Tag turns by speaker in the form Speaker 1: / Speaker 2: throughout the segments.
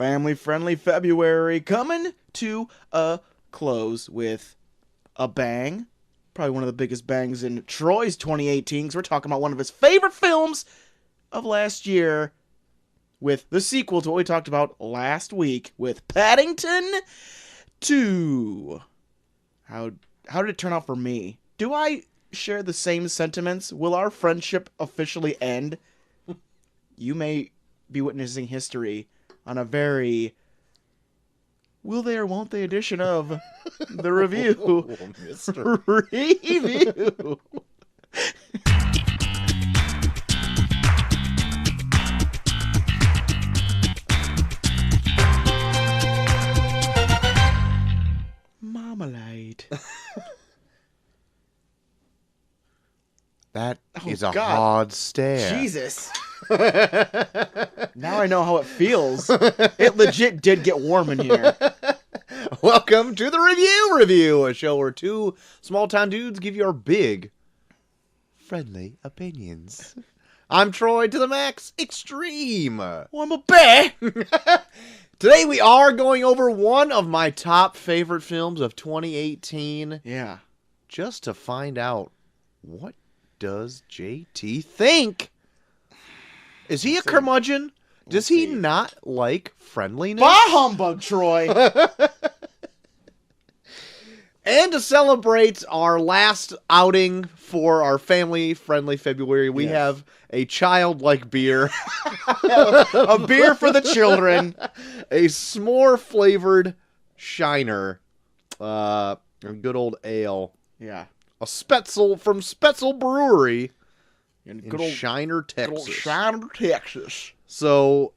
Speaker 1: Family-friendly February coming to a close with a bang. Probably one of the biggest bangs in Troy's 2018, because we're talking about one of his favorite films of last year with the sequel to what we talked about last week with Paddington 2. How did it turn out for me? Do I share the same sentiments? Will our friendship officially end? You may be witnessing history on a very will they or won't they edition of the review. Review. Marmalade.
Speaker 2: That is a hard stare.
Speaker 1: Jesus. Now I know how it feels. It legit did get warm in here.
Speaker 2: Welcome to the review, a show where two small-town dudes give you our big, friendly opinions. I'm Troy to the max extreme.
Speaker 1: Oh, I'm a bear.
Speaker 2: Today we are going over one of my top favorite films of 2018.
Speaker 1: Yeah.
Speaker 2: Just to find out, what does JT think? Is he a curmudgeon? Does he not like friendliness?
Speaker 1: Bah humbug, Troy.
Speaker 2: And to celebrate our last outing for our family-friendly February, we have a childlike beer.
Speaker 1: A beer for the children.
Speaker 2: A s'more-flavored Shiner. A good old ale.
Speaker 1: Yeah.
Speaker 2: A Spetzel from Spetzel Brewery in
Speaker 1: old,
Speaker 2: Shiner, Texas.
Speaker 1: Good old Shiner, Texas.
Speaker 2: So,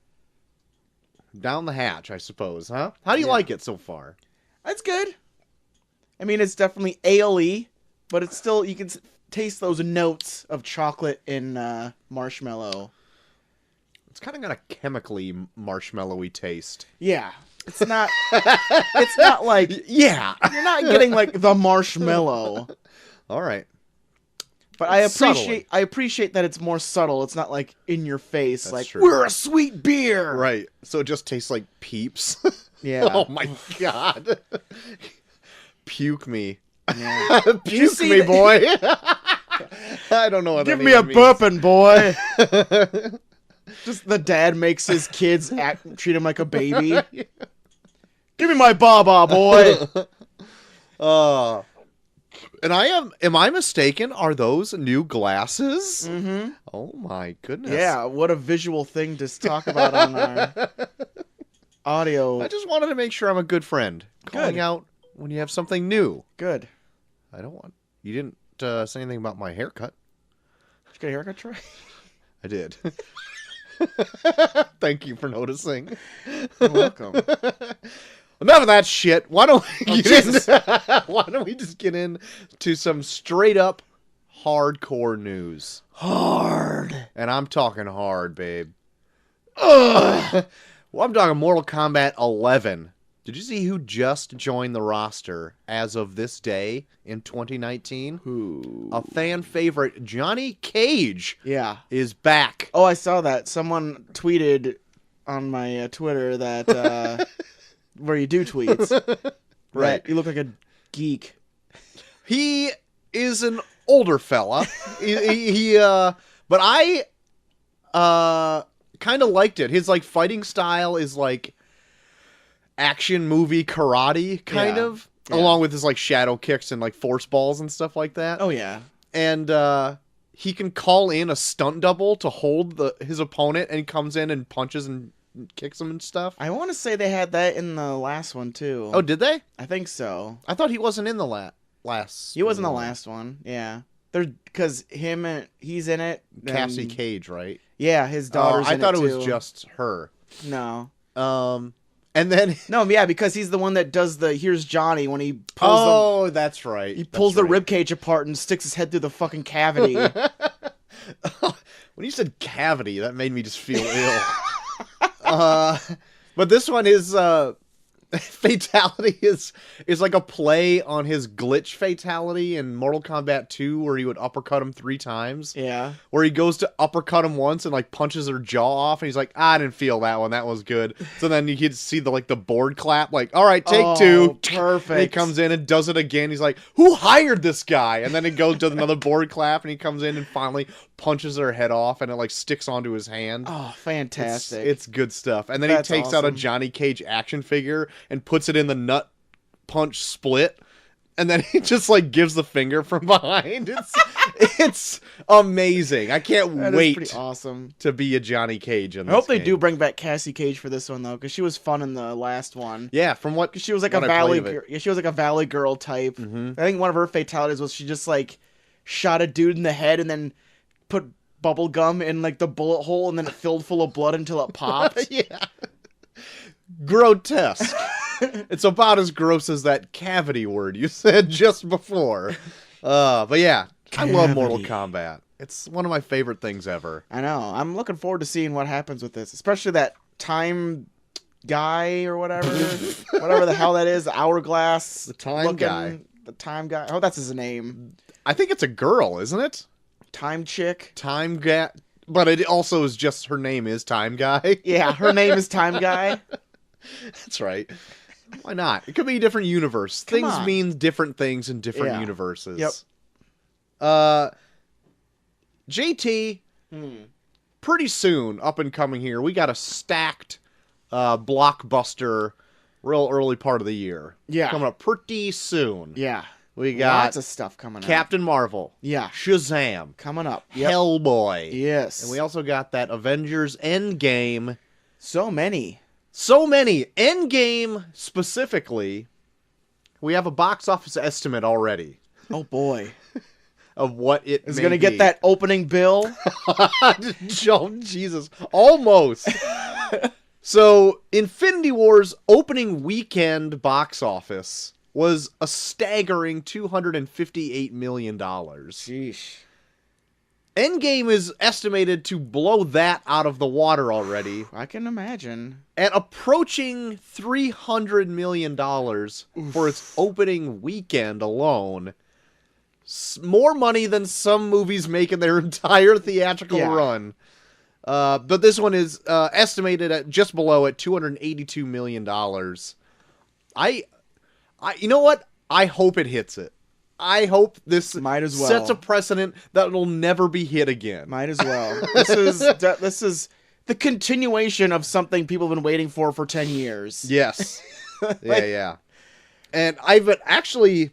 Speaker 2: down the hatch, I suppose, huh? How do you like it so far?
Speaker 1: That's good. I mean, it's definitely ale-y, but it's still, you can taste those notes of chocolate and marshmallow.
Speaker 2: It's kind of got a chemically marshmallowy taste.
Speaker 1: Yeah. It's not like,
Speaker 2: yeah.
Speaker 1: You're not getting like the marshmallow.
Speaker 2: All right.
Speaker 1: But I appreciate that it's more subtle. It's not like in your face.
Speaker 2: That's
Speaker 1: like,
Speaker 2: true.
Speaker 1: We're a sweet beer.
Speaker 2: Right. So it just tastes like Peeps.
Speaker 1: Yeah.
Speaker 2: Oh my God. Puke me.
Speaker 1: Yeah.
Speaker 2: Puke me, boy. I don't know what
Speaker 1: Give
Speaker 2: that
Speaker 1: me a
Speaker 2: means.
Speaker 1: burping, boy. Just the dad makes his kids treat him like a baby. Give me my baba, boy.
Speaker 2: And am I mistaken? Are those new glasses?
Speaker 1: Mm-hmm.
Speaker 2: Oh my goodness.
Speaker 1: Yeah, what a visual thing to talk about on our audio.
Speaker 2: I just wanted to make sure I'm a good friend. Calling out when you have something new.
Speaker 1: Good.
Speaker 2: You didn't say anything about my haircut.
Speaker 1: Did you get a haircut, Troy?
Speaker 2: I did. Thank you for noticing.
Speaker 1: You're welcome.
Speaker 2: Enough of that shit. Why don't we just get into some straight up hardcore news?
Speaker 1: Hard.
Speaker 2: And I'm talking hard, babe. Ugh. Well, I'm talking Mortal Kombat 11. Did you see who just joined the roster as of this day in 2019?
Speaker 1: Who?
Speaker 2: A fan favorite, Johnny Cage, is back.
Speaker 1: Oh, I saw that. Someone tweeted on my Twitter that where you do tweets. Right. You look like a geek.
Speaker 2: He is an older fella. But I kind of liked it. His like fighting style is like action movie karate kind of, along with his like shadow kicks and like force balls and stuff like that.
Speaker 1: Oh yeah.
Speaker 2: And he can call in a stunt double to hold his opponent, and he comes in and punches and kicks him and stuff.
Speaker 1: I want to say they had that in the last one too.
Speaker 2: Oh, did they?
Speaker 1: I think so.
Speaker 2: I thought he wasn't in the last.
Speaker 1: He wasn't the last one. Yeah. Because he's in it.
Speaker 2: Cassie Cage, right?
Speaker 1: Yeah, his daughter's in it too.
Speaker 2: I thought it was just her.
Speaker 1: No.
Speaker 2: And then
Speaker 1: no, yeah, because he's the one that does the "Here's Johnny" when he pulls.
Speaker 2: That's right.
Speaker 1: He pulls the rib cage apart and sticks his head through the fucking cavity.
Speaker 2: When you said cavity, that made me just feel ill. But this one is fatality is like a play on his glitch fatality in Mortal Kombat 2 where he would uppercut him 3 times.
Speaker 1: Yeah.
Speaker 2: Where he goes to uppercut him once and like punches her jaw off and he's like, I didn't feel that one. That was good. So then you could see the board clap like, all right, take 2.
Speaker 1: Perfect.
Speaker 2: And he comes in and does it again. He's like, who hired this guy? And then it goes to another board clap and he comes in and finally punches her head off and it like sticks onto his hand.
Speaker 1: Oh, fantastic.
Speaker 2: It's good stuff. And then
Speaker 1: That's
Speaker 2: he takes out a
Speaker 1: awesome.
Speaker 2: Johnny Cage action figure and puts it in the nut punch split. And then he just like gives the finger from behind. It's amazing. I can't
Speaker 1: That is
Speaker 2: wait
Speaker 1: pretty awesome.
Speaker 2: to be a Johnny Cage in
Speaker 1: I
Speaker 2: this
Speaker 1: hope they
Speaker 2: game.
Speaker 1: do bring back Cassie Cage for this one though, because she was fun in the last one.
Speaker 2: Yeah, from what
Speaker 1: 'Cause she was like
Speaker 2: what
Speaker 1: a
Speaker 2: I
Speaker 1: valley,
Speaker 2: played of it.
Speaker 1: yeah, she was like a valley girl type.
Speaker 2: Mhm.
Speaker 1: I think one of her fatalities was she just like shot a dude in the head and then put bubble gum in like the bullet hole and then it filled full of blood until it popped.
Speaker 2: Yeah. Grotesque. It's about as gross as that cavity word you said just before. But yeah, I love Mortal
Speaker 1: Cavity.
Speaker 2: Kombat. It's one of my favorite things ever.
Speaker 1: I know. I'm looking forward to seeing what happens with this, especially that time guy or whatever, whatever the hell that is, the hourglass,
Speaker 2: The time guy.
Speaker 1: the time guy. Oh, that's his name.
Speaker 2: I think it's a girl, isn't it?
Speaker 1: Time chick.
Speaker 2: Time guy. But it also is just her name is Time Guy.
Speaker 1: Yeah, her name is Time Guy.
Speaker 2: That's right. Why not? It could be a different universe.
Speaker 1: Come
Speaker 2: Things
Speaker 1: on.
Speaker 2: mean different things in different
Speaker 1: Yeah.
Speaker 2: universes.
Speaker 1: Yep.
Speaker 2: JT, pretty soon, up and coming here, we got a stacked blockbuster real early part of the year.
Speaker 1: Yeah.
Speaker 2: Coming up pretty soon.
Speaker 1: Yeah.
Speaker 2: We got
Speaker 1: Lots of stuff coming up.
Speaker 2: Captain Marvel.
Speaker 1: Yeah.
Speaker 2: Shazam.
Speaker 1: Coming up. Yep.
Speaker 2: Hellboy.
Speaker 1: Yes.
Speaker 2: And we also got that Avengers Endgame.
Speaker 1: So many.
Speaker 2: So many. Endgame specifically, we have a box office estimate already
Speaker 1: Oh boy.
Speaker 2: of what it
Speaker 1: Is
Speaker 2: may
Speaker 1: going to
Speaker 2: be.
Speaker 1: get that opening bill.
Speaker 2: Oh, Jesus. Almost. So, Infinity War's opening weekend box office was a staggering $258 million.
Speaker 1: Sheesh.
Speaker 2: Endgame is estimated to blow that out of the water already
Speaker 1: I can imagine.
Speaker 2: at approaching $300 million for its opening weekend alone. More money than some movies make in their entire theatrical
Speaker 1: Yeah.
Speaker 2: run. But this one is estimated at just below at $282 million. You know what? I hope it hits it. I hope this
Speaker 1: Might as well.
Speaker 2: sets a precedent that will never be hit again.
Speaker 1: Might as well. This is the continuation of something people have been waiting for 10 years.
Speaker 2: Yes. Yeah. And I've been actually,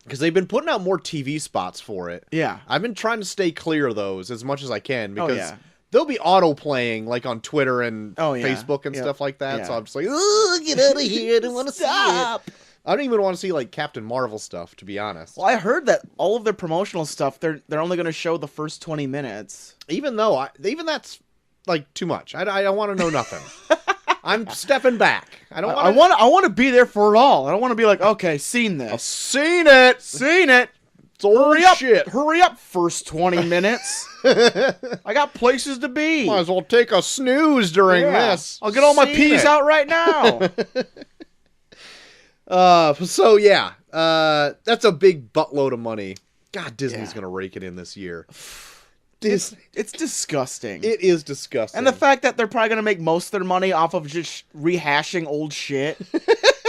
Speaker 2: because they've been putting out more TV spots for it.
Speaker 1: Yeah.
Speaker 2: I've been trying to stay clear of those as much as I can because
Speaker 1: yeah.
Speaker 2: they'll be auto playing like on Twitter and
Speaker 1: Oh, yeah.
Speaker 2: Facebook and
Speaker 1: Yep.
Speaker 2: stuff like that.
Speaker 1: Yeah.
Speaker 2: So I'm just like, oh, get out of here! I don't want to see it.
Speaker 1: Stop!
Speaker 2: I don't even want to see like Captain Marvel stuff, to be honest.
Speaker 1: Well, I heard that all of their promotional stuff, they're only going to show the first 20 minutes.
Speaker 2: Even though even that's like too much. I want to know nothing. I'm stepping back. I don't
Speaker 1: I
Speaker 2: want.
Speaker 1: want to be there for it all. I don't want to be like, okay, seen
Speaker 2: I've
Speaker 1: this.
Speaker 2: seen it.
Speaker 1: Seen it.
Speaker 2: It's old
Speaker 1: Hurry up.
Speaker 2: shit.
Speaker 1: Hurry up, first 20 minutes. I got places to be.
Speaker 2: Might as well take a snooze during
Speaker 1: Yeah.
Speaker 2: this.
Speaker 1: I'll get all my
Speaker 2: Seen
Speaker 1: peas
Speaker 2: it.
Speaker 1: out right now.
Speaker 2: So yeah, that's a big buttload of money. God, Disney's
Speaker 1: Yeah.
Speaker 2: gonna rake it in this year.
Speaker 1: It's disgusting.
Speaker 2: It is disgusting.
Speaker 1: And the fact that they're probably going to make most of their money off of just rehashing old shit.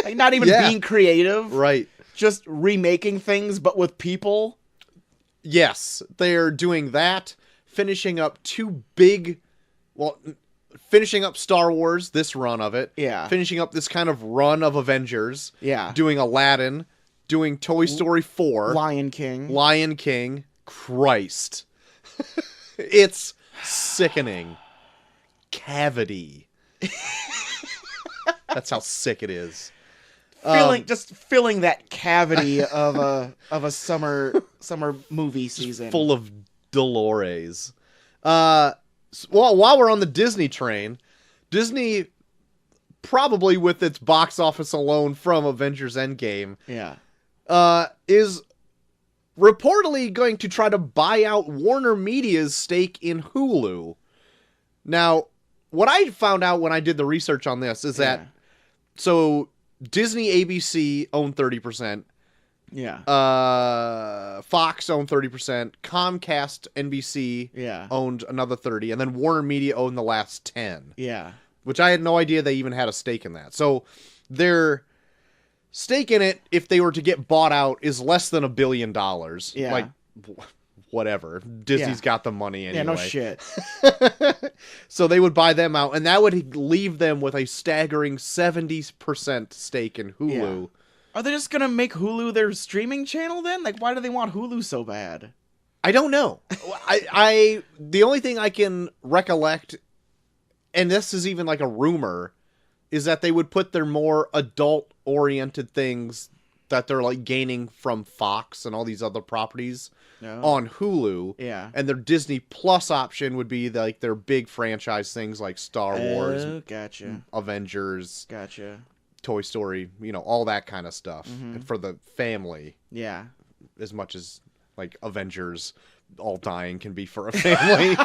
Speaker 1: Like, not even
Speaker 2: Yeah.
Speaker 1: being creative.
Speaker 2: right?
Speaker 1: Just remaking things, but with people.
Speaker 2: Yes, they're doing that. Finishing up finishing up Star Wars, this run of it.
Speaker 1: Yeah.
Speaker 2: Finishing up this kind of run of Avengers.
Speaker 1: Yeah.
Speaker 2: Doing Aladdin. Doing Toy Story 4.
Speaker 1: Lion King.
Speaker 2: Lion King. Christ. It's sickening. Cavity. That's how sick it is.
Speaker 1: Filling that cavity of a summer movie season.
Speaker 2: Full of Dolores. Well, while we're on the Disney train, Disney, probably with its box office alone from Avengers Endgame,
Speaker 1: Yeah.
Speaker 2: is reportedly going to try to buy out Warner Media's stake in Hulu. Now, what I found out when I did the research on this is that,
Speaker 1: Yeah.
Speaker 2: so Disney ABC owned 30%.
Speaker 1: Yeah.
Speaker 2: Fox owned 30%. Comcast NBC
Speaker 1: Yeah.
Speaker 2: owned another 30%. And then Warner Media owned the last 10%.
Speaker 1: Yeah.
Speaker 2: Which I had no idea they even had a stake in that. So their stake in it, if they were to get bought out, is less than $1 billion.
Speaker 1: Yeah.
Speaker 2: Like, whatever. Disney's got the money anyway.
Speaker 1: Yeah, no shit.
Speaker 2: So they would buy them out, and that would leave them with a staggering 70% stake in Hulu.
Speaker 1: Yeah. Are they just gonna make Hulu their streaming channel then? Like, why do they want Hulu so bad?
Speaker 2: I don't know. The only thing I can recollect, and this is even like a rumor, is that they would put their more adult-oriented things that they're like gaining from Fox and all these other properties on Hulu.
Speaker 1: Yeah.
Speaker 2: And their Disney Plus option would be like their big franchise things like Star Wars,
Speaker 1: gotcha.
Speaker 2: Avengers,
Speaker 1: Gotcha.
Speaker 2: Toy Story, all that kind of stuff. And for the family.
Speaker 1: Yeah.
Speaker 2: As much as like Avengers all dying can be for a family.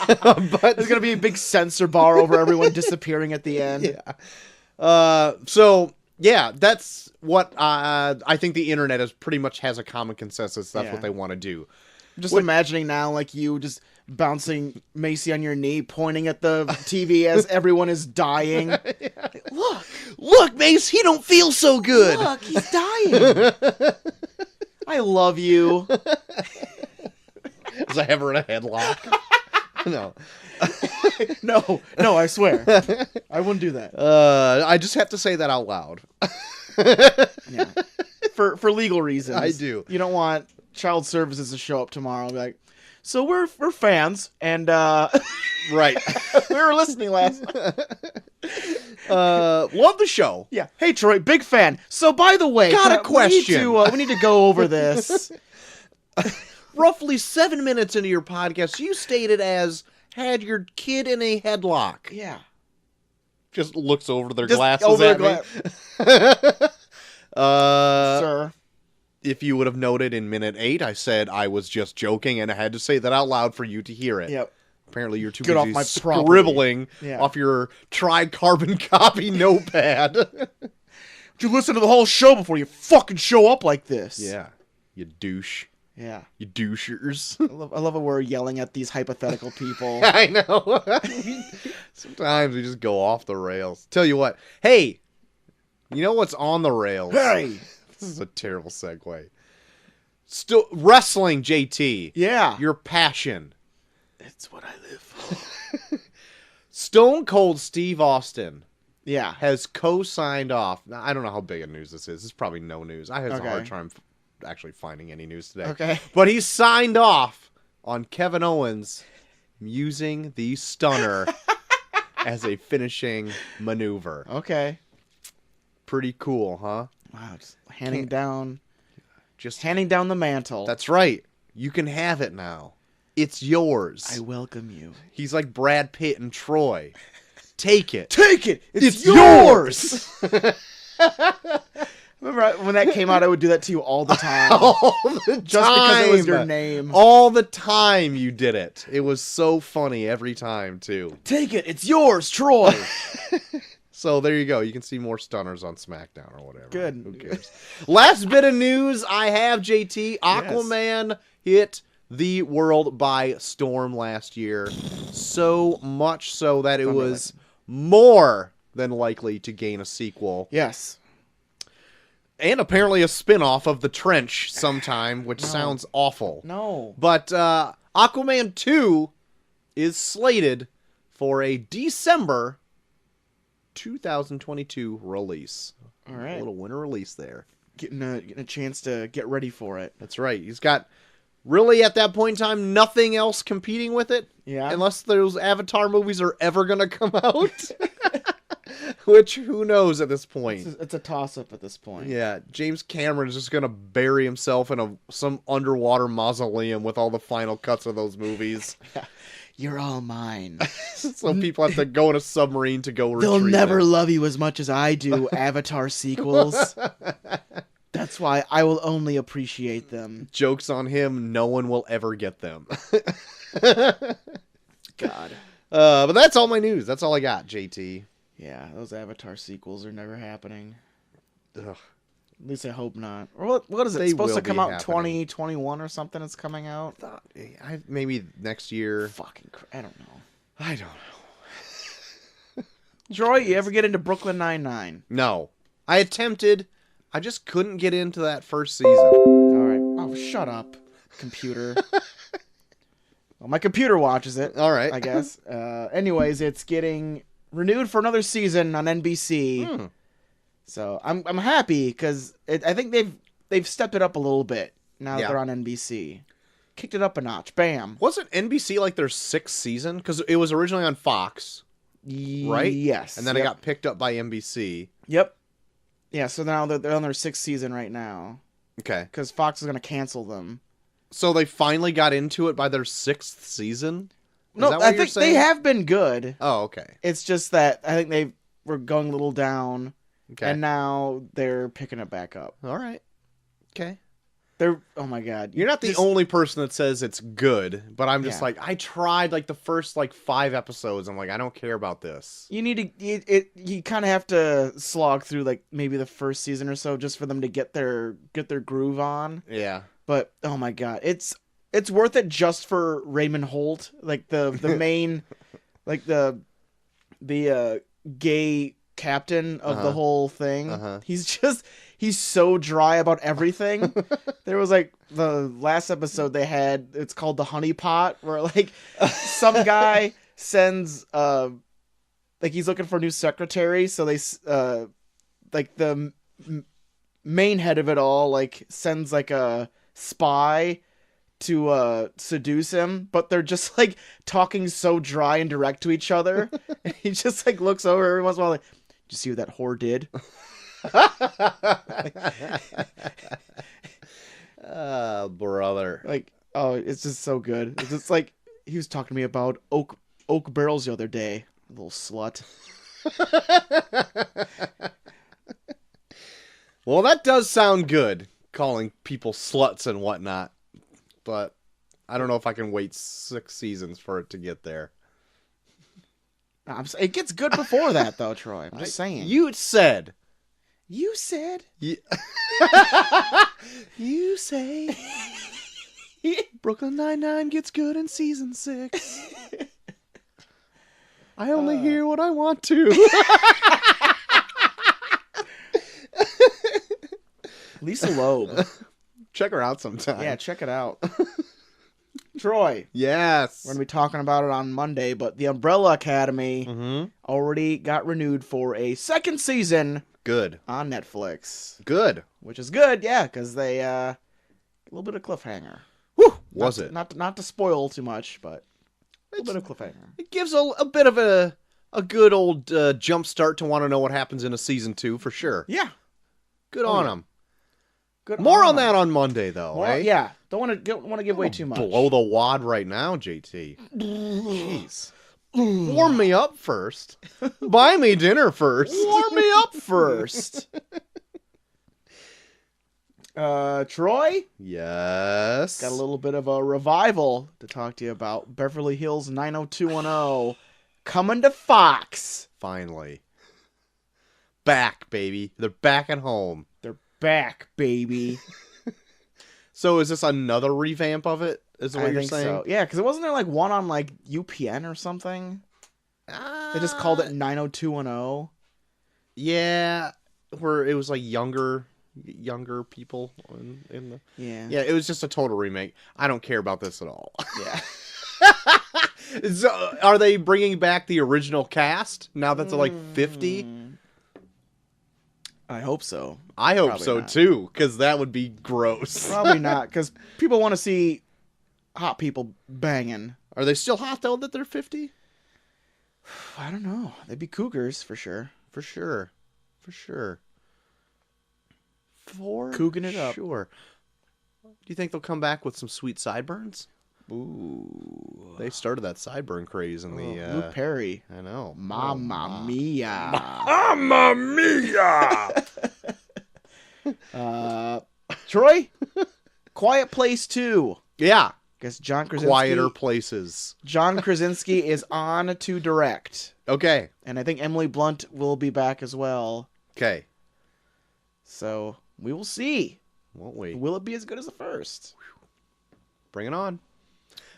Speaker 2: But
Speaker 1: there's gonna be a big censor bar over everyone disappearing at the end.
Speaker 2: Yeah. So yeah, that's what I think the internet is pretty much has a common consensus. That's what they want to do.
Speaker 1: Just imagining now, like you just bouncing Macy on your knee, pointing at the TV as everyone is dying. Yeah.
Speaker 2: Look, Mace, he don't feel so good.
Speaker 1: Look, he's dying. I love you.
Speaker 2: As I have her in a headlock. No.
Speaker 1: No, I swear. I wouldn't do that.
Speaker 2: I just have to say that out loud.
Speaker 1: Yeah. For legal reasons.
Speaker 2: I do.
Speaker 1: You don't want child services to show up tomorrow and be like, so we're fans, and
Speaker 2: right.
Speaker 1: we were listening last night.
Speaker 2: Love the show.
Speaker 1: Yeah. Hey, Troy, big fan. So, by the way,
Speaker 2: got a question.
Speaker 1: We need to go over this.
Speaker 2: Roughly 7 minutes into your podcast, you stated as had your kid in a headlock.
Speaker 1: Yeah.
Speaker 2: Just looks over their
Speaker 1: Just
Speaker 2: glasses
Speaker 1: over
Speaker 2: at
Speaker 1: me. Sir.
Speaker 2: If you would have noted in minute 8, I said I was just joking, and I had to say that out loud for you to hear it.
Speaker 1: Yep.
Speaker 2: Apparently you're too
Speaker 1: Get
Speaker 2: busy
Speaker 1: off my
Speaker 2: scribbling off your tri-carbon copy notepad.
Speaker 1: Did you listen to the whole show before you fucking show up like this?
Speaker 2: Yeah. You douche.
Speaker 1: Yeah.
Speaker 2: You douchers.
Speaker 1: I love how we're yelling at these hypothetical people.
Speaker 2: I know. Sometimes we just go off the rails. Tell you what. Hey, you know what's on the rails?
Speaker 1: Hey!
Speaker 2: This is a terrible segue. Still wrestling, JT.
Speaker 1: Yeah.
Speaker 2: Your passion.
Speaker 1: It's what I live for.
Speaker 2: Stone Cold Steve Austin.
Speaker 1: Yeah.
Speaker 2: Has co-signed off. Now, I don't know how big a news this is. It's probably no news. I had a hard time actually finding any news today.
Speaker 1: Okay.
Speaker 2: But he signed off on Kevin Owens using the stunner as a finishing maneuver.
Speaker 1: Okay.
Speaker 2: Pretty cool, huh?
Speaker 1: Wow, just handing down the mantle.
Speaker 2: That's right. You can have it now. It's yours.
Speaker 1: I welcome you.
Speaker 2: He's like Brad Pitt and Troy. Take it.
Speaker 1: Take it.
Speaker 2: It's yours.
Speaker 1: Remember when that came out, I would do that to you all the time.
Speaker 2: All the time.
Speaker 1: Just because it was your name.
Speaker 2: All the time you did it. It was so funny every time, too.
Speaker 1: Take it. It's yours, Troy.
Speaker 2: So there you go. You can see more stunners on SmackDown or whatever.
Speaker 1: Good.
Speaker 2: Who cares? Last bit of news I have, JT. Aquaman hit the world by storm last year. So much so that it was more than likely to gain a sequel.
Speaker 1: Yes.
Speaker 2: And apparently a spin-off of The Trench sometime, which sounds awful.
Speaker 1: No.
Speaker 2: But Aquaman 2 is slated for a December 2022 release.
Speaker 1: All right.
Speaker 2: A little winter release there.
Speaker 1: Getting a chance to get ready for it.
Speaker 2: That's right. He's got, really at that point in time, nothing else competing with it.
Speaker 1: Yeah.
Speaker 2: Unless those Avatar movies are ever going to come out. Which, who knows at this point.
Speaker 1: It's a toss-up at this point.
Speaker 2: Yeah, James Cameron is just going to bury himself in some underwater mausoleum with all the final cuts of those movies.
Speaker 1: You're all mine.
Speaker 2: So people have to go in a submarine to go retrieve
Speaker 1: They'll never
Speaker 2: them.
Speaker 1: love you as much as I do, Avatar sequels. That's why I will only appreciate them.
Speaker 2: Joke's on him, no one will ever get them.
Speaker 1: God.
Speaker 2: But that's all my news. That's all I got, JT.
Speaker 1: Yeah, those Avatar sequels are never happening.
Speaker 2: Ugh.
Speaker 1: At least I hope not. Or what is it?
Speaker 2: They
Speaker 1: It's supposed
Speaker 2: will
Speaker 1: to come
Speaker 2: be
Speaker 1: out
Speaker 2: happening.
Speaker 1: 2021 or something? It's coming out.
Speaker 2: Maybe next year.
Speaker 1: I don't know.
Speaker 2: I don't know.
Speaker 1: Troy, you ever get into Brooklyn Nine-Nine?
Speaker 2: No. I attempted. I just couldn't get into that first season.
Speaker 1: All right. Oh, shut up, computer. Well, my computer watches it.
Speaker 2: All right.
Speaker 1: I guess. Anyways, it's getting renewed for another season on NBC. So I'm happy because I think they've stepped it up a little bit now that they're on NBC. Kicked it up a notch. Bam.
Speaker 2: Wasn't NBC like their 6th season? Because it was originally on Fox, right?
Speaker 1: Yes.
Speaker 2: And then it got picked up by NBC.
Speaker 1: Yep. Yeah, so now they're on their 6th season right now.
Speaker 2: Okay.
Speaker 1: Because Fox is going to cancel them.
Speaker 2: So they finally got into it by their 6th season?
Speaker 1: No, I think they have been good.
Speaker 2: Oh, okay.
Speaker 1: It's just that I think they were going a little down.
Speaker 2: Okay.
Speaker 1: And now they're picking it back up.
Speaker 2: All right. Okay.
Speaker 1: Oh my God.
Speaker 2: You're not the only person that says it's good, but I'm just like, I tried like the first like 5 episodes. I'm like, I don't care about this.
Speaker 1: You need to, you kind of have to slog through like maybe the first season or so just for them to get their groove on.
Speaker 2: Yeah.
Speaker 1: But oh my God, it's worth it just for Raymond Holt, like the main, like the gay captain of the whole thing. He's so dry about everything. There was like the last episode they had, it's called the honey pot, where like some guy sends like he's looking for a new secretary, so they like the main head of it all like sends like a spy to seduce him, but they're just like talking so dry and direct to each other. And he just like looks over every once in a while like, did you see what that whore did?
Speaker 2: Brother.
Speaker 1: Like, oh, it's just so good. It's just like he was talking to me about oak barrels the other day, little slut.
Speaker 2: Well, that does sound good, calling people sluts and whatnot, but I don't know if I can wait 6 seasons for it to get there.
Speaker 1: It gets good before that, though, Troy. I'm just saying.
Speaker 2: You said.
Speaker 1: You said.
Speaker 2: You say. Brooklyn Nine-Nine gets good in season 6. I only hear what I want to.
Speaker 1: Lisa Loeb.
Speaker 2: Check her out sometime.
Speaker 1: Yeah, check it out. Troy.
Speaker 2: Yes.
Speaker 1: We're going to be talking about it on Monday, but the Umbrella Academy already got renewed for a 2nd season.
Speaker 2: Good.
Speaker 1: On Netflix.
Speaker 2: Good.
Speaker 1: Which is good, yeah, because they, a little bit of cliffhanger.
Speaker 2: Woo! Was it?
Speaker 1: Not to spoil too much, but a little bit of cliffhanger.
Speaker 2: It gives a bit of a good old jump start to want to know what happens in a season 2, for sure.
Speaker 1: Yeah.
Speaker 2: Good on them.
Speaker 1: Good.
Speaker 2: More on that on Monday, though. Eh?
Speaker 1: Yeah. Don't want to give away too much.
Speaker 2: Blow the wad right now, JT. Jeez. Warm me up first. Buy me dinner first.
Speaker 1: Warm me up first. Troy?
Speaker 2: Yes.
Speaker 1: Got a little bit of a revival to talk to you about. Beverly Hills 90210 coming to Fox.
Speaker 2: Finally. Back, baby. They're back at home.
Speaker 1: They're back, baby.
Speaker 2: So is this another revamp of it? Is what you're saying?
Speaker 1: So. Yeah, because it wasn't there like one on like UPN or something. They just called it 90210.
Speaker 2: Yeah, where it was like younger people in the. Yeah. It was just a total remake. I don't care about this at all.
Speaker 1: Yeah.
Speaker 2: So, are they bringing back the original cast now that they're like 50?
Speaker 1: I hope so.
Speaker 2: I hope
Speaker 1: Probably
Speaker 2: so
Speaker 1: not.
Speaker 2: too, because that would be gross.
Speaker 1: Probably not, because people want to see hot people banging.
Speaker 2: Are they still hot though that they're 50?
Speaker 1: I don't know. They'd be cougars for sure.
Speaker 2: For sure.
Speaker 1: Couging it up.
Speaker 2: Sure. Do you think they'll come back with some sweet sideburns?
Speaker 1: Ooh.
Speaker 2: They started that sideburn craze in the.
Speaker 1: Luke Perry.
Speaker 2: I know.
Speaker 1: Mamma mia.
Speaker 2: Mamma mia!
Speaker 1: Troy? Quiet Place 2.
Speaker 2: Yeah.
Speaker 1: Guess John Krasinski.
Speaker 2: quieter places.
Speaker 1: John Krasinski is on to direct.
Speaker 2: Okay.
Speaker 1: And I think Emily Blunt will be back as well.
Speaker 2: Okay.
Speaker 1: So we will see.
Speaker 2: Won't we?
Speaker 1: Will it be as good as the first?
Speaker 2: Bring it on.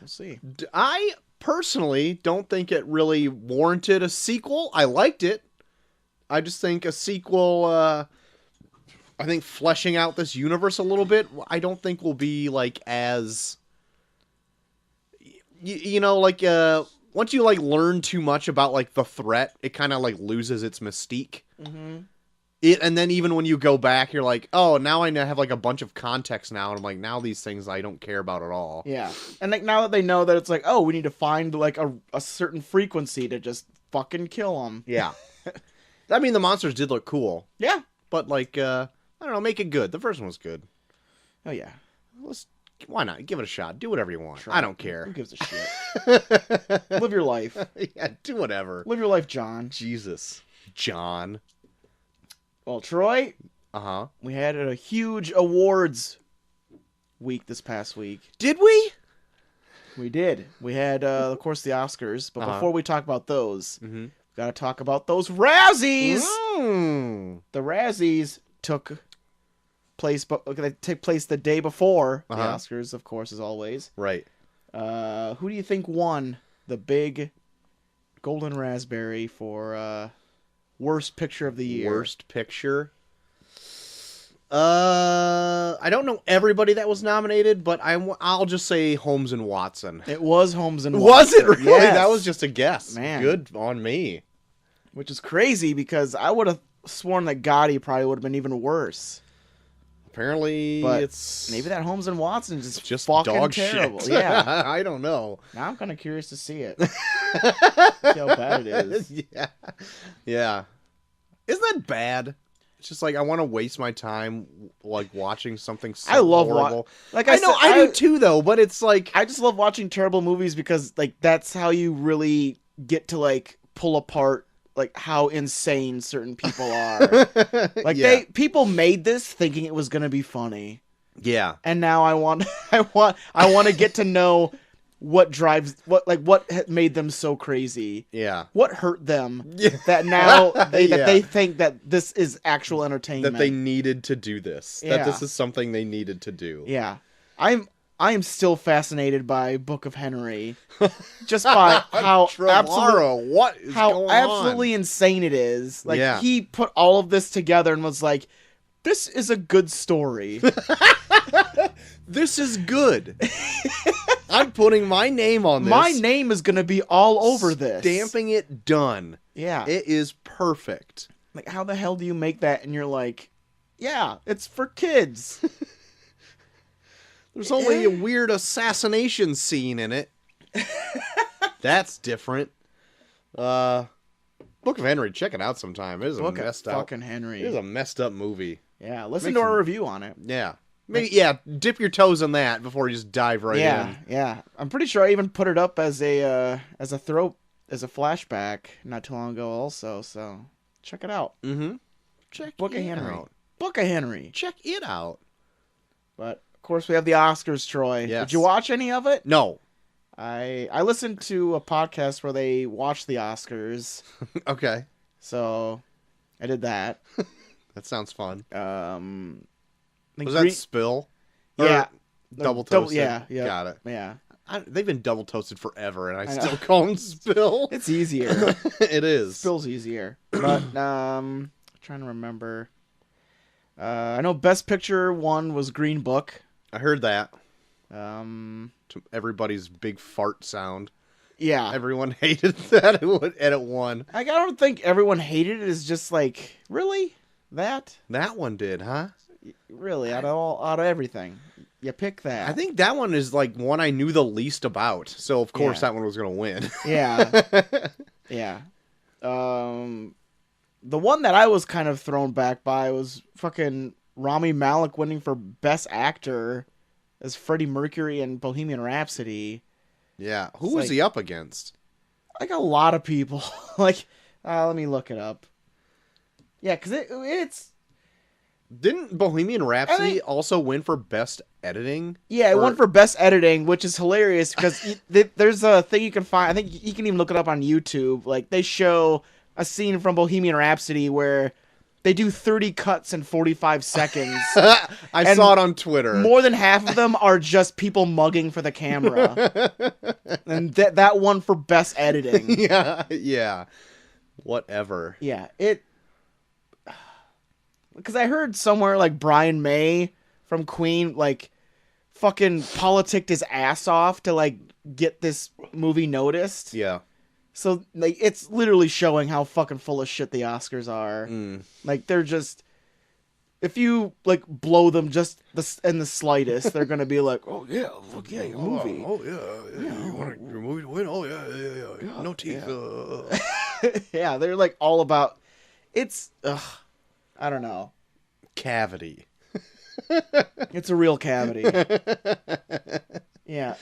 Speaker 1: We'll see.
Speaker 2: I personally don't think it really warranted a sequel. I liked it. I just think a sequel, I think fleshing out this universe a little bit, I don't think will be like as, you know, like, once you like learn too much about like the threat, it kind of like loses its mystique.
Speaker 1: Mm-hmm.
Speaker 2: And then even when you go back, you're like, oh, now I have like a bunch of context now, and I'm like, now these things I don't care about at all.
Speaker 1: Yeah, and like now that they know that it's like, oh, we need to find like a certain frequency to just fucking kill them.
Speaker 2: Yeah. I mean, the monsters did look cool.
Speaker 1: Yeah.
Speaker 2: But like, I don't know, make it good. The first one was good.
Speaker 1: Oh yeah.
Speaker 2: Why not? Give it a shot. Do whatever you want.
Speaker 1: Sure.
Speaker 2: I don't care.
Speaker 1: Who gives a shit? Live your life.
Speaker 2: Yeah, do whatever.
Speaker 1: Live your life, John.
Speaker 2: Jesus. John.
Speaker 1: Well, Troy, we had a huge awards week this past week.
Speaker 2: Did we?
Speaker 1: We did. We had, of course, the Oscars. But before we talk about those, we got to talk about those Razzies. The Razzies took place, but they take place the day before the Oscars, of course, as always.
Speaker 2: Right.
Speaker 1: Who do you think won the big Golden Raspberry for Worst Picture of the Year?
Speaker 2: Worst Picture? I don't know everybody that was nominated, but I'll just say Holmes and Watson.
Speaker 1: It was Holmes and Watson.
Speaker 2: Was it really?
Speaker 1: Yes.
Speaker 2: That was just a guess.
Speaker 1: Man.
Speaker 2: Good on me.
Speaker 1: Which is crazy because I would have sworn that Gotti probably would have been even worse.
Speaker 2: Apparently,
Speaker 1: But
Speaker 2: it's
Speaker 1: maybe that Holmes and Watson is
Speaker 2: just
Speaker 1: fucking
Speaker 2: dog
Speaker 1: terrible.
Speaker 2: shit.
Speaker 1: Yeah.
Speaker 2: I don't know.
Speaker 1: Now I'm kind of curious to see it. See how bad it is.
Speaker 2: Yeah. Yeah. Isn't that bad? It's just like I want to waste my time like watching something so
Speaker 1: I love
Speaker 2: horrible.
Speaker 1: Like
Speaker 2: I know I do too though, but it's like
Speaker 1: I just love watching terrible movies because like that's how you really get to like pull apart like how insane certain people are. Like people made this thinking it was going to be funny.
Speaker 2: Yeah.
Speaker 1: And now I want to get to know what made them so crazy.
Speaker 2: Yeah.
Speaker 1: What hurt them that now that they think that this is actual entertainment.
Speaker 2: That they needed to do this.
Speaker 1: Yeah.
Speaker 2: That this is something they needed to do.
Speaker 1: Yeah. I am still fascinated by Book of Henry, just by how absolutely insane it is. Like he put all of this together and was like, "This is a good story.
Speaker 2: This is good. I'm putting my name on this.
Speaker 1: My name is gonna be all over this.
Speaker 2: Stamping it done.
Speaker 1: Yeah,
Speaker 2: it is perfect.
Speaker 1: Like, how the hell do you make that? And you're like, yeah, it's for kids."
Speaker 2: There's only a weird assassination scene in it. That's different. Book of Henry, check it out sometime. It is a messed up.
Speaker 1: Fucking Henry.
Speaker 2: It is a messed up movie.
Speaker 1: Yeah, listen to our review on it.
Speaker 2: Yeah. Maybe dip your toes in that before you just dive right in.
Speaker 1: Yeah. I'm pretty sure I even put it up as a flashback not too long ago also, so check it out.
Speaker 2: Mm-hmm. Check
Speaker 1: Book of Henry.
Speaker 2: Out.
Speaker 1: Book of Henry.
Speaker 2: Check it out.
Speaker 1: But of course we have the Oscars, Troy.
Speaker 2: Yes.
Speaker 1: Did you watch any of it?
Speaker 2: No.
Speaker 1: I listened to a podcast where they watched the Oscars.
Speaker 2: Okay.
Speaker 1: So I did that.
Speaker 2: That sounds fun.
Speaker 1: Was
Speaker 2: that Spill?
Speaker 1: Yeah.
Speaker 2: Double toasted.
Speaker 1: Yeah.
Speaker 2: Got it.
Speaker 1: Yeah.
Speaker 2: They've been double toasted forever, and I still call them Spill.
Speaker 1: It's easier.
Speaker 2: It is.
Speaker 1: Spill's easier. But trying to remember. I know Best Picture one was Green Book.
Speaker 2: I heard that.
Speaker 1: To
Speaker 2: everybody's big fart sound.
Speaker 1: Yeah.
Speaker 2: Everyone hated that, and it won.
Speaker 1: I don't think everyone hated it. It's just like, really? That
Speaker 2: one did, huh?
Speaker 1: Really, out of everything, you pick that.
Speaker 2: I think that one is like one I knew the least about, so of course that one was gonna win.
Speaker 1: Yeah, yeah. The one that I was kind of thrown back by was fucking Rami Malek winning for Best Actor as Freddie Mercury in Bohemian Rhapsody.
Speaker 2: Yeah, who was he up against?
Speaker 1: Like a lot of people. Like, let me look it up. Yeah, because it's
Speaker 2: Didn't Bohemian Rhapsody also win for best editing?
Speaker 1: Yeah, it won for best editing, which is hilarious because there's a thing you can find. I think you can even look it up on YouTube. Like, they show a scene from Bohemian Rhapsody where they do 30 cuts in 45 seconds.
Speaker 2: I saw it on Twitter.
Speaker 1: More than half of them are just people mugging for the camera. And that won for best editing.
Speaker 2: Yeah. Whatever.
Speaker 1: Yeah, because I heard somewhere, like, Brian May from Queen, like, fucking politicked his ass off to, like, get this movie noticed.
Speaker 2: Yeah.
Speaker 1: So, like, it's literally showing how fucking full of shit the Oscars are. Like, they're just... If you, like, blow them just in the slightest, they're gonna be like, oh, yeah, look, yeah, your movie.
Speaker 2: Oh, yeah. You want your movie to win? Oh, yeah. No teeth.
Speaker 1: Yeah. Yeah, they're, like, all about... It's... I don't know.
Speaker 2: Cavity.
Speaker 1: It's a real cavity. Yeah,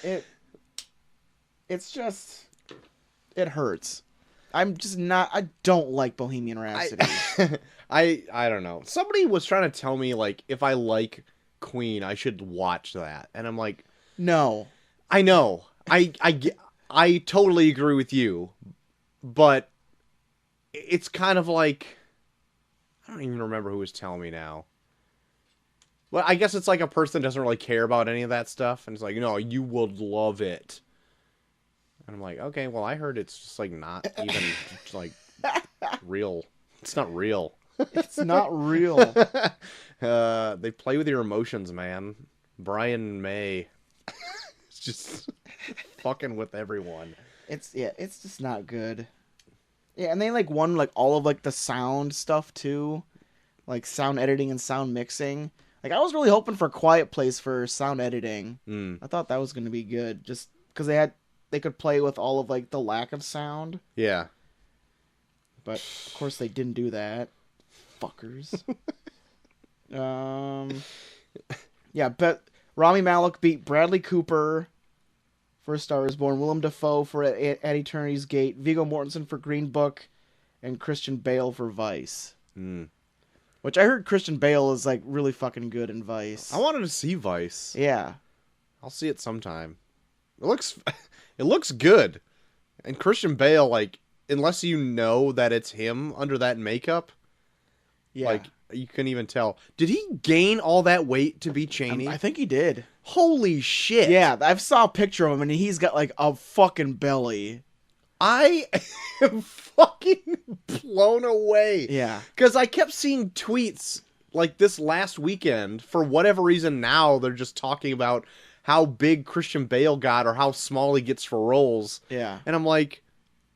Speaker 1: it's just... It hurts. I'm just not... I don't like Bohemian Rhapsody.
Speaker 2: I don't know. Somebody was trying to tell me, like, if I like Queen, I should watch that. And I'm like...
Speaker 1: No.
Speaker 2: I know. I totally agree with you. But it's kind of like... I don't even remember who was telling me now. Well, I guess it's like a person doesn't really care about any of that stuff. And it's like, no, you will love it. And I'm like, okay, well, I heard it's just, like, not even, like, real. It's not real.
Speaker 1: It's not real.
Speaker 2: They play with your emotions, man. Brian May. It's just fucking with everyone.
Speaker 1: It's just not good. Yeah, and they, like, won, like, all of, like, the sound stuff, too. Like, sound editing and sound mixing. Like, I was really hoping for Quiet Place for sound editing. I thought that was going to be good. Just because they could play with all of, like, the lack of sound.
Speaker 2: Yeah.
Speaker 1: But, of course, they didn't do that. Fuckers. Yeah, but Rami Malek beat Bradley Cooper for A Star Is Born, Willem Dafoe for At Eternity's Gate, Viggo Mortensen for Green Book, and Christian Bale for Vice. Which I heard Christian Bale is, like, really fucking good in Vice.
Speaker 2: I wanted to see Vice.
Speaker 1: Yeah.
Speaker 2: I'll see it sometime. It looks good. And Christian Bale, like, unless you know that it's him under that makeup, like, you couldn't even tell. Did he gain all that weight to be Chaney?
Speaker 1: I think he did.
Speaker 2: Holy shit.
Speaker 1: Yeah, I saw a picture of him, and he's got, like, a fucking belly.
Speaker 2: I am fucking blown away.
Speaker 1: Yeah.
Speaker 2: Because I kept seeing tweets, like, this last weekend. For whatever reason now, they're just talking about how big Christian Bale got or how small he gets for roles.
Speaker 1: Yeah.
Speaker 2: And I'm like,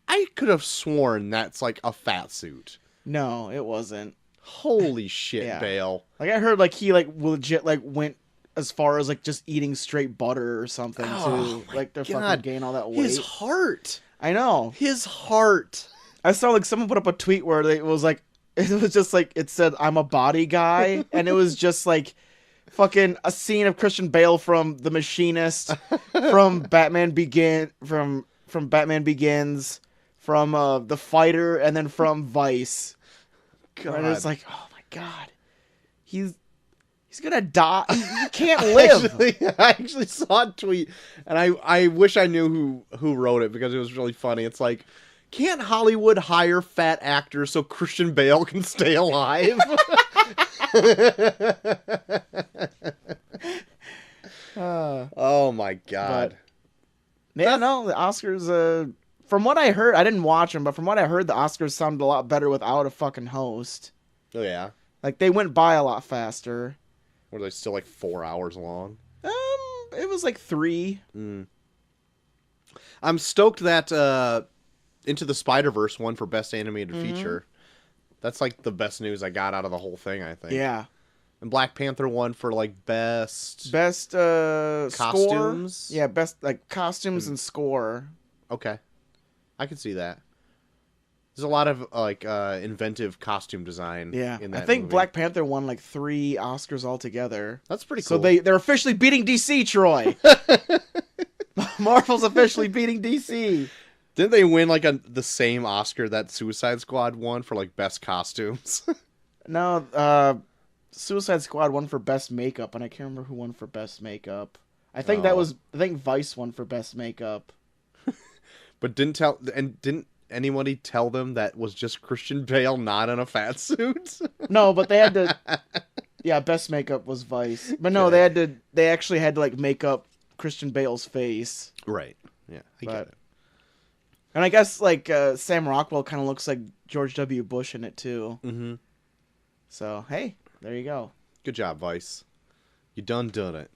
Speaker 2: I could have sworn that's, like, a fat suit.
Speaker 1: No, it wasn't.
Speaker 2: Holy shit,
Speaker 1: Yeah.
Speaker 2: Bale.
Speaker 1: Like, I heard, like, he, like, legit, like, went as far as, like, just eating straight butter or something,
Speaker 2: Oh,
Speaker 1: too. Like, to
Speaker 2: God.
Speaker 1: fucking gain all that weight.
Speaker 2: His heart.
Speaker 1: I know.
Speaker 2: His heart.
Speaker 1: I saw, like, someone put up a tweet where it was, like, it was just, like, it said, I'm a body guy, and it was just, like, fucking a scene of Christian Bale from The Machinist, from Batman Begins, from The Fighter, and then from Vice.
Speaker 2: God.
Speaker 1: And it's like, oh my god, he's gonna die. He can't live.
Speaker 2: I actually saw a tweet, and I wish I knew who wrote it because it was really funny. It's like, can't Hollywood hire fat actors so Christian Bale can stay alive? Oh my god.
Speaker 1: Yeah, no, the Oscars, from what I heard, I didn't watch them, but from what I heard, the Oscars sounded a lot better without a fucking host.
Speaker 2: Oh yeah?
Speaker 1: Like, they went by a lot faster.
Speaker 2: Were they still like 4 hours long?
Speaker 1: It was like 3.
Speaker 2: I'm stoked that Into the Spider-Verse won for Best Animated Feature. That's like the best news I got out of the whole thing, I think.
Speaker 1: Yeah.
Speaker 2: And Black Panther won for like best
Speaker 1: costumes.
Speaker 2: Score?
Speaker 1: Yeah, best, like, costumes and score.
Speaker 2: Okay. I can see that. There's a lot of like inventive costume design in that
Speaker 1: I think
Speaker 2: movie.
Speaker 1: Black Panther won like 3 Oscars altogether.
Speaker 2: That's pretty cool.
Speaker 1: So they're officially beating DC, Troy. Marvel's officially beating DC.
Speaker 2: Didn't they win like the same Oscar that Suicide Squad won for like best costumes?
Speaker 1: No, Suicide Squad won for best makeup, and I can't remember who won for best makeup. I think I think Vice won for best makeup.
Speaker 2: But didn't anybody tell them that was just Christian Bale not in a fat suit?
Speaker 1: No, but they had to. Yeah, best makeup was Vice, but no,
Speaker 2: Okay.
Speaker 1: They actually had to like make up Christian Bale's face.
Speaker 2: Right. Yeah, I get it.
Speaker 1: And I guess like Sam Rockwell kind of looks like George W. Bush in it too.
Speaker 2: Mm-hmm.
Speaker 1: So hey, there you go.
Speaker 2: Good job, Vice. You done it.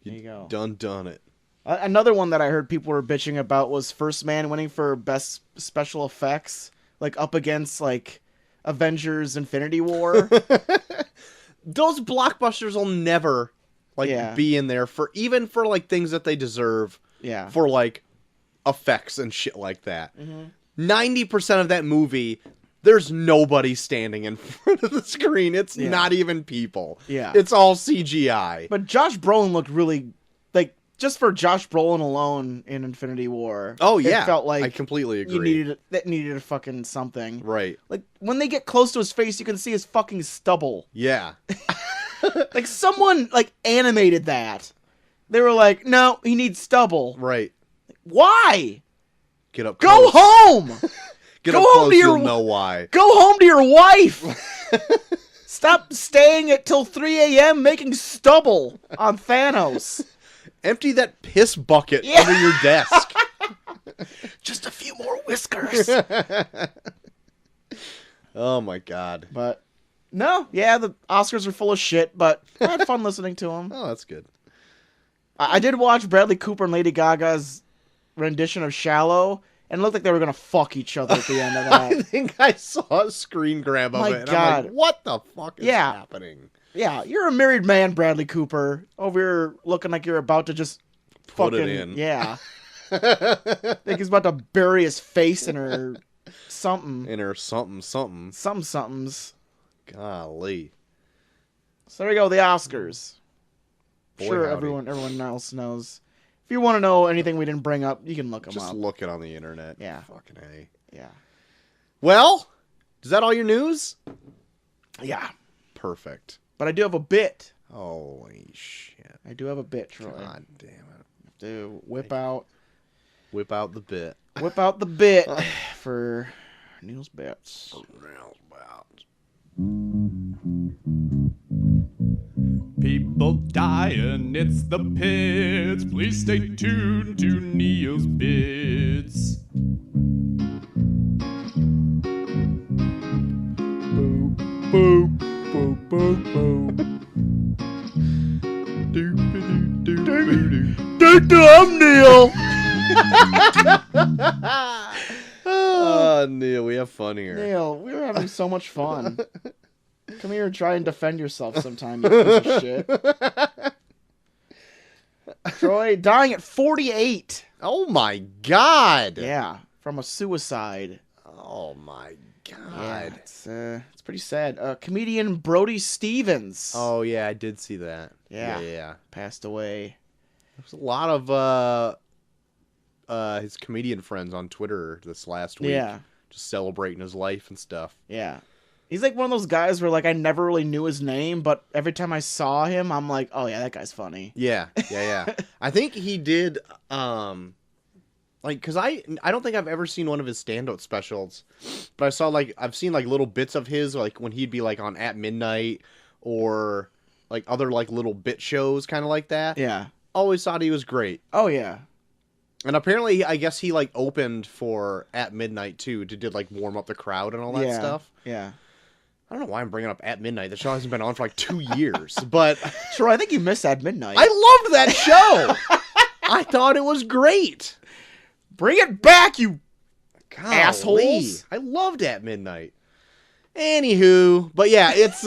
Speaker 1: There you go.
Speaker 2: Done it.
Speaker 1: Another one that I heard people were bitching about was First Man winning for best special effects, like up against like Avengers: Infinity War.
Speaker 2: Those blockbusters will never be in there for even for like things that they deserve.
Speaker 1: Yeah.
Speaker 2: For like effects and shit like that.
Speaker 1: Mm-hmm.
Speaker 2: 90% of that movie, there's nobody standing in front of the screen. It's not even people.
Speaker 1: Yeah.
Speaker 2: It's all CGI.
Speaker 1: But Josh Brolin looked really like just for Josh Brolin alone in Infinity War.
Speaker 2: Oh yeah.
Speaker 1: It felt like
Speaker 2: I completely agree.
Speaker 1: needed a fucking something.
Speaker 2: Right.
Speaker 1: Like when they get close to his face, you can see his fucking stubble.
Speaker 2: Yeah.
Speaker 1: Like someone like animated that. They were like, "No, he needs stubble."
Speaker 2: Right.
Speaker 1: Why?
Speaker 2: Get up
Speaker 1: Go
Speaker 2: close.
Speaker 1: home.
Speaker 2: Get
Speaker 1: Go
Speaker 2: up
Speaker 1: home
Speaker 2: close,
Speaker 1: to your
Speaker 2: you'll know why.
Speaker 1: Go home to your wife. Stop staying at till 3 a.m. making stubble on Thanos.
Speaker 2: Empty that piss bucket under your desk.
Speaker 1: Just a few more whiskers.
Speaker 2: Oh my god.
Speaker 1: But no, yeah, the Oscars are full of shit, but I had fun listening to them.
Speaker 2: Oh, that's good.
Speaker 1: I did watch Bradley Cooper and Lady Gaga's rendition of Shallow, and it looked like they were gonna fuck each other at the end of that.
Speaker 2: I think I saw a screen grab of
Speaker 1: My
Speaker 2: it. And
Speaker 1: God.
Speaker 2: I'm like, what the fuck is happening?
Speaker 1: Yeah, you're a married man, Bradley Cooper. Over here looking like you're about to just
Speaker 2: Put
Speaker 1: fucking
Speaker 2: it in.
Speaker 1: Yeah. Think he's about to bury his face in her something.
Speaker 2: In her something.
Speaker 1: Somethings.
Speaker 2: Golly.
Speaker 1: So there you go, the Oscars.
Speaker 2: Boy,
Speaker 1: Sure,
Speaker 2: howdy.
Speaker 1: everyone else knows. If you want to know anything we didn't bring up, you can look them
Speaker 2: Just
Speaker 1: up.
Speaker 2: look it on the internet.
Speaker 1: Yeah.
Speaker 2: Fucking A.
Speaker 1: Yeah.
Speaker 2: Well, is that all your news?
Speaker 1: Yeah.
Speaker 2: Perfect.
Speaker 1: But I do have a bit.
Speaker 2: Holy shit.
Speaker 1: I do have a bit, Troy.
Speaker 2: God damn it.
Speaker 1: To whip out
Speaker 2: the bit.
Speaker 1: the bit for Neil's bits.
Speaker 3: People dying, it's the pits. Please stay tuned to Neil's bits. Boop, boop, boop, boop, boop.
Speaker 1: I'm Neil.
Speaker 2: Oh, Neil, we have fun here.
Speaker 1: Neil, we were having so much fun. Come here and try and defend yourself sometime, you piece of shit. Troy dying at 48.
Speaker 2: Oh my god.
Speaker 1: Yeah, from a suicide.
Speaker 2: Oh my
Speaker 1: Yeah,
Speaker 2: god.
Speaker 1: it's pretty sad. Comedian Brody Stevens
Speaker 2: Oh yeah, I did see that.
Speaker 1: Yeah.
Speaker 2: Yeah.
Speaker 1: passed away.
Speaker 2: There's a lot of his comedian friends on Twitter this last week.
Speaker 1: Yeah.
Speaker 2: Just celebrating his life and stuff.
Speaker 1: Yeah. He's like one of those guys where like I never really knew his name, but every time I saw him, I'm like, oh yeah, that guy's funny.
Speaker 2: Yeah. I think he did like cuz I don't think I've ever seen one of his stand-up specials, but I've seen like little bits of his like when he'd be like on At Midnight or like other like little bit shows kind of like that.
Speaker 1: Yeah.
Speaker 2: Always thought he was great.
Speaker 1: Oh yeah.
Speaker 2: And apparently I guess he like opened for At Midnight too to did like warm up the crowd and all that stuff.
Speaker 1: Yeah.
Speaker 2: I don't know why I'm bringing up At Midnight. The show hasn't been on for like 2 years, but
Speaker 1: Sure, I think you missed At Midnight.
Speaker 2: I loved that show. I thought it was great.
Speaker 1: Bring it back, you
Speaker 2: Golly.
Speaker 1: assholes.
Speaker 2: I loved At Midnight. Anywho, but yeah, it's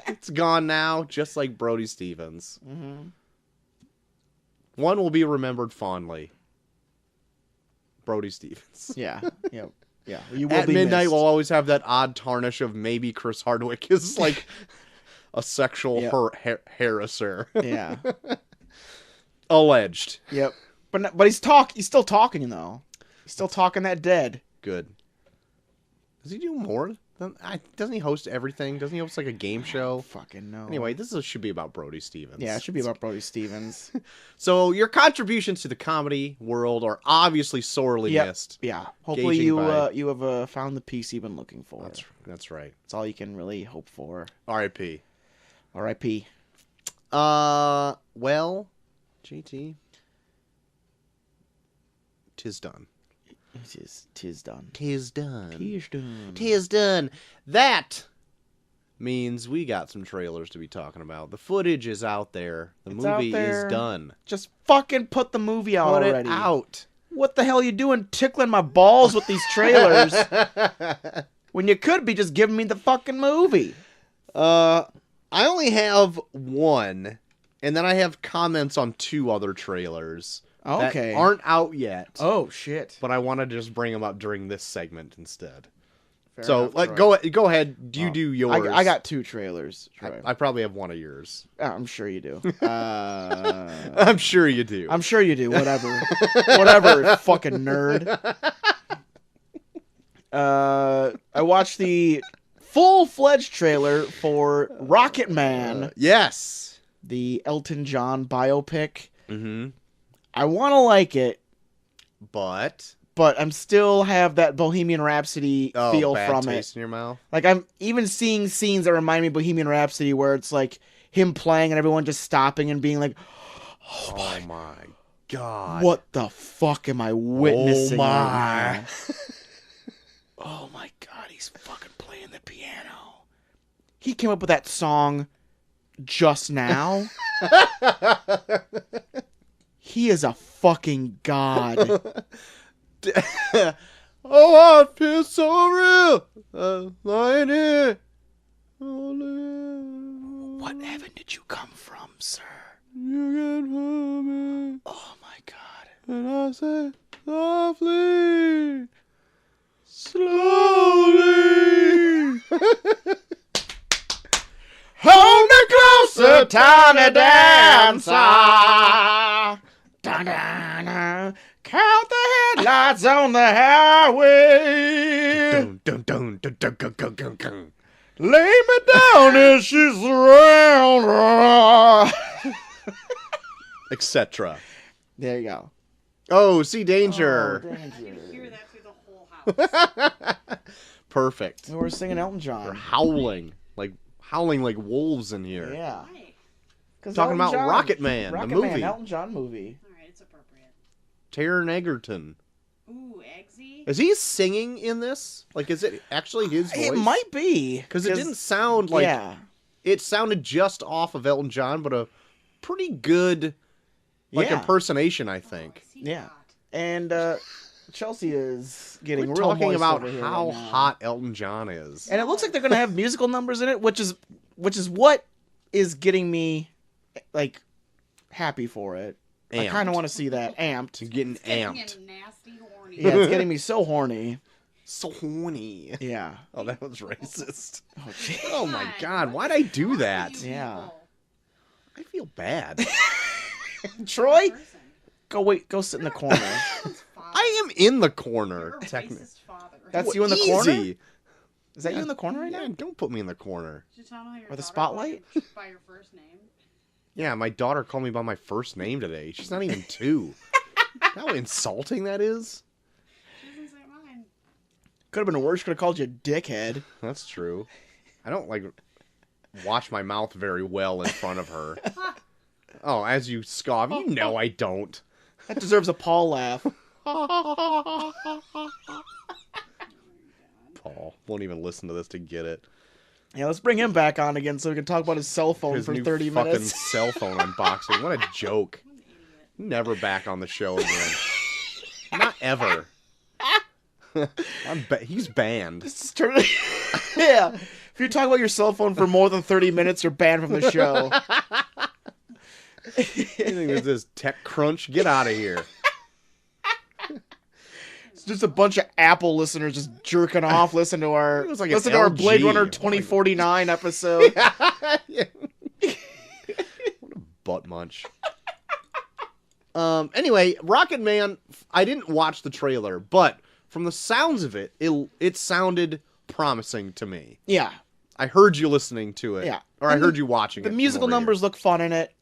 Speaker 2: it's gone now, just like Brody Stevens.
Speaker 1: Mm-hmm.
Speaker 2: One will be remembered fondly. Brody Stevens.
Speaker 1: Yeah. Yeah. Yeah. You will
Speaker 2: At
Speaker 1: be
Speaker 2: Midnight
Speaker 1: missed.
Speaker 2: will always have that odd tarnish of maybe Chris Hardwick is like a sexual harasser.
Speaker 1: Yeah.
Speaker 2: Alleged.
Speaker 1: Yep. But he's still talking though. He's still talking that dead.
Speaker 2: Good. Does he do more Doesn't he host everything? Doesn't he host like a game show?
Speaker 1: Fucking no.
Speaker 2: Anyway, should be about Brody Stevens.
Speaker 1: Yeah, it should be about Brody Stevens.
Speaker 2: So your contributions to the comedy world are obviously sorely missed.
Speaker 1: Yeah. Hopefully you have found the peace you've been looking for.
Speaker 2: That's right.
Speaker 1: That's all you can really hope for.
Speaker 2: R.I.P.
Speaker 1: R.I.P.
Speaker 2: Well, JT, 'tis done.
Speaker 1: Tis done.
Speaker 2: Tis done.
Speaker 1: Tis done.
Speaker 2: Tis done. That means we got some trailers to be talking about. The footage is out there. The movie is done.
Speaker 1: Just fucking put the movie out
Speaker 2: Put
Speaker 1: already.
Speaker 2: it out.
Speaker 1: What the hell are you doing tickling my balls with these trailers when you could be just giving me the fucking movie?
Speaker 2: I only have one, and then I have comments on 2 other trailers.
Speaker 1: Okay.
Speaker 2: That aren't out yet.
Speaker 1: Oh, shit.
Speaker 2: But I wanted to just bring them up during this segment instead.
Speaker 1: Fair
Speaker 2: so,
Speaker 1: enough,
Speaker 2: go ahead. Do yours?
Speaker 1: I got 2 trailers, Troy.
Speaker 2: I probably have one of yours.
Speaker 1: I'm sure you do.
Speaker 2: I'm sure you do.
Speaker 1: I'm sure you do. Whatever. Whatever, fucking nerd. I watched the full-fledged trailer for Rocket Man.
Speaker 2: Yes.
Speaker 1: The Elton John biopic.
Speaker 2: Mm-hmm.
Speaker 1: I want to like it,
Speaker 2: but
Speaker 1: I'm still have that Bohemian Rhapsody feel
Speaker 2: bad
Speaker 1: from
Speaker 2: taste
Speaker 1: it.
Speaker 2: In your mouth.
Speaker 1: Like I'm even seeing scenes that remind me of Bohemian Rhapsody, where it's like him playing and everyone just stopping and being like, "Oh
Speaker 2: my god,
Speaker 1: what the fuck am I witnessing?"
Speaker 2: Oh my,
Speaker 1: right now? Oh my god, he's fucking playing the piano. He came up with that song just now. He is a fucking god.
Speaker 2: Oh, I feel so real. Lying here.
Speaker 1: What heaven did you come from, sir?
Speaker 2: You get me.
Speaker 1: Oh my god.
Speaker 2: And I say softly, slowly.
Speaker 1: Hold me closer, tiny dancer. Da-da-da. Count the headlights on the highway.
Speaker 2: Dun, dun, dun, dun, dun, dun, dun, dun, dun.
Speaker 1: Lay me down as she's around.
Speaker 2: Etc.
Speaker 1: There you go.
Speaker 2: Oh, see danger.
Speaker 1: Oh,
Speaker 4: I
Speaker 1: danger.
Speaker 4: can hear that through the whole house.
Speaker 2: Perfect.
Speaker 1: We're singing Elton
Speaker 2: They're
Speaker 1: John.
Speaker 2: howling like wolves in here.
Speaker 1: Yeah.
Speaker 4: Why?
Speaker 2: Talking about Rocket Man, the movie.
Speaker 1: Man, Elton John movie.
Speaker 4: Alright, it's appropriate.
Speaker 2: Taron Egerton.
Speaker 4: Ooh, Eggsy?
Speaker 2: Is he singing in this? Like, is it actually his voice?
Speaker 1: It might be.
Speaker 2: Because it didn't sound like...
Speaker 1: Yeah.
Speaker 2: It sounded just off of Elton John, but a pretty good impersonation, I think.
Speaker 1: Yeah. And Chelsea is getting
Speaker 2: We're
Speaker 1: real
Speaker 2: talking
Speaker 1: moist
Speaker 2: about
Speaker 1: over here
Speaker 2: how
Speaker 1: right now.
Speaker 2: hot Elton John is.
Speaker 1: And it looks like they're going to have musical numbers in it, which is what is getting me, like, happy for it. I kind of want to see that amped.
Speaker 2: You're getting amped.
Speaker 4: Getting nasty horny.
Speaker 1: Yeah, it's getting me so horny.
Speaker 2: So horny.
Speaker 1: Yeah.
Speaker 2: Oh, that was racist.
Speaker 1: Oh, gee.
Speaker 2: Oh my god, why'd I do that?
Speaker 1: Yeah.
Speaker 2: I feel bad.
Speaker 1: Troy, go sit in the corner.
Speaker 2: I am in the corner,
Speaker 4: You're a
Speaker 2: technically.
Speaker 4: racist father.
Speaker 1: That's you in the corner?
Speaker 2: Easy.
Speaker 1: Is that you in the corner right
Speaker 2: Yeah,
Speaker 1: now?
Speaker 2: don't put me in the corner.
Speaker 4: Did you tell me your
Speaker 1: Or the
Speaker 4: daughter
Speaker 1: spotlight?
Speaker 4: called you by your first name?
Speaker 2: Yeah, my daughter called me by my first name today. She's not even 2. How insulting that is.
Speaker 4: She doesn't say mine.
Speaker 1: Could have been worse. Could have called you dickhead.
Speaker 2: That's true. I don't, watch my mouth very well in front of her. Oh, as you scoff, you know I don't.
Speaker 1: That deserves a Paul laugh.
Speaker 2: Paul won't even listen to this to get it.
Speaker 1: Yeah, let's bring him back on again so we can talk about his cell phone
Speaker 2: His
Speaker 1: for
Speaker 2: new
Speaker 1: 30
Speaker 2: fucking
Speaker 1: minutes.
Speaker 2: cell phone unboxing. What a joke. Never back on the show again. Not ever. He's banned.
Speaker 1: Yeah. If you talk about your cell phone for more than 30 minutes, you're banned from the show.
Speaker 2: You think there's this tech crunch? Get out of here.
Speaker 1: It's just a bunch of Apple listeners just jerking off. Listen to our
Speaker 2: It was like an
Speaker 1: listen to our
Speaker 2: LG.
Speaker 1: Blade Runner 2049 episode.
Speaker 2: What a butt munch. Anyway, Rocket Man, I didn't watch the trailer, but from the sounds of it, it sounded promising to me.
Speaker 1: Yeah.
Speaker 2: I heard you listening to it.
Speaker 1: Yeah.
Speaker 2: Or I
Speaker 1: And
Speaker 2: heard you watching it.
Speaker 1: The
Speaker 2: from
Speaker 1: musical
Speaker 2: over here.
Speaker 1: numbers look fun in it.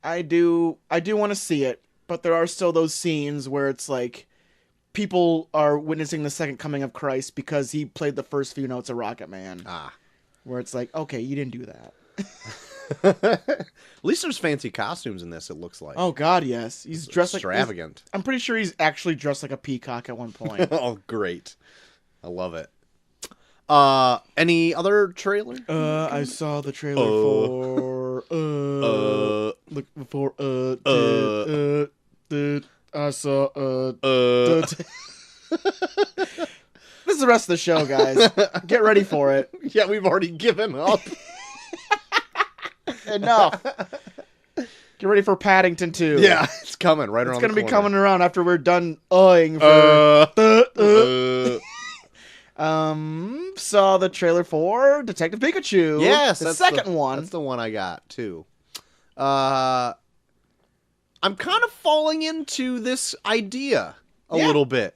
Speaker 1: I do want to see it, but there are still those scenes where it's like people are witnessing the second coming of Christ because he played the first few notes of Rocket Man.
Speaker 2: Ah.
Speaker 1: Where it's like, okay, you didn't do that.
Speaker 2: At least there's fancy costumes in this, it looks like.
Speaker 1: Oh God, yes. He's dressed like
Speaker 2: extravagant.
Speaker 1: I'm pretty sure he's actually dressed like a peacock at one point.
Speaker 2: Oh, great. I love it. Any other trailer?
Speaker 1: I saw the trailer for look before I saw This is the rest of the show, guys. Get ready for it.
Speaker 2: Yeah, we've already given up.
Speaker 1: Enough. Get ready for Paddington 2.
Speaker 2: Yeah, it's coming right around
Speaker 1: It's
Speaker 2: the
Speaker 1: gonna be
Speaker 2: corner.
Speaker 1: coming around after we're done for saw the trailer for Detective Pikachu.
Speaker 2: Yes,
Speaker 1: the
Speaker 2: that's
Speaker 1: second one.
Speaker 2: That's the one I got too. I'm kind of falling into this idea a little bit.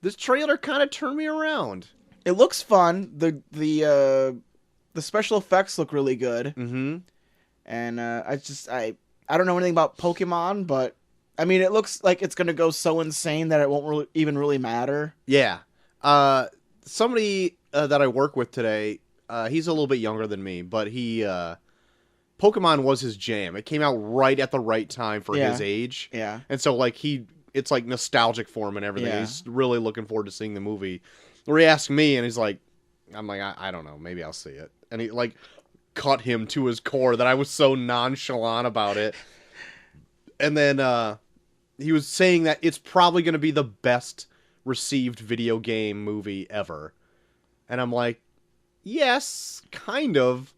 Speaker 2: This trailer kind of turned me around.
Speaker 1: It looks fun. The special effects look really good.
Speaker 2: Mm-hmm.
Speaker 1: And I don't know anything about Pokemon, but I mean, it looks like it's gonna go so insane that it won't even really matter.
Speaker 2: Yeah. Somebody that I work with today, he's a little bit younger than me, but Pokemon was his jam. It came out right at the right time for his age.
Speaker 1: Yeah.
Speaker 2: And so, like, it's like nostalgic for him and everything.
Speaker 1: Yeah.
Speaker 2: He's really looking forward to seeing the movie. Where he asked me, and he's like, I'm like, I don't know, maybe I'll see it. And he, like, cut him to his core that I was so nonchalant about it. And then he was saying that it's probably going to be the best received video game movie ever. And I'm like, yes, kind of.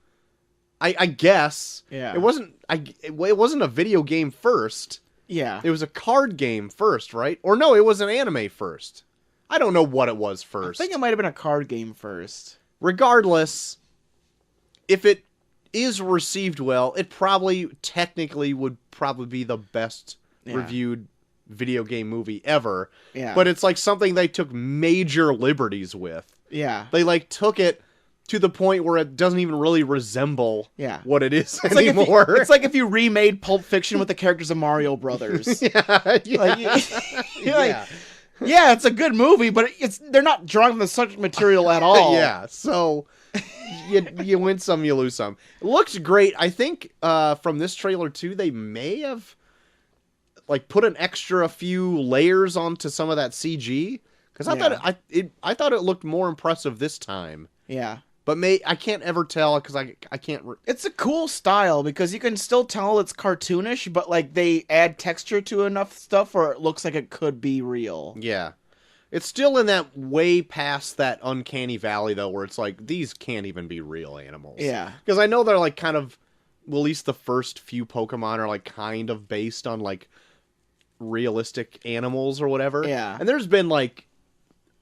Speaker 2: I guess.
Speaker 1: Yeah.
Speaker 2: It wasn't a video game first.
Speaker 1: Yeah.
Speaker 2: It was a card game first, right? Or no, it was an anime first. I don't know what it was first.
Speaker 1: I think it might have been a card game first.
Speaker 2: Regardless, if it is received well, it probably technically would probably be the best reviewed video game movie ever.
Speaker 1: Yeah.
Speaker 2: But it's like something they took major liberties with.
Speaker 1: Yeah.
Speaker 2: They like took it to the point where it doesn't even really resemble what it is anymore.
Speaker 1: It's like if you remade Pulp Fiction with the characters of Mario Brothers.
Speaker 2: Yeah.
Speaker 1: Yeah, it's a good movie, but they're not drawing from the subject material at all.
Speaker 2: Yeah, so you win some, you lose some. It looks great. I think from this trailer too, they may have like put an extra few layers onto some of that CG because I thought it looked more impressive this time.
Speaker 1: Yeah.
Speaker 2: But I can't ever tell because I can't.
Speaker 1: It's a cool style because you can still tell it's cartoonish, but like they add texture to enough stuff where it looks like it could be real.
Speaker 2: Yeah. It's still in that way past that uncanny valley though, where it's like these can't even be real animals.
Speaker 1: Yeah.
Speaker 2: Because I know they're like kind of, well, at least the first few Pokemon are like kind of based on like realistic animals or whatever.
Speaker 1: Yeah.
Speaker 2: And there's been like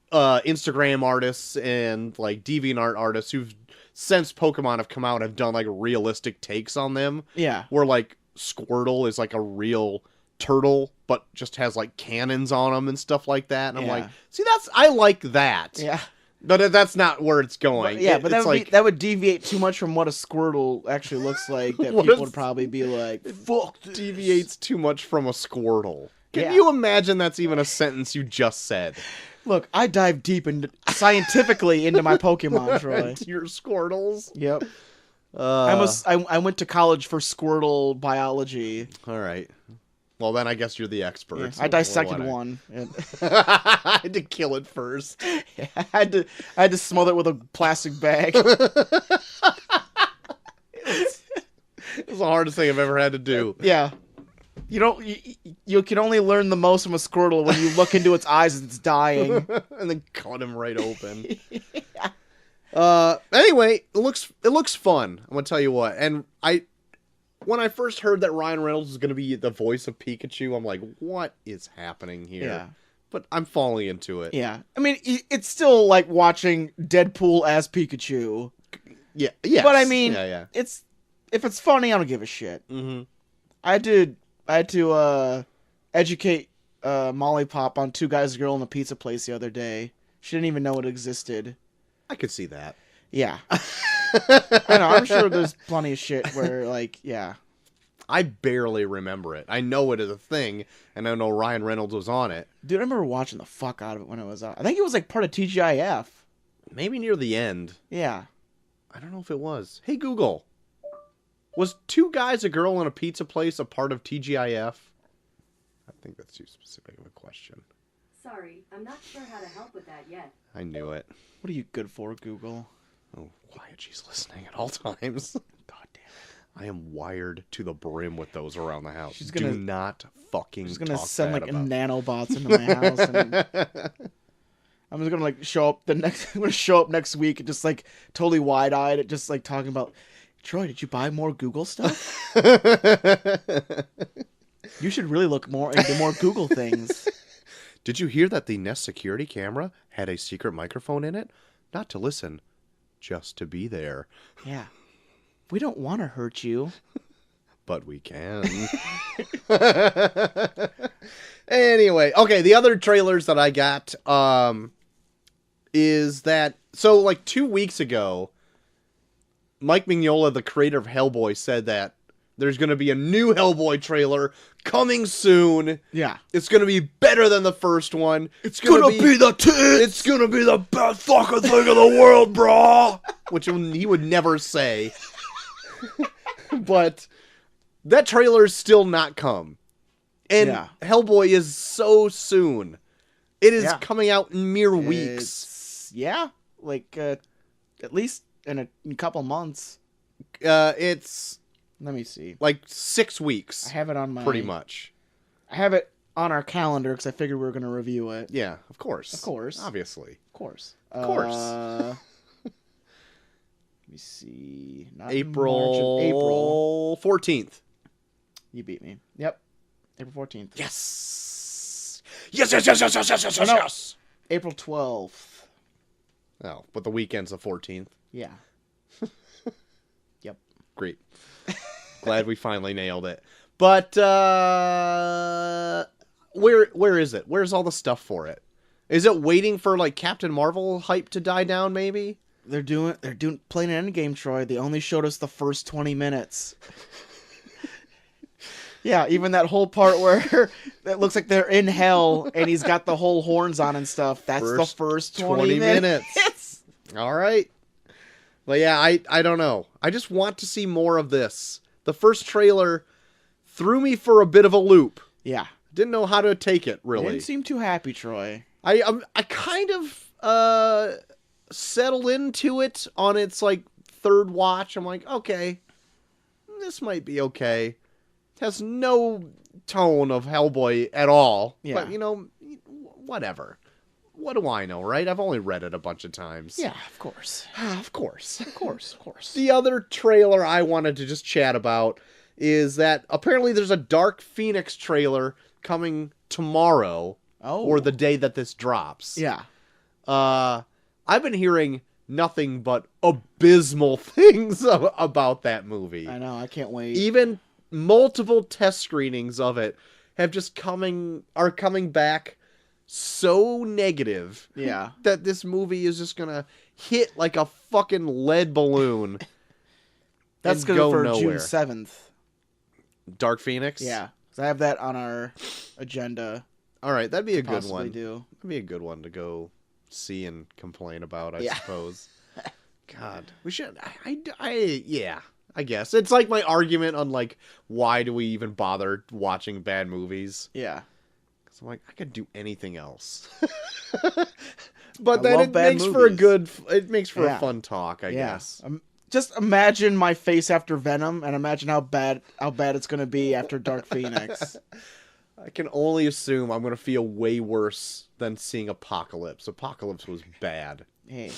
Speaker 2: Instagram artists and like DeviantArt artists who've since Pokemon have come out have done like realistic takes on them.
Speaker 1: Yeah.
Speaker 2: Where like Squirtle is like a real turtle but just has like cannons on them and stuff like that. And I'm like, see, I like that.
Speaker 1: Yeah.
Speaker 2: But that's not where it's going.
Speaker 1: But that would deviate too much from what a Squirtle actually looks like. That people would probably be like, "Fuck, this."
Speaker 2: Deviates too much from a Squirtle. Can
Speaker 1: Yeah.
Speaker 2: you imagine that's even a sentence you just said?
Speaker 1: Look, I dive deep scientifically into my Pokemon, Troy.
Speaker 2: Your Squirtles.
Speaker 1: Yep. I went to college for Squirtle biology.
Speaker 2: All right. Well, then I guess you're the expert.
Speaker 1: Yeah, I dissected one.
Speaker 2: I had to kill it first.
Speaker 1: Yeah, I had to smother it with a plastic bag.
Speaker 2: It's the hardest thing I've ever had to do.
Speaker 1: Yeah. You can only learn the most from a Squirtle when you look into its eyes as it's dying.
Speaker 2: And then cut him right open. Anyway, it looks fun. I'm gonna tell you what. And when I first heard that Ryan Reynolds was gonna be the voice of Pikachu, I'm like, what is happening here?
Speaker 1: Yeah.
Speaker 2: But I'm falling into it.
Speaker 1: Yeah. I mean, it's still like watching Deadpool as Pikachu.
Speaker 2: Yeah. Yes.
Speaker 1: But I mean,
Speaker 2: it's
Speaker 1: if it's funny, I don't give a shit.
Speaker 2: Mm-hmm.
Speaker 1: I had to educate Molly Pop on Two Guys, a Girl, and a Pizza Place the other day. She didn't even know it existed.
Speaker 2: I could see that.
Speaker 1: Yeah. I know, I'm sure there's plenty of shit where, like, yeah.
Speaker 2: I barely remember it. I know it is a thing, and I know Ryan Reynolds was on it.
Speaker 1: Dude, I remember watching the fuck out of it when it was out. I think it was, like, part of TGIF.
Speaker 2: Maybe near the end.
Speaker 1: Yeah.
Speaker 2: I don't know if it was. Hey, Google. Was Two Guys, a Girl, and a Pizza Place a part of TGIF? I think that's too specific of a question.
Speaker 5: Sorry, I'm not sure how to help with that yet.
Speaker 2: I knew it.
Speaker 1: What are you good for, Google?
Speaker 2: Oh, quiet. She's listening at all times.
Speaker 1: God damn it.
Speaker 2: I am wired to the brim with those around the house.
Speaker 1: She's gonna-
Speaker 2: Do not fucking
Speaker 1: She's gonna
Speaker 2: talk
Speaker 1: send,
Speaker 2: bad
Speaker 1: like,
Speaker 2: about
Speaker 1: nanobots into my house. And I'm just gonna, like, show up next week and just, like, totally wide-eyed, just, like, talking about, Troy, did you buy more Google stuff? You should really look more into more Google things.
Speaker 2: Did you hear that the Nest security camera had a secret microphone in it? Not to listen, just to be there.
Speaker 1: Yeah. We don't want to hurt you.
Speaker 2: But we can. Anyway, okay, the other trailers that I got is that... So, like, 2 weeks ago, Mike Mignola, the creator of Hellboy, said that there's going to be a new Hellboy trailer coming soon.
Speaker 1: Yeah.
Speaker 2: It's going to be better than the first one.
Speaker 1: It's gonna be the tits!
Speaker 2: It's going to be the best fucking thing in the world, brah! Which he would never say. But that trailer's still not come. And
Speaker 1: Yeah.
Speaker 2: Hellboy is so soon. It is
Speaker 1: Yeah.
Speaker 2: coming out in mere weeks.
Speaker 1: Yeah. Like, at least in a couple months.
Speaker 2: It's
Speaker 1: Let me see.
Speaker 2: like 6 weeks,
Speaker 1: I have it on my...
Speaker 2: pretty much.
Speaker 1: I have it on our calendar because I figured we were going to review it.
Speaker 2: Yeah, of course.
Speaker 1: Of course.
Speaker 2: Obviously.
Speaker 1: Of course.
Speaker 2: Of course.
Speaker 1: Let me see. Not March,
Speaker 2: April
Speaker 1: April.
Speaker 2: 14th.
Speaker 1: You beat me. Yep. April 14th.
Speaker 2: Yes! Yes, yes, yes, yes, yes, yes, yes,
Speaker 1: Oh, no.
Speaker 2: yes!
Speaker 1: April 12th.
Speaker 2: Oh, but the weekend's the 14th.
Speaker 1: Yeah. Yep.
Speaker 2: Great. Glad we finally nailed it. But where is it? Where's all the stuff for it? Is it waiting for like Captain Marvel hype to die down maybe?
Speaker 1: They're playing an endgame, Troy. They only showed us the first 20 minutes. Yeah, even that whole part where it looks like they're in hell and he's got the whole horns on and stuff. That's the first 20 minutes.
Speaker 2: All right. Well, yeah, I don't know. I just want to see more of this. The first trailer threw me for a bit of a loop.
Speaker 1: Yeah.
Speaker 2: Didn't know how to take it,
Speaker 1: They
Speaker 2: really.
Speaker 1: didn't seem too happy, Troy.
Speaker 2: I kind of settled into it on its like third watch. I'm like, okay, this might be okay. It has no tone of Hellboy at all.
Speaker 1: Yeah.
Speaker 2: But, you know, whatever. What do I know, right? I've only read it a bunch of times.
Speaker 1: Yeah, of course.
Speaker 2: Of course.
Speaker 1: Of course, of course.
Speaker 2: The other trailer I wanted to just chat about is that apparently there's a Dark Phoenix trailer coming tomorrow.
Speaker 1: Oh.
Speaker 2: Or the day that this drops.
Speaker 1: Yeah.
Speaker 2: I've been hearing nothing but abysmal things about that movie.
Speaker 1: I know, I can't wait.
Speaker 2: Even multiple test screenings of it have just coming back so negative.
Speaker 1: Yeah.
Speaker 2: That this movie is just gonna hit like a fucking lead balloon.
Speaker 1: That's
Speaker 2: and
Speaker 1: good
Speaker 2: go
Speaker 1: for
Speaker 2: nowhere.
Speaker 1: June 7th.
Speaker 2: Dark Phoenix?
Speaker 1: Yeah. 'Cause I have that on our agenda.
Speaker 2: All right, that'd be a good
Speaker 1: Possibly
Speaker 2: one.
Speaker 1: do.
Speaker 2: That'd be a good one to go see and complain about, I
Speaker 1: Yeah.
Speaker 2: suppose. God, we should. Yeah, I guess it's like my argument on like why do we even bother watching bad movies?
Speaker 1: Yeah.
Speaker 2: Because I'm like, I could do anything else. But
Speaker 1: I
Speaker 2: then
Speaker 1: love
Speaker 2: it
Speaker 1: bad
Speaker 2: makes for a
Speaker 1: movies.
Speaker 2: good. It makes for
Speaker 1: Yeah.
Speaker 2: a fun talk, I guess.
Speaker 1: Just imagine my face after Venom, and imagine how bad it's gonna be after Dark Phoenix.
Speaker 2: I can only assume I'm gonna feel way worse than seeing Apocalypse. Apocalypse was bad.
Speaker 1: Hey,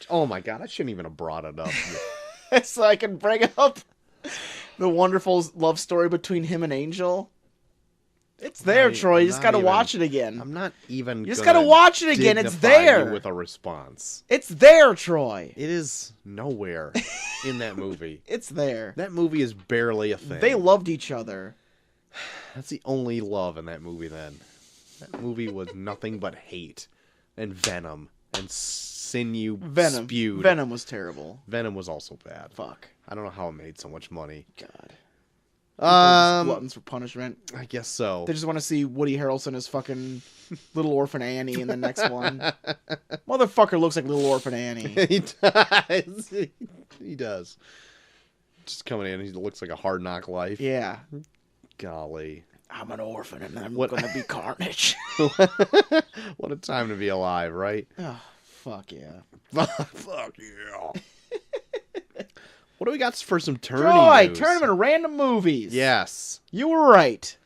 Speaker 2: Oh my god, I shouldn't even have brought it up.
Speaker 1: so I can bring up the wonderful love story between him and Angel. It's there, Troy. You just gotta watch it again.
Speaker 2: I'm not even.
Speaker 1: You just
Speaker 2: gonna
Speaker 1: gotta watch it again. It's
Speaker 2: dignify you
Speaker 1: there.
Speaker 2: with a response.
Speaker 1: It's there, Troy.
Speaker 2: It is nowhere in that movie.
Speaker 1: It's there.
Speaker 2: That movie is barely a thing.
Speaker 1: They loved each other.
Speaker 2: That's the only love in that movie. Then that movie was nothing but hate and venom and sinew
Speaker 1: Venom.
Speaker 2: spewed.
Speaker 1: Venom was terrible.
Speaker 2: Venom was also bad.
Speaker 1: Fuck.
Speaker 2: I don't know how it made so much money.
Speaker 1: God.
Speaker 2: Um,
Speaker 1: Gluttons for punishment.
Speaker 2: I guess so.
Speaker 1: They just want to see Woody Harrelson as fucking Little Orphan Annie in the next one. Motherfucker looks like Little Orphan Annie.
Speaker 2: He does. He does. Just coming in, he looks like a Hard Knock Life.
Speaker 1: Yeah.
Speaker 2: Golly.
Speaker 1: I'm an orphan and I'm
Speaker 2: What-
Speaker 1: gonna be Carnage.
Speaker 2: What a time to be alive, right?
Speaker 1: Oh, fuck yeah.
Speaker 2: Fuck yeah. What do we got for some tourney
Speaker 1: Troy,
Speaker 2: news?
Speaker 1: tournament of random movies.
Speaker 2: Yes.
Speaker 1: You were right.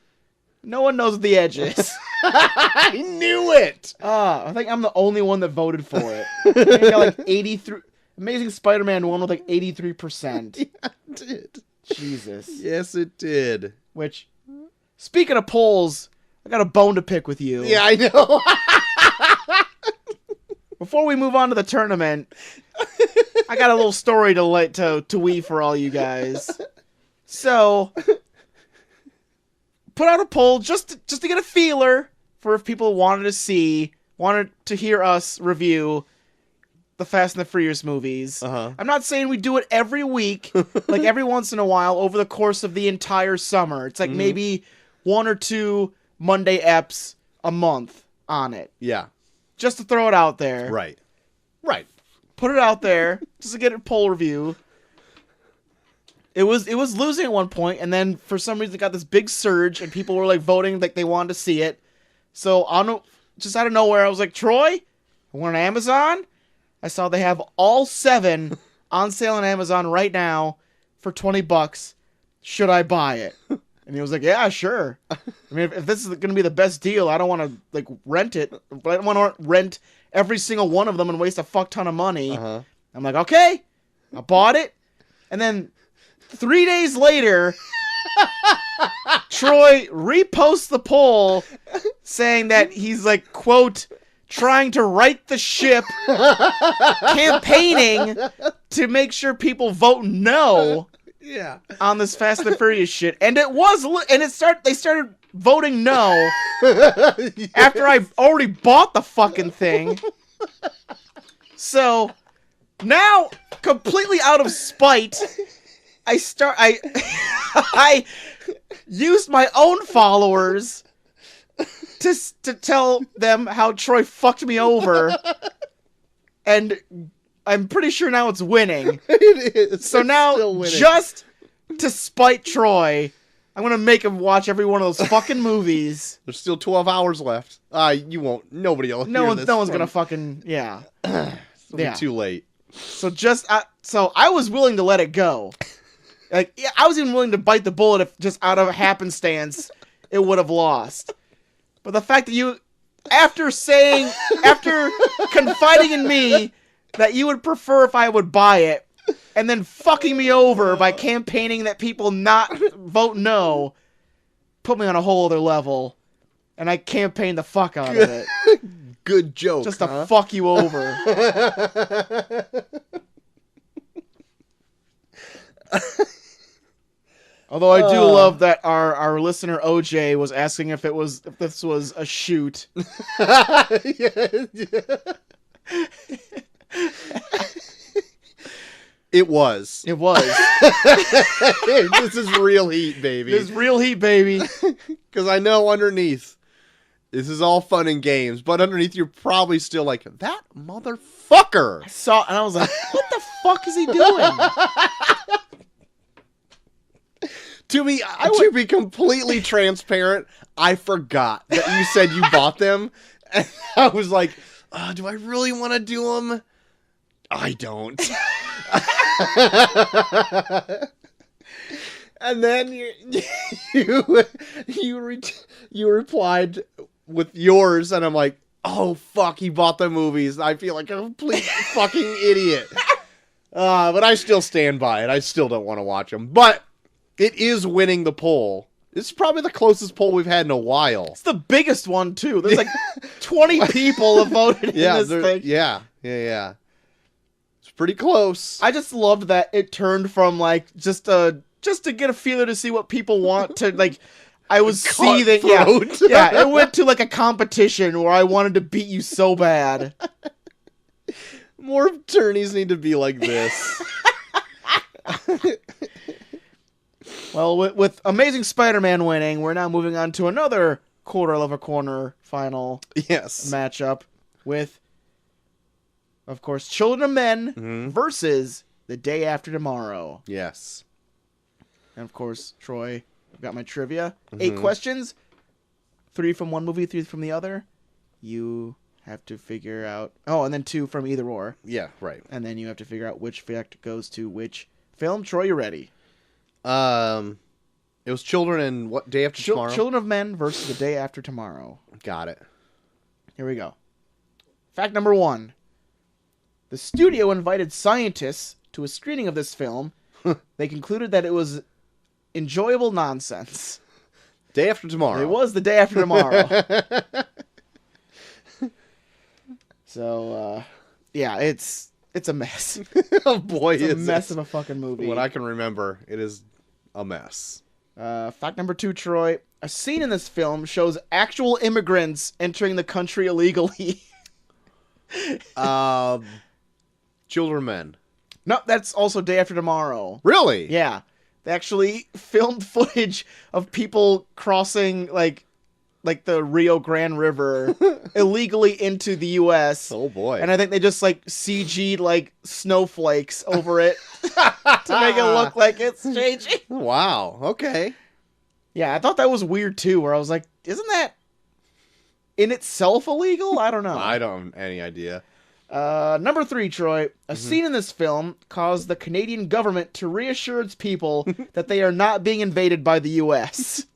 Speaker 1: No one knows the edges.
Speaker 2: I knew it.
Speaker 1: I think I'm the only one that voted for it. I think I got like 83. Amazing Spider-Man won with like 83%.
Speaker 2: Yeah, it did.
Speaker 1: Jesus.
Speaker 2: Yes, it did.
Speaker 1: Which, speaking of polls, I got a bone to pick with you.
Speaker 2: Yeah, I know.
Speaker 1: Before we move on to the tournament, I got a little story to weave for all you guys. So, put out a poll just to get a feeler for if people wanted to hear us review the Fast and the Furious movies.
Speaker 2: Uh-huh.
Speaker 1: I'm not saying we do it every week, like every once in a while over the course of the entire summer. It's like maybe 1 or 2 Monday eps a month on it.
Speaker 2: Yeah.
Speaker 1: Just to throw it out there.
Speaker 2: Right. Right.
Speaker 1: Put it out there just to get a poll review. It was losing at one point, and then for some reason it got this big surge, and people were like voting like they wanted to see it. So just out of nowhere, I was like, Troy, I went on Amazon. I saw they have all 7 on sale on Amazon right now for $20. Should I buy it? And he was like, yeah, sure. I mean, if this is going to be the best deal, I don't want to like rent it. But I don't want to rent every single one of them and waste a fuck ton of money.
Speaker 2: Uh-huh.
Speaker 1: I'm like, okay. I bought it. And then 3 days later, Troy reposts the poll saying that he's like, quote, trying to right the ship, campaigning to make sure people vote no
Speaker 2: Yeah.
Speaker 1: on this Fast and the Furious shit. And they started voting no after I already bought the fucking thing. So now, completely out of spite, I used my own followers to tell them how Troy fucked me over, and I'm pretty sure now it's winning.
Speaker 2: It is.
Speaker 1: So
Speaker 2: It's
Speaker 1: now,
Speaker 2: still winning.
Speaker 1: just to spite Troy, I'm gonna make him watch every one of those fucking movies.
Speaker 2: There's still 12 hours left. You won't. Nobody will.
Speaker 1: No
Speaker 2: hear this
Speaker 1: one's
Speaker 2: from-
Speaker 1: gonna fucking yeah.
Speaker 2: It'll
Speaker 1: yeah.
Speaker 2: be too late.
Speaker 1: So I was willing to let it go. Like, yeah, I was even willing to bite the bullet if just out of happenstance it would have lost. But the fact that you, after confiding in me that you would prefer if I would buy it, and then fucking me over by campaigning that people not vote no, put me on a whole other level, and I campaigned the fuck out of it.
Speaker 2: Good joke.
Speaker 1: Just to fuck you over. Although I do love that our listener OJ was asking if this was a shoot.
Speaker 2: It was.
Speaker 1: It was.
Speaker 2: This is real heat, baby.
Speaker 1: This is real heat, baby.
Speaker 2: Because I know underneath, this is all fun and games, but underneath you're probably still like, that motherfucker.
Speaker 1: Saw and I was like, what the fuck is he doing?
Speaker 2: To be completely transparent, I forgot that you said you bought them, and I was like, do I really want to do them? I don't. And then you replied with yours, and I'm like, oh fuck, he bought the movies. I feel like a complete fucking idiot. But I still stand by it. I still don't want to watch them, but it is winning the poll. This is probably the closest poll we've had in a while.
Speaker 1: It's the biggest one too. There's like 20 people have voted in this thing.
Speaker 2: Yeah. It's pretty close.
Speaker 1: I just loved that it turned from like just to get a feeler to see what people want to like. I was seething. Yeah, yeah. It went to like a competition where I wanted to beat you so bad.
Speaker 2: More attorneys need to be like this.
Speaker 1: Well, with Amazing Spider-Man winning, we're now moving on to another quarter of a corner final
Speaker 2: Yes.
Speaker 1: matchup with, of course, Children of Men versus The Day After Tomorrow.
Speaker 2: Yes.
Speaker 1: And of course, Troy, I've got my trivia. 8 questions, 3 from one movie, 3 from the other. You have to figure out... Oh, and then 2 from either or.
Speaker 2: Yeah, right.
Speaker 1: And then you have to figure out which fact goes to which film. Troy, you ready?
Speaker 2: It was Children and what, Day After Tomorrow?
Speaker 1: Children of Men versus The Day After Tomorrow.
Speaker 2: Got it.
Speaker 1: Here we go. Fact number 1. The studio invited scientists to a screening of this film. They concluded that it was enjoyable nonsense.
Speaker 2: Day After Tomorrow.
Speaker 1: It was The Day After Tomorrow. So, yeah, it's a mess.
Speaker 2: Oh boy,
Speaker 1: It's a mess of a fucking movie.
Speaker 2: What I can remember, it is a mess.
Speaker 1: Fact number 2, Troy. A scene in this film shows actual immigrants entering the country illegally.
Speaker 2: Children of Men.
Speaker 1: No, that's also Day After Tomorrow.
Speaker 2: Really?
Speaker 1: Yeah. They actually filmed footage of people crossing, like the Rio Grande River illegally into the U.S.
Speaker 2: Oh boy.
Speaker 1: And I think they just, CG'd, snowflakes over it to make it look like it's changing.
Speaker 2: Wow. Okay.
Speaker 1: Yeah, I thought that was weird, too, where I was like, isn't that in itself illegal? I don't know.
Speaker 2: I don't have any idea.
Speaker 1: Number 3, Troy. A scene in this film caused the Canadian government to reassure its people that they are not being invaded by the U.S.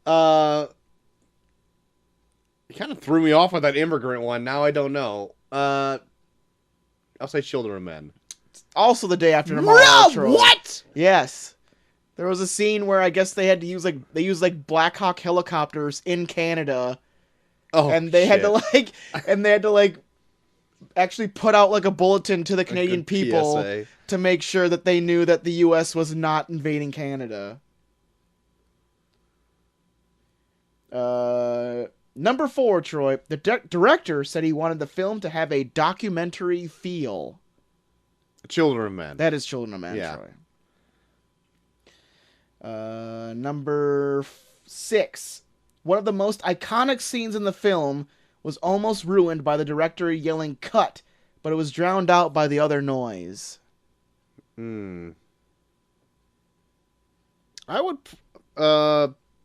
Speaker 2: You kind of threw me off with that immigrant one. Now I don't know. I'll say Children of Men.
Speaker 1: Also The Day After Tomorrow,
Speaker 2: No!
Speaker 1: Troy.
Speaker 2: What?
Speaker 1: Yes. There was a scene where I guess they had to use, they used, Black Hawk helicopters in Canada.
Speaker 2: Oh,
Speaker 1: And they had
Speaker 2: shit.
Speaker 1: to, actually put out, a bulletin to the Canadian
Speaker 2: good
Speaker 1: people
Speaker 2: PSA.
Speaker 1: to make sure that they knew that the U.S. was not invading Canada. Number 4, Troy. The director said he wanted the film to have a documentary feel.
Speaker 2: Children of Men.
Speaker 1: That is Children of Men,
Speaker 2: Yeah.
Speaker 1: Troy. Number 6. One of the most iconic scenes in the film was almost ruined by the director yelling "cut," but it was drowned out by the other noise.
Speaker 2: I would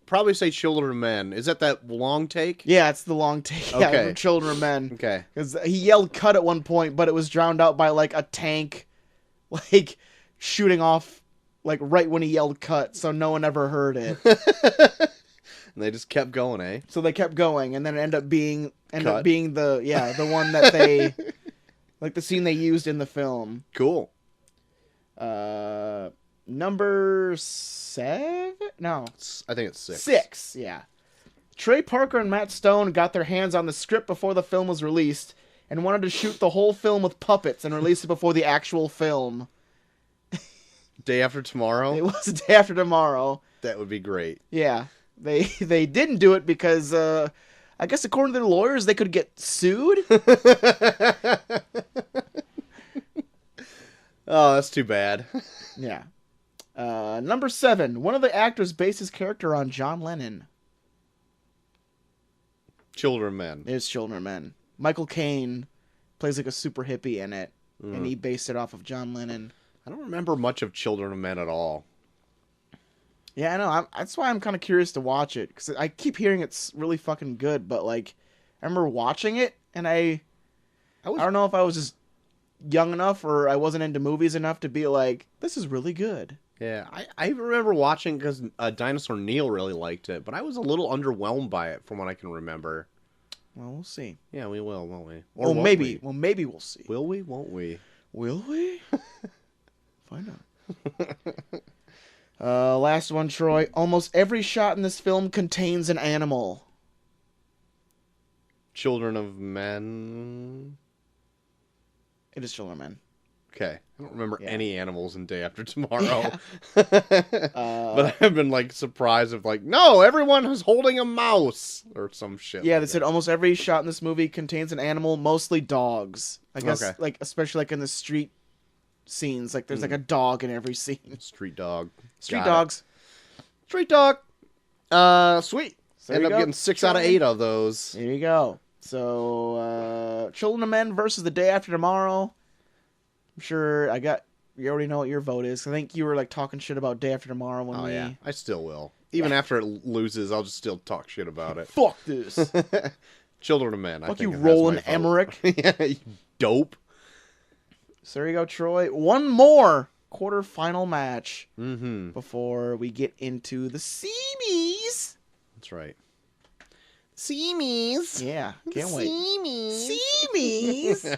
Speaker 2: probably say Children of Men. Is that long take?
Speaker 1: Yeah, it's the long take. Yeah,
Speaker 2: Okay.
Speaker 1: from Children of Men.
Speaker 2: Okay.
Speaker 1: Because he yelled "cut" at one point, but it was drowned out by a tank, shooting off, right when he yelled "cut," so no one ever heard it.
Speaker 2: And they just kept going, eh?
Speaker 1: So they kept going, and then it ended up being
Speaker 2: Cut.
Speaker 1: the one that they the scene they used in the film.
Speaker 2: Cool.
Speaker 1: Number 7? No,
Speaker 2: I think it's 6.
Speaker 1: 6. Yeah. Trey Parker and Matt Stone got their hands on the script before the film was released and wanted to shoot the whole film with puppets and release it before the actual film.
Speaker 2: Day After Tomorrow?
Speaker 1: It was Day After Tomorrow.
Speaker 2: That would be great.
Speaker 1: Yeah. They didn't do it because I guess according to their lawyers they could get sued.
Speaker 2: Oh, that's too bad.
Speaker 1: Yeah. Number 7. One of the actors based his character on John Lennon.
Speaker 2: Children of Men.
Speaker 1: It's Children of Men. Michael Caine plays a super hippie in it, and he based it off of John Lennon.
Speaker 2: I don't remember much of Children of Men at all.
Speaker 1: Yeah, I know. That's why I'm kind of curious to watch it, because I keep hearing it's really fucking good, but, I remember watching it, and I don't know if I was just young enough or I wasn't into movies enough to be like, this is really good.
Speaker 2: Yeah, I remember watching because Dinosaur Neil really liked it, but I was a little underwhelmed by it from what I can remember.
Speaker 1: Well, we'll see.
Speaker 2: Yeah, we will, won't we? Or
Speaker 1: Well,
Speaker 2: won't
Speaker 1: maybe.
Speaker 2: we?
Speaker 1: Well, maybe we'll see.
Speaker 2: Will we? Won't we?
Speaker 1: Will we? Find out. Last one, Troy. Almost every shot in this film contains an animal.
Speaker 2: Children of Men.
Speaker 1: It is Children of Men.
Speaker 2: Okay. I don't remember
Speaker 1: Yeah.
Speaker 2: any animals in Day After Tomorrow.
Speaker 1: Uh,
Speaker 2: But I've been, like, surprised of, like, no, everyone is holding a mouse. Or some shit.
Speaker 1: Yeah,
Speaker 2: like
Speaker 1: they said
Speaker 2: that.
Speaker 1: almost every shot in this movie contains an animal, mostly dogs. I guess,
Speaker 2: Okay.
Speaker 1: like, especially, like, in the street scenes. Like, there's, like, a dog in every scene.
Speaker 2: Street dog.
Speaker 1: Street
Speaker 2: Got it.
Speaker 1: dogs.
Speaker 2: Street dog. Sweet.
Speaker 1: So
Speaker 2: End
Speaker 1: there
Speaker 2: up
Speaker 1: you go,
Speaker 2: getting 6 out of
Speaker 1: Troy.
Speaker 2: 8 of those.
Speaker 1: There you go. So, Children of Men versus The Day After Tomorrow. I'm sure you already know what your vote is. I think you were, like, talking shit about Day After Tomorrow when
Speaker 2: Oh,
Speaker 1: we...
Speaker 2: yeah. I still will. Even after it loses, I'll just still talk shit about it.
Speaker 1: Fuck this.
Speaker 2: Children of Men. I
Speaker 1: Fuck
Speaker 2: think
Speaker 1: you,
Speaker 2: it has my
Speaker 1: Roland
Speaker 2: vote.
Speaker 1: Emmerich.
Speaker 2: Yeah, you dope.
Speaker 1: So there you go, Troy. One more quarterfinal match
Speaker 2: Mm-hmm.
Speaker 1: before we get into the semis.
Speaker 2: That's right. Seamies.
Speaker 1: Yeah, can't wait.
Speaker 2: Seamies.
Speaker 1: Semis.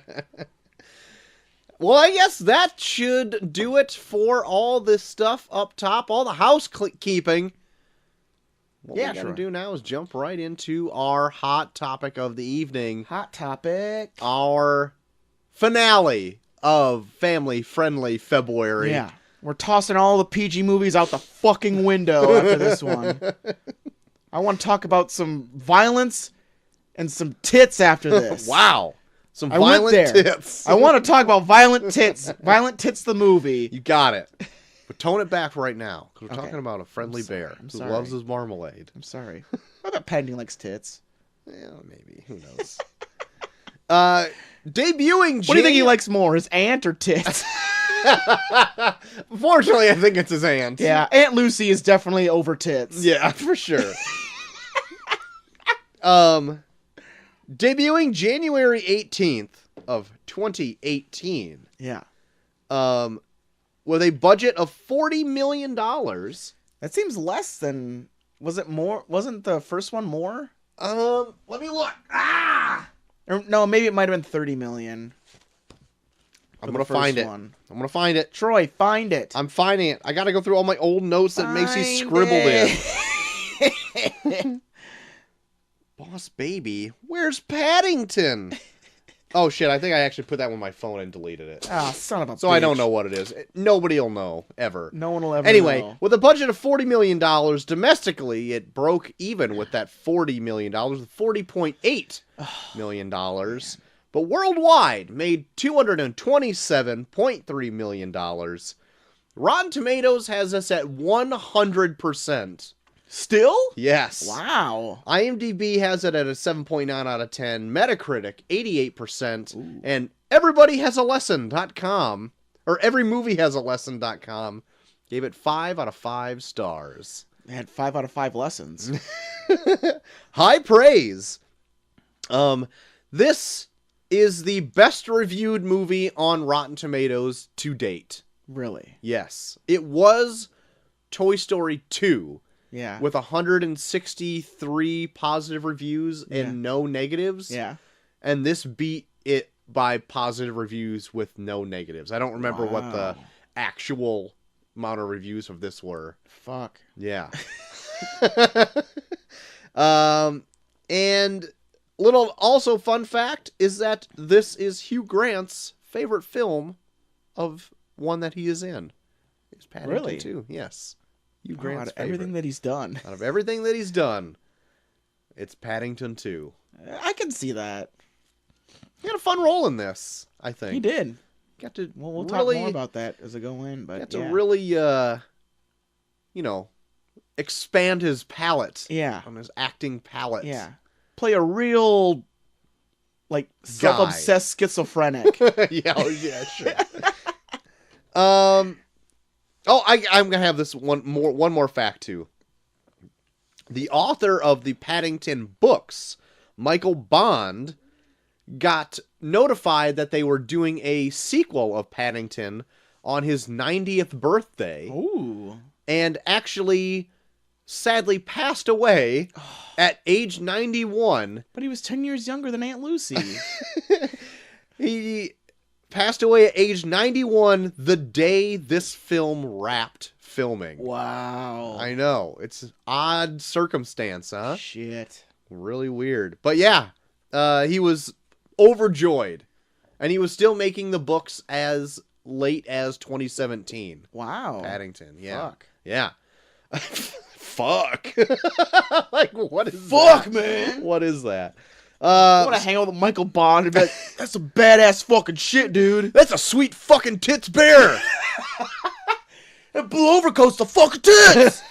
Speaker 2: Well, I guess that should do it for all this stuff up top, all the housekeeping. What
Speaker 1: Yeah,
Speaker 2: we gotta
Speaker 1: sure.
Speaker 2: do now is jump right into our hot topic of the evening,
Speaker 1: Hot topic.
Speaker 2: our finale of family-friendly February.
Speaker 1: Yeah, we're tossing all the PG movies out the fucking window after this one. I want to talk about some violence and some tits after this.
Speaker 2: Wow. Some
Speaker 1: I went
Speaker 2: violent
Speaker 1: there.
Speaker 2: tits.
Speaker 1: I want to talk about Violent Tits. Violent Tits the movie.
Speaker 2: You got it. But tone it back right now, because we're
Speaker 1: Okay.
Speaker 2: talking about a friendly bear
Speaker 1: I'm
Speaker 2: who
Speaker 1: sorry.
Speaker 2: loves his marmalade.
Speaker 1: I'm sorry. I bet Paddington likes tits.
Speaker 2: Yeah, maybe. Who knows? Debuting.
Speaker 1: What do you think he likes more, his aunt or tits?
Speaker 2: Fortunately, I think it's his aunt.
Speaker 1: Yeah, Aunt Lucy is definitely over tits.
Speaker 2: Yeah, for sure. Debuting January 18th of 2018.
Speaker 1: Yeah.
Speaker 2: With a budget of $40 million.
Speaker 1: That seems less than... Was it more? Wasn't the first one more?
Speaker 2: Let me look.
Speaker 1: Or, no, maybe it might have been 30 million.
Speaker 2: I'm gonna find it.
Speaker 1: One.
Speaker 2: I'm gonna find it.
Speaker 1: Troy, find it.
Speaker 2: I'm finding it. I gotta go through all my old notes that Macy
Speaker 1: Find
Speaker 2: scribbled
Speaker 1: it.
Speaker 2: in. Boss Baby, where's Paddington? Oh shit, I think I actually put that on my phone and deleted it.
Speaker 1: Ah, son of a
Speaker 2: So I don't
Speaker 1: bitch.
Speaker 2: know what it is. Nobody will know, ever.
Speaker 1: No one will ever
Speaker 2: Anyway,
Speaker 1: know.
Speaker 2: with a budget of $40 million, domestically, it broke even with that $40 million, with $40.8 million. But worldwide, made $227.3 million. Rotten Tomatoes has us at 100%.
Speaker 1: Still?
Speaker 2: Yes.
Speaker 1: Wow.
Speaker 2: IMDb has it at a 7.9 out of 10. Metacritic, 88%. And everybodyhasalesson.com, or everymoviehasalesson.com, gave it 5 out of 5 stars.
Speaker 1: It had 5 out of 5 lessons.
Speaker 2: High praise. This is the best reviewed movie on Rotten Tomatoes to date.
Speaker 1: Really?
Speaker 2: Yes. It was Toy Story 2.
Speaker 1: Yeah.
Speaker 2: With 163 positive reviews
Speaker 1: Yeah.
Speaker 2: and no negatives.
Speaker 1: Yeah.
Speaker 2: And this beat it by positive reviews with no negatives. I don't remember what the
Speaker 1: Wow.
Speaker 2: actual amount of reviews of this were.
Speaker 1: Fuck.
Speaker 2: Yeah. And little also fun fact is that this is Hugh Grant's favorite film of one that he is in. It's Paddington
Speaker 1: Really?
Speaker 2: 2. Yes. Hugh
Speaker 1: Wow,
Speaker 2: Grant's
Speaker 1: out of
Speaker 2: favorite.
Speaker 1: everything that he's done.
Speaker 2: Out of everything that he's done, it's Paddington 2.
Speaker 1: I can see that.
Speaker 2: He had a fun role in this, I think.
Speaker 1: He did.
Speaker 2: Got to
Speaker 1: Well, we'll
Speaker 2: really,
Speaker 1: talk more about that as I go in, but
Speaker 2: got
Speaker 1: yeah.
Speaker 2: to really, expand his palette.
Speaker 1: Yeah.
Speaker 2: On his acting palette.
Speaker 1: Yeah. Play a real, like, self-obsessed schizophrenic.
Speaker 2: Yeah, oh, yeah, sure. I'm gonna have this one more fact too. The author of the Paddington books, Michael Bond, got notified that they were doing a sequel of Paddington on his 90th birthday,
Speaker 1: Ooh.
Speaker 2: and actually sadly passed away at age 91.
Speaker 1: But he was 10 years younger than Aunt Lucy.
Speaker 2: He passed away at age 91 the day this film wrapped filming.
Speaker 1: Wow.
Speaker 2: I know. It's an odd circumstance, huh?
Speaker 1: Shit.
Speaker 2: Really weird. But yeah, he was overjoyed. And he was still making the books as late as 2017.
Speaker 1: Wow.
Speaker 2: Paddington, yeah.
Speaker 1: Fuck.
Speaker 2: Yeah. Fuck. Like, what is
Speaker 1: Fuck,
Speaker 2: that?
Speaker 1: man.
Speaker 2: What is that?
Speaker 1: I want to hang out with Michael Bond and be like, that's some badass fucking shit, dude.
Speaker 2: That's a sweet fucking tits bear.
Speaker 1: That blue overcoat's the fucking tits.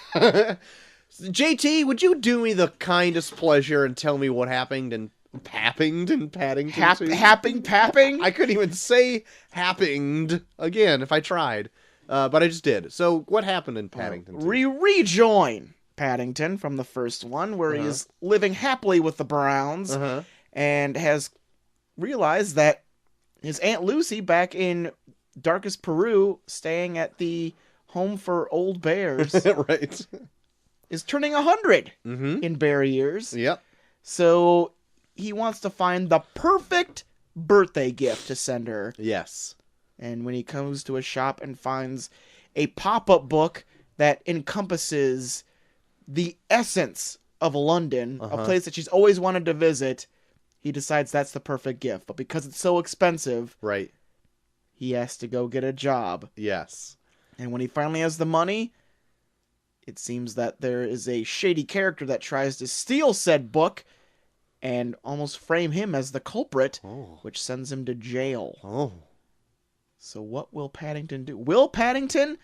Speaker 2: JT, would you do me the kindest pleasure and tell me what happened in Paddington?
Speaker 1: Papping?
Speaker 2: I couldn't even say happened again if I tried, but I just did. So what happened in Paddington?
Speaker 1: Rejoin Paddington from the first one, where he's living happily with the Browns, and has realized that his Aunt Lucy back in darkest Peru, staying at the home for old bears,
Speaker 2: Right.
Speaker 1: is turning 100 in bear years.
Speaker 2: Yep.
Speaker 1: So he wants to find the perfect birthday gift to send her.
Speaker 2: Yes.
Speaker 1: And when he comes to a shop and finds a pop-up book that encompasses the essence of London, a place that she's always wanted to visit, he decides that's the perfect gift. But because it's so expensive,
Speaker 2: Right.
Speaker 1: he has to go get a job.
Speaker 2: Yes.
Speaker 1: And when he finally has the money, it seems that there is a shady character that tries to steal said book and almost frame him as the culprit, which sends him to jail.
Speaker 2: Oh.
Speaker 1: So what will Paddington do? Will Paddington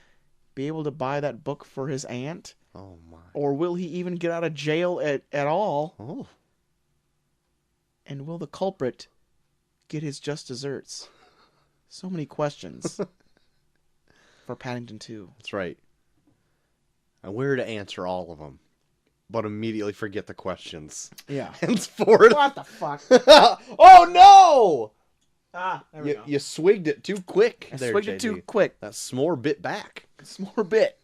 Speaker 1: be able to buy that book for his aunt?
Speaker 2: Oh my.
Speaker 1: Or will he even get out of jail at all?
Speaker 2: Oh.
Speaker 1: And will the culprit get his just desserts? So many questions for Paddington 2.
Speaker 2: That's right. And we're to answer all of them, but immediately forget the questions.
Speaker 1: Yeah.
Speaker 2: Henceforth.
Speaker 1: What the fuck?
Speaker 2: Oh no!
Speaker 1: Ah, there we go.
Speaker 2: You swigged it too quick.
Speaker 1: I
Speaker 2: there,
Speaker 1: swigged it
Speaker 2: JD.
Speaker 1: too quick.
Speaker 2: That s'more bit back.
Speaker 1: It's more bit.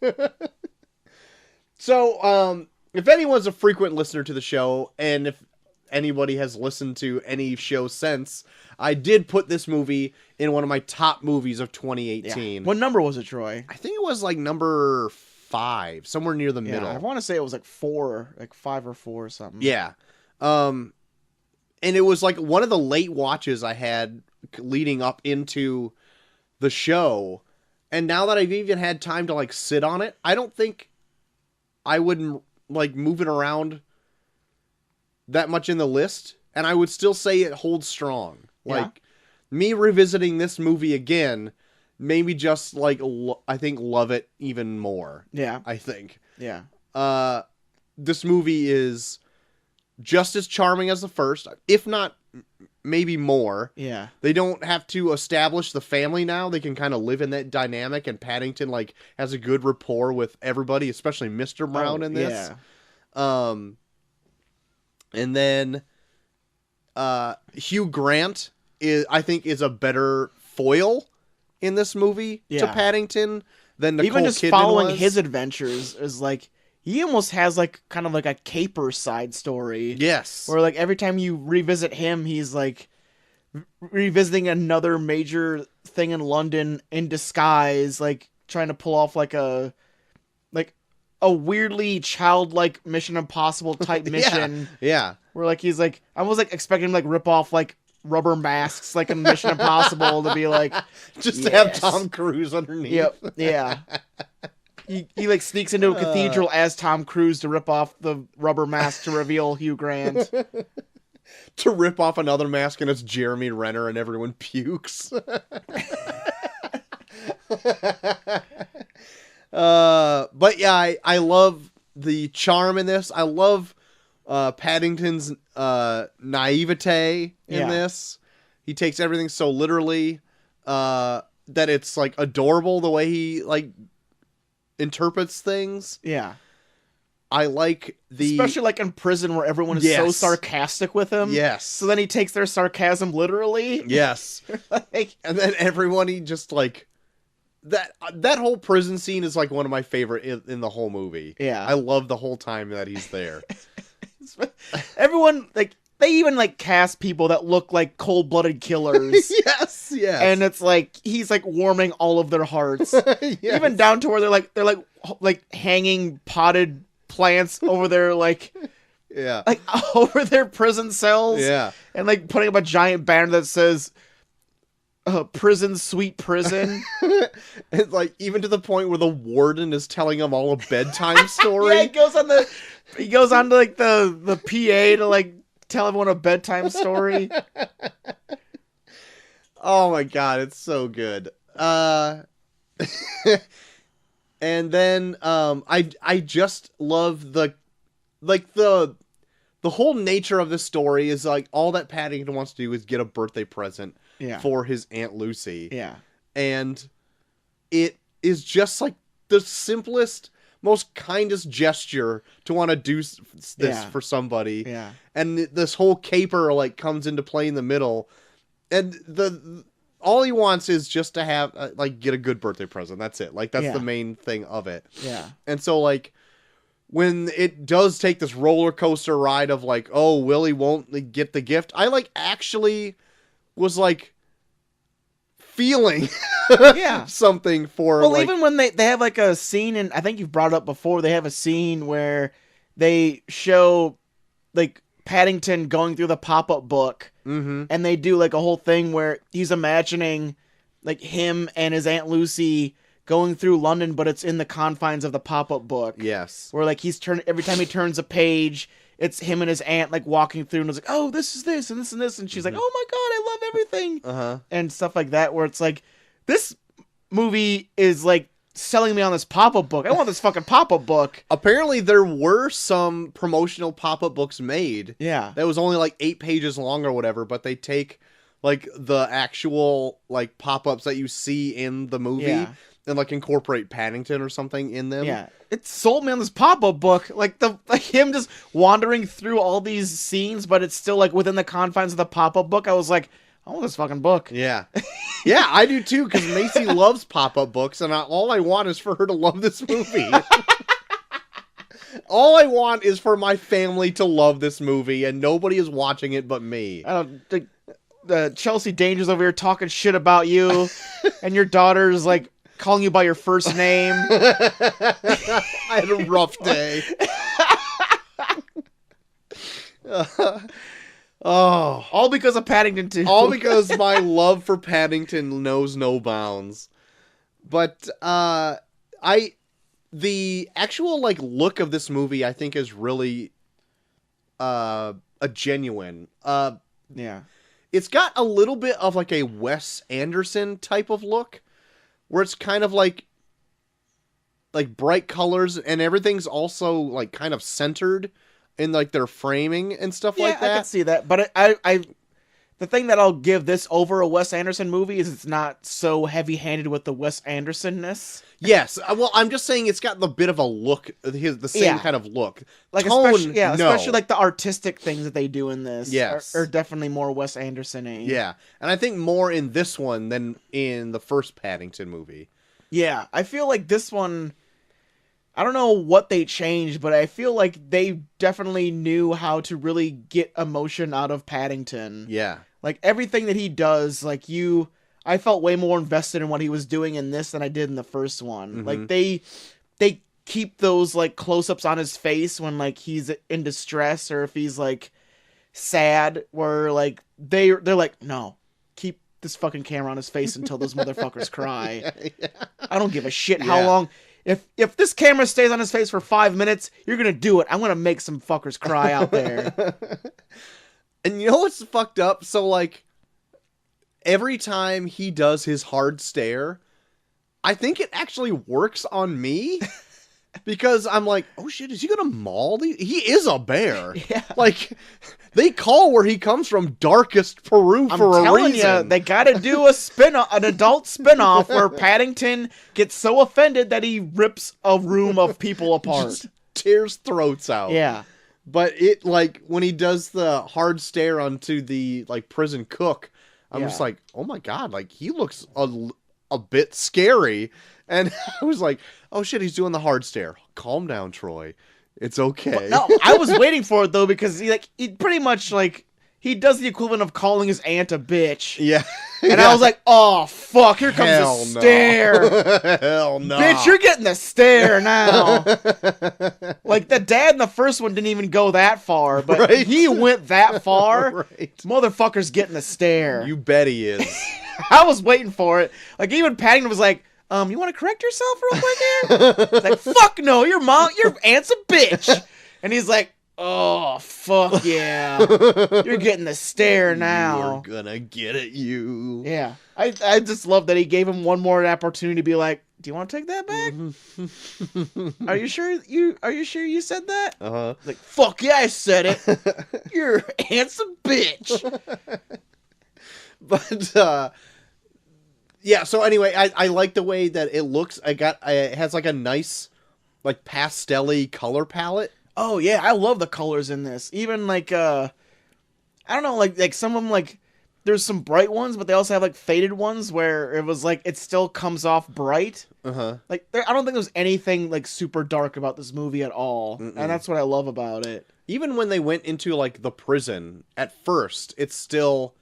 Speaker 2: So, if anyone's a frequent listener to the show, and if anybody has listened to any show since, I did put this movie in one of my top movies of 2018.
Speaker 1: What number was it, Troy?
Speaker 2: I think it was like number 5, somewhere near the middle.
Speaker 1: I want to say it was like 4, like 5 or 4 or something.
Speaker 2: Yeah. And it was like one of the late watches I had leading up into the show. And now that I've even had time to like sit on it, I don't think I would like move it around that much in the list. And I would still say it holds strong. Like me revisiting this movie again made me just like, I think love it even more.
Speaker 1: Yeah.
Speaker 2: I think.
Speaker 1: Yeah.
Speaker 2: This movie is just as charming as the first, if not maybe more.
Speaker 1: Yeah.
Speaker 2: They don't have to establish the family now. They can kind of live in that dynamic, and Paddington like has a good rapport with everybody, especially Mr. Brown in this.
Speaker 1: Yeah.
Speaker 2: And then Hugh Grant I think is a better foil in this movie to
Speaker 1: Yeah.
Speaker 2: Paddington than Nicole
Speaker 1: Even just
Speaker 2: Kidman
Speaker 1: following
Speaker 2: was.
Speaker 1: his adventures is like, he almost has like kind of like a caper side story.
Speaker 2: Yes.
Speaker 1: Where like every time you revisit him, he's like revisiting another major thing in London in disguise, like trying to pull off like a weirdly childlike Mission Impossible type mission.
Speaker 2: Yeah.
Speaker 1: Where like he's like, I was like expecting him to, like rip off like rubber masks like in Mission Impossible to be like
Speaker 2: Just to have
Speaker 1: yes.
Speaker 2: Tom Cruise underneath.
Speaker 1: Yep. Yeah. He like sneaks into a cathedral as Tom Cruise to rip off the rubber mask to reveal Hugh Grant.
Speaker 2: To rip off another mask and it's Jeremy Renner and everyone pukes. But yeah, I love the charm in this. I love Paddington's naivete in this. He takes everything so literally that it's like adorable the way he like interprets things.
Speaker 1: Yeah.
Speaker 2: I like
Speaker 1: especially like in prison where everyone is so
Speaker 2: Yes.
Speaker 1: sarcastic with him.
Speaker 2: Yes.
Speaker 1: So then he takes their sarcasm literally.
Speaker 2: Yes.
Speaker 1: Like,
Speaker 2: And then everyone, he just like that whole prison scene is like one of my favorite in the whole movie.
Speaker 1: Yeah.
Speaker 2: I love the whole time that he's there.
Speaker 1: everyone like they even like cast people that look like cold-blooded killers.
Speaker 2: Yes.
Speaker 1: And it's like he's like warming all of their hearts.
Speaker 2: Yes.
Speaker 1: Even down to where they're like hanging potted plants over their like over their prison cells.
Speaker 2: Yeah.
Speaker 1: And like putting up a giant banner that says prison, sweet prison.
Speaker 2: It's like even to the point where the warden is telling him all a bedtime story.
Speaker 1: Yeah, he goes on to like the PA to like tell everyone a bedtime story.
Speaker 2: Oh my god, it's so good. And then I just love the whole nature of the story is like all that Paddington wants to do is get a birthday present for his Aunt Lucy.
Speaker 1: Yeah.
Speaker 2: And it is just like the simplest, most kindest gesture to want to do this for somebody.
Speaker 1: Yeah.
Speaker 2: And this whole caper like comes into play in the middle. And all he wants is just to have like get a good birthday present. That's it. Like that's the main thing of it.
Speaker 1: Yeah.
Speaker 2: And so like when it does take this roller coaster ride of like, oh, Willie won't get the gift, I like actually was like feeling something for
Speaker 1: well,
Speaker 2: like,
Speaker 1: even when they have like a scene, and I think you've brought it up before, they have a scene where they show like Paddington going through the pop-up book, and they do like a whole thing where he's imagining like him and his Aunt Lucy going through London, but it's in the confines of the pop-up book.
Speaker 2: Yes.
Speaker 1: Where like every time he turns a page, it's him and his aunt like walking through, and it's like, oh, this is this and this and this, and she's like, oh my god, I love everything, and stuff like that. Where it's like, this movie is like selling me on this pop-up book. I want this fucking pop-up book.
Speaker 2: Apparently, there were some promotional pop-up books made.
Speaker 1: Yeah,
Speaker 2: that was only like 8 pages long or whatever, but they take like the actual like pop-ups that you see in the movie. And like incorporate Paddington or something in them.
Speaker 1: Yeah, it sold me on this pop-up book. Like him just wandering through all these scenes, but it's still like within the confines of the pop-up book. I was like, I want this fucking book.
Speaker 2: Yeah, yeah, I do too. Because Macy loves pop-up books, and all I want is for her to love this movie. All I want is for my family to love this movie, and nobody is watching it but me.
Speaker 1: I don't think Chelsea Danger's over here talking shit about you, and your daughter's like calling you by your first name.
Speaker 2: I had a rough day.
Speaker 1: All because of Paddington 2.
Speaker 2: All because my love for Paddington knows no bounds. But the actual like look of this movie I think is really a genuine.
Speaker 1: Yeah.
Speaker 2: It's got a little bit of like a Wes Anderson type of look, where it's kind of like bright colors, and everything's also like kind of centered in like their framing and stuff like that.
Speaker 1: I can see that, but I the thing that I'll give this over a Wes Anderson movie is it's not so heavy-handed with the Wes Anderson-ness.
Speaker 2: Yes, well, I'm just saying it's got the bit of a look, the same kind of look.
Speaker 1: Like
Speaker 2: Tone,
Speaker 1: especially like the artistic things that they do in this.
Speaker 2: Yes,
Speaker 1: are definitely more Wes Anderson-y.
Speaker 2: Yeah, and I think more in this one than in the first Paddington movie.
Speaker 1: Yeah, I feel like this one, I don't know what they changed, but I feel like they definitely knew how to really get emotion out of Paddington.
Speaker 2: Yeah.
Speaker 1: Like everything that he does, like I felt way more invested in what he was doing in this than I did in the first one.
Speaker 2: Mm-hmm.
Speaker 1: Like they keep those like close-ups on his face when like he's in distress or if he's like sad, where like they're like, no, keep this fucking camera on his face until those motherfuckers cry.
Speaker 2: Yeah.
Speaker 1: I don't give a shit how long. If this camera stays on his face for 5 minutes, you're gonna do it. I'm gonna make some fuckers cry out there.
Speaker 2: And you know what's fucked up? So like every time he does his hard stare, I think it actually works on me. Because I'm like, oh shit, is he gonna maul these? He is a bear.
Speaker 1: Yeah.
Speaker 2: Like, they call where he comes from Darkest Peru for a
Speaker 1: telling
Speaker 2: reason.
Speaker 1: you, they gotta do an adult spinoff where Paddington gets so offended that he rips a room of people apart.
Speaker 2: Just tears throats out.
Speaker 1: Yeah.
Speaker 2: But it, like, when he does the hard stare onto the, like, prison cook, I'm just like, oh my god, like, he looks a bit scary. And I was like, oh shit, he's doing the hard stare. Calm down, Troy. It's okay.
Speaker 1: No, I was waiting for it though, because he pretty much like he does the equivalent of calling his aunt a bitch.
Speaker 2: Yeah.
Speaker 1: And I was like, oh, fuck, here comes
Speaker 2: Hell
Speaker 1: the
Speaker 2: no.
Speaker 1: stare.
Speaker 2: Hell no.
Speaker 1: Bitch, you're getting the stare now. Like, the dad in the first one didn't even go that far, but
Speaker 2: Right.
Speaker 1: he went that far.
Speaker 2: Right.
Speaker 1: Motherfucker's getting the stare.
Speaker 2: You bet he is.
Speaker 1: I was waiting for it. Like, even Paddington was like, you want to correct yourself real quick here? It's like, fuck no, your aunt's a bitch. And he's like, oh, fuck yeah. You're getting the stare now.
Speaker 2: You're gonna get it, you.
Speaker 1: Yeah. I just love that he gave him one more opportunity to be like, do you want to take that back? Are you sure you said that?
Speaker 2: Uh-huh.
Speaker 1: Like, fuck yeah, I said it. Your aunt's a bitch.
Speaker 2: But yeah, so anyway, I like the way that it looks. It has like a nice like pastel-y color palette.
Speaker 1: Oh yeah, I love the colors in this. Even like I don't know, like some of them, like there's some bright ones, but they also have like faded ones where it was like it still comes off bright.
Speaker 2: Uh-huh.
Speaker 1: Like I don't think there's anything like super dark about this movie at all.
Speaker 2: Mm-mm.
Speaker 1: And that's what I love about it.
Speaker 2: Even when they went into like the prison at first, it's still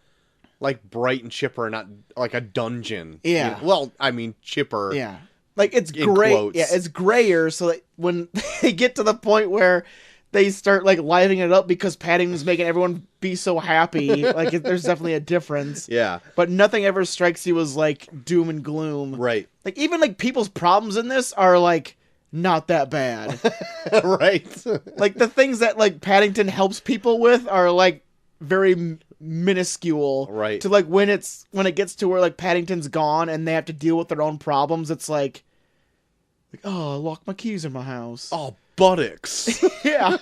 Speaker 2: like bright and chipper, not like a dungeon.
Speaker 1: Yeah.
Speaker 2: Well, I mean chipper.
Speaker 1: Yeah. Like it's
Speaker 2: In
Speaker 1: gray.
Speaker 2: quotes.
Speaker 1: Yeah, it's grayer so that when they get to the point where they start like lighting it up because Paddington's making everyone be so happy, like there's definitely a difference.
Speaker 2: Yeah.
Speaker 1: But nothing ever strikes you as like doom and gloom.
Speaker 2: Right.
Speaker 1: Like even like people's problems in this are like not that bad.
Speaker 2: Right.
Speaker 1: Like the things that like Paddington helps people with are like very minuscule.
Speaker 2: Right.
Speaker 1: To like when it gets to where like Paddington's gone and they have to deal with their own problems, it's like oh, I locked my keys in my house.
Speaker 2: Oh, buttocks.
Speaker 1: Yeah.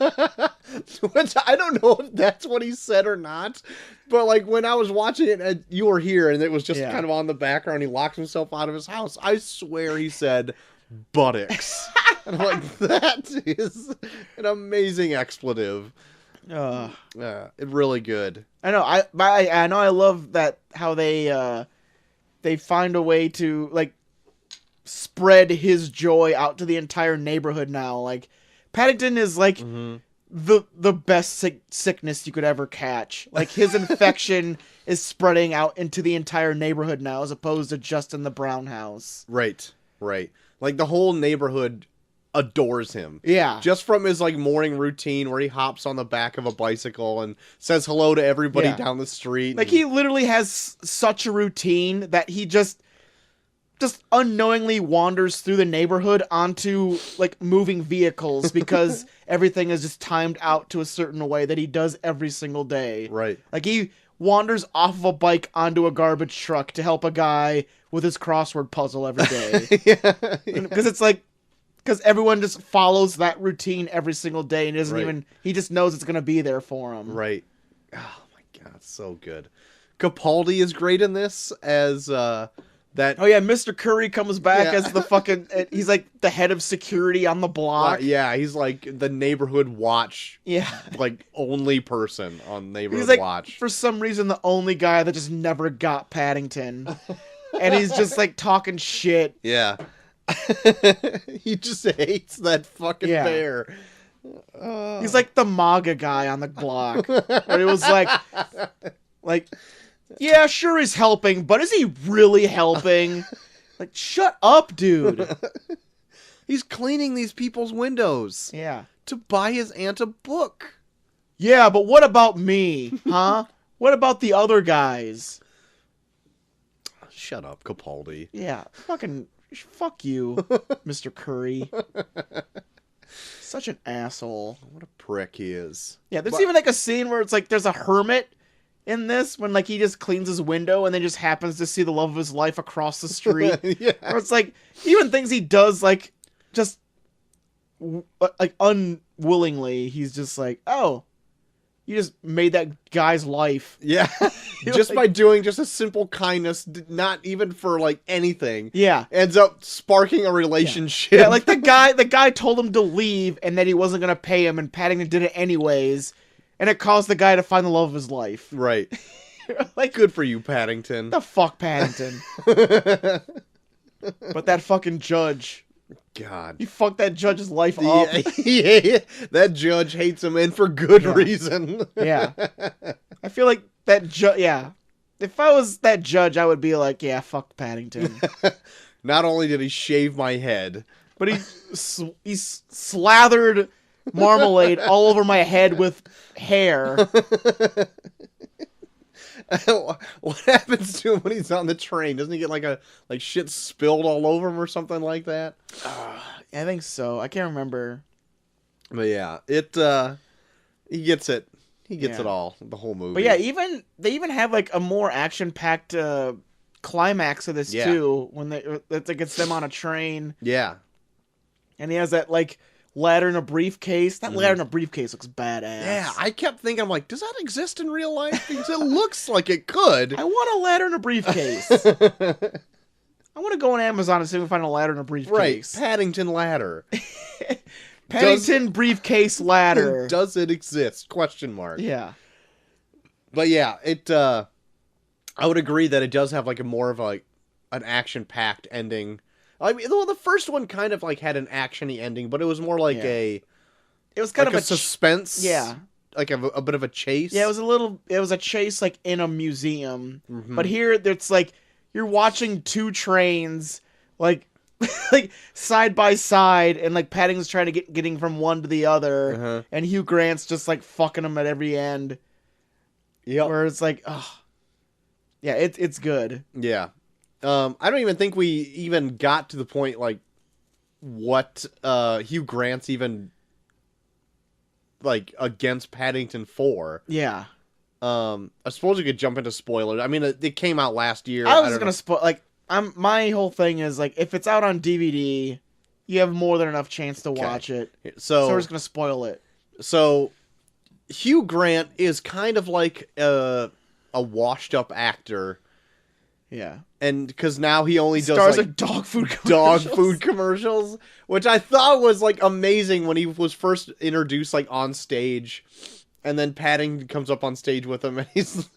Speaker 2: Which I don't know if that's what he said or not, but like when I was watching it and you were here and it was just
Speaker 1: Yeah.
Speaker 2: kind of on the background, he locked himself out of his house. I swear he said buttocks. And I'm like, that is an amazing expletive. It's really good.
Speaker 1: I know. I know. I love that how they find a way to like spread his joy out to the entire neighborhood now. Like Paddington is like the best sickness you could ever catch. Like his infection is spreading out into the entire neighborhood now, as opposed to just in the Brown house.
Speaker 2: Right. Like the whole neighborhood adores him.
Speaker 1: Yeah.
Speaker 2: Just from his like morning routine where he hops on the back of a bicycle and says hello to everybody
Speaker 1: Yeah.
Speaker 2: down the street.
Speaker 1: Like
Speaker 2: and-
Speaker 1: he literally has such a routine that he just unknowingly wanders through the neighborhood onto like moving vehicles because everything is just timed out to a certain way that he does every single day.
Speaker 2: Right.
Speaker 1: Like he wanders off of a bike onto a garbage truck to help a guy with his crossword puzzle every day.
Speaker 2: Yeah.
Speaker 1: Because it's like, because everyone just follows that routine every single day and doesn't
Speaker 2: Right.
Speaker 1: even, he just knows it's going to be there for him.
Speaker 2: Right. Oh my god, so good. Capaldi is great in this as that.
Speaker 1: Oh yeah, Mr. Curry comes back
Speaker 2: Yeah.
Speaker 1: as the fucking, he's like the head of security on the block.
Speaker 2: Yeah, he's like the neighborhood watch,
Speaker 1: Yeah.
Speaker 2: like only person on neighborhood
Speaker 1: He's like,
Speaker 2: watch.
Speaker 1: for some reason, the only guy that just never got Paddington. And he's just like talking shit.
Speaker 2: Yeah. He just hates that fucking
Speaker 1: Yeah.
Speaker 2: bear.
Speaker 1: He's like the MAGA guy on the block. Where he was like, yeah, sure he's helping, but is he really helping? Like, shut up, dude.
Speaker 2: He's cleaning these people's windows
Speaker 1: Yeah.
Speaker 2: to buy his aunt a book.
Speaker 1: Yeah, but what about me? Huh? What about the other guys?
Speaker 2: Shut up, Capaldi.
Speaker 1: Yeah, fuck you, Mr. Curry. Such an asshole.
Speaker 2: What a prick he is.
Speaker 1: Yeah, there's
Speaker 2: But-
Speaker 1: even like a scene where it's like there's a hermit in this when like he just cleans his window and then just happens to see the love of his life across the street.
Speaker 2: Yeah.
Speaker 1: Or it's like even things he does like just like unwillingly, he's just like, oh, you just made that guy's life.
Speaker 2: Yeah. Just
Speaker 1: Like-
Speaker 2: by doing just a simple kindness, not even for like anything,
Speaker 1: Yeah.
Speaker 2: ends up sparking a relationship.
Speaker 1: Yeah, like the guy told him to leave and that he wasn't gonna pay him, and Paddington did it anyways, and it caused the guy to find the love of his life.
Speaker 2: Right.
Speaker 1: Like,
Speaker 2: Good for you, Paddington.
Speaker 1: the fuck, Paddington. But that fucking judge,
Speaker 2: God.
Speaker 1: he fucked that judge's life up.
Speaker 2: Yeah, that judge hates him, and for good
Speaker 1: Yeah.
Speaker 2: reason.
Speaker 1: Yeah. I feel like that judge. Yeah, if I was that judge, I would be like, yeah, fuck Paddington.
Speaker 2: Not only did he shave my head,
Speaker 1: But he slathered marmalade all over my head with hair.
Speaker 2: what happens to him when he's on the train? Doesn't he get like shit spilled all over him or something like that?
Speaker 1: I think so. I can't remember.
Speaker 2: But yeah, he gets it. He gets it all. The whole movie.
Speaker 1: But yeah, they even have like a more action-packed climax of this too. When it gets them on a train.
Speaker 2: Yeah.
Speaker 1: And he has that like ladder in a briefcase. That ladder in a briefcase looks badass.
Speaker 2: Yeah, I kept thinking, I'm like, does that exist in real life? Because it looks like it could.
Speaker 1: I want a ladder in a briefcase. I want to go on Amazon and see if we can find a ladder in a briefcase.
Speaker 2: Right, Paddington ladder.
Speaker 1: Paddington briefcase ladder.
Speaker 2: Does it exist? Question mark.
Speaker 1: Yeah.
Speaker 2: But yeah, I would agree that it does have like a more of like an action-packed ending. I mean, well, the first one kind of like had an actiony ending, but it was more like
Speaker 1: it was kind
Speaker 2: like
Speaker 1: of
Speaker 2: a suspense.
Speaker 1: Yeah.
Speaker 2: Like a bit of a chase.
Speaker 1: Yeah, it was a chase like in a museum.
Speaker 2: Mm-hmm.
Speaker 1: But here it's like you're watching two trains like like side by side, and like Paddington's trying to getting from one to the other, and Hugh Grant's just like fucking them at every end.
Speaker 2: Yeah.
Speaker 1: Where it's like, oh, yeah, it's good.
Speaker 2: Yeah. I don't even think we even got to the point like what Hugh Grant's even like against Paddington for.
Speaker 1: Yeah.
Speaker 2: I suppose you could jump into spoilers. I mean, it came out last year.
Speaker 1: I was just gonna spoil. Like, my whole thing is like, if it's out on DVD, you have more than enough chance to watch it. So we're just gonna spoil it.
Speaker 2: So Hugh Grant is kind of like a washed-up actor.
Speaker 1: Yeah.
Speaker 2: And because now he only does
Speaker 1: stars
Speaker 2: like
Speaker 1: like dog food
Speaker 2: commercials, which I thought was like amazing when he was first introduced like on stage, and then Paddington comes up on stage with him and he's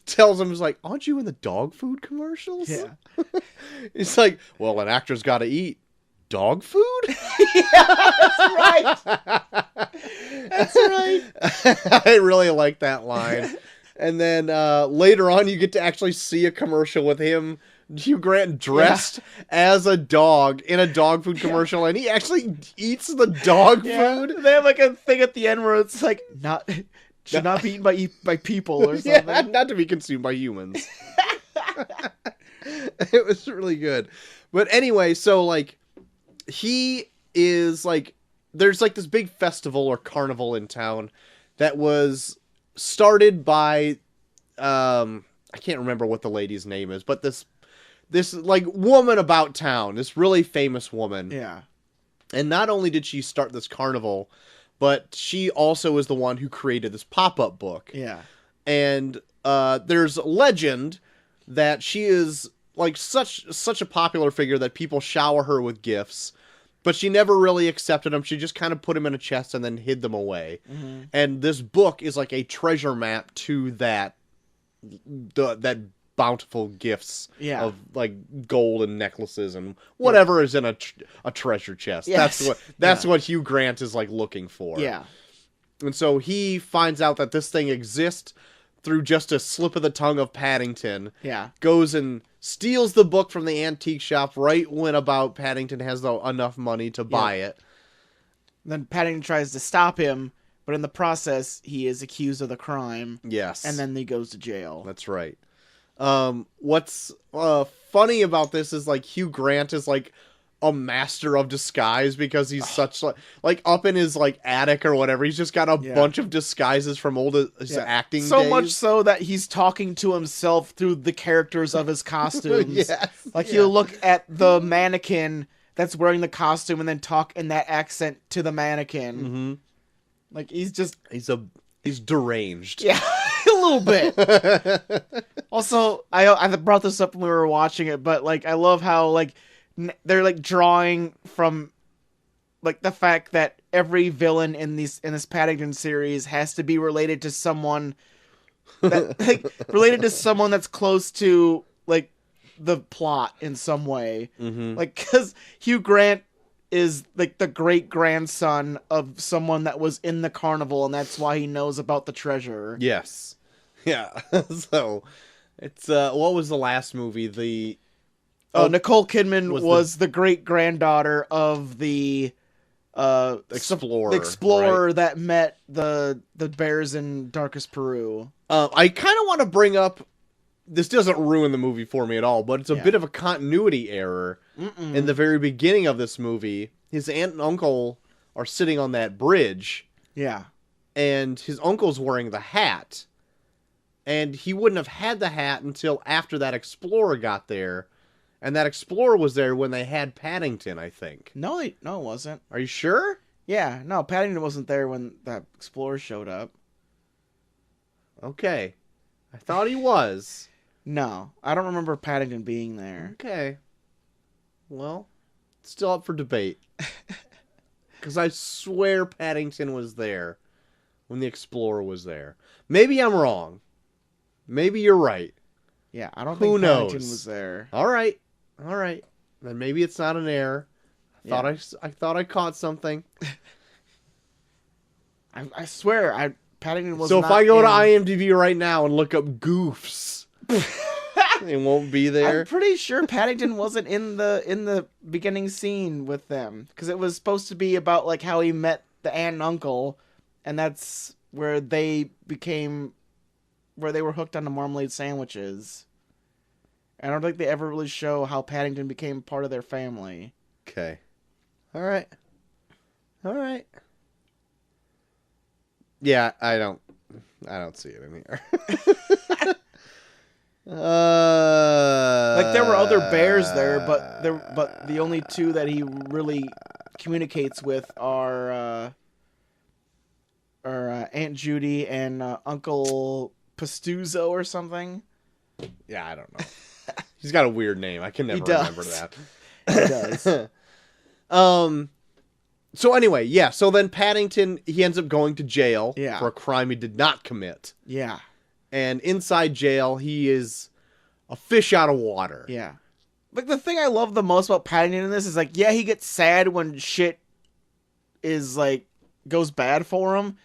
Speaker 2: tells him, he's like, "Aren't you in the dog food commercials?"
Speaker 1: Yeah.
Speaker 2: It's like, well, an actor's got to eat dog food.
Speaker 1: Yeah, that's right. That's right.
Speaker 2: I really like that line. And then later on, you get to actually see a commercial with him, Hugh Grant, dressed as a dog in a dog food commercial, and he actually eats the dog food.
Speaker 1: They have like a thing at the end where it's like should not be eaten by people or something.
Speaker 2: Yeah, not to be consumed by humans. It was really good. But anyway, so like he is like, there's like this big festival or carnival in town that was started by I can't remember what the lady's name is, but this like woman about town, this really famous woman.
Speaker 1: Yeah.
Speaker 2: And not only did she start this carnival, but she also is the one who created this pop-up book.
Speaker 1: Yeah.
Speaker 2: And there's a legend that she is like such a popular figure that people shower her with gifts. But she never really accepted them. She just kind of put them in a chest and then hid them away. Mm-hmm. And this book is like a treasure map to that bountiful gifts of like gold and necklaces and whatever is in a treasure chest. Yes. That's what Hugh Grant is like looking for.
Speaker 1: Yeah.
Speaker 2: And so he finds out that this thing exists through just a slip of the tongue of Paddington.
Speaker 1: Yeah.
Speaker 2: Goes and steals the book from the antique shop right when about Paddington has enough money to buy it.
Speaker 1: Then Paddington tries to stop him, but in the process, he is accused of the crime.
Speaker 2: Yes.
Speaker 1: And then he goes to jail.
Speaker 2: That's right. What's funny about this is like Hugh Grant is like a master of disguise because he's such like up in his like attic or whatever. He's just got a bunch of disguises from his acting
Speaker 1: so
Speaker 2: days.
Speaker 1: much so that he's talking to himself through the characters of his costumes. He'll look at the mannequin that's wearing the costume and then talk in that accent to the mannequin.
Speaker 2: Mm-hmm.
Speaker 1: Like he's
Speaker 2: deranged.
Speaker 1: Yeah. A little bit. Also, I brought this up when we were watching it, but like I love how like they're like drawing from like the fact that every villain in this Paddington series has to be related to someone that like related to someone that's close to like the plot in some way. Mm-hmm. Like because Hugh Grant is like the great grandson of someone that was in the carnival, and that's why he knows about the treasure.
Speaker 2: Yes. Yeah. So it's what was the last movie? The
Speaker 1: Nicole Kidman
Speaker 2: was
Speaker 1: was the great granddaughter of the
Speaker 2: Explorer.
Speaker 1: the explorer
Speaker 2: right?
Speaker 1: that met the bears in Darkest Peru.
Speaker 2: I kind of want to bring up. This doesn't ruin the movie for me at all, but it's a
Speaker 1: Yeah.
Speaker 2: bit of a continuity error. In the very beginning of this movie, his aunt and uncle are sitting on that bridge,
Speaker 1: Yeah.
Speaker 2: and his uncle's wearing the hat. And he wouldn't have had the hat until after that explorer got there. And that explorer was there when they had Paddington, I think.
Speaker 1: No, it wasn't.
Speaker 2: Are you sure?
Speaker 1: Yeah, no, Paddington wasn't there when that explorer showed up.
Speaker 2: Okay. I thought he was.
Speaker 1: No, I don't remember Paddington being there.
Speaker 2: Okay. Well, it's still up for debate. Because I swear Paddington was there when the explorer was there. Maybe I'm wrong. Maybe you're right.
Speaker 1: Yeah, I don't
Speaker 2: Who
Speaker 1: think Paddington
Speaker 2: knows?
Speaker 1: was there.
Speaker 2: All right. Then maybe it's not an error. I thought I caught something.
Speaker 1: I swear, Paddington was.
Speaker 2: So if
Speaker 1: not
Speaker 2: I go to
Speaker 1: in-
Speaker 2: IMDb right now and look up goofs, it won't be there.
Speaker 1: I'm pretty sure Paddington wasn't in the beginning scene with them because it was supposed to be about like how he met the aunt and uncle, and that's where they were hooked on the marmalade sandwiches. I don't think they ever really show how Paddington became part of their family.
Speaker 2: Okay. All right. Yeah, I don't see it in here.
Speaker 1: Like there were other bears there, but the only two that he really communicates with are Aunt Judy and Uncle Pastuzo or something.
Speaker 2: Yeah, I don't know. He's got a weird name. I can never remember that.
Speaker 1: He does.
Speaker 2: So anyway, yeah. So then Paddington, he ends up going to jail
Speaker 1: Yeah.
Speaker 2: for a crime he did not commit.
Speaker 1: Yeah,
Speaker 2: And inside jail, he is a fish out of water.
Speaker 1: yeah. Like the thing I love the most about Paddington in this is like, yeah, he gets sad when shit is like goes bad for him,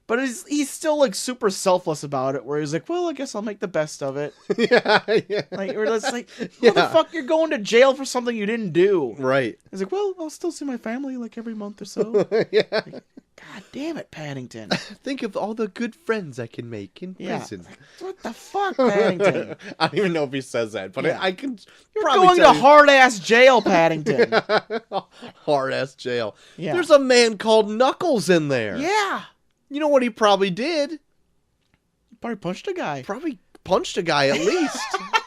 Speaker 1: but he's still like super selfless about it. Where he's like, well, I guess I'll make the best of it.
Speaker 2: yeah.
Speaker 1: Like, or it's like,
Speaker 2: Yeah.
Speaker 1: motherfucker, you're going to jail for something you didn't do.
Speaker 2: Right.
Speaker 1: He's like, well, I'll still see my family like every month or so.
Speaker 2: Yeah.
Speaker 1: God damn it, Paddington.
Speaker 2: Think of all the good friends I can make in
Speaker 1: Yeah.
Speaker 2: prison.
Speaker 1: What the fuck, Paddington?
Speaker 2: I don't even know if he says that, but
Speaker 1: Yeah.
Speaker 2: I can
Speaker 1: You're
Speaker 2: probably
Speaker 1: going to hard ass jail, Paddington.
Speaker 2: hard ass jail.
Speaker 1: Yeah.
Speaker 2: There's a man called Knuckles in there.
Speaker 1: Yeah.
Speaker 2: You know what he probably did?
Speaker 1: Probably punched a guy.
Speaker 2: Probably punched a guy at least.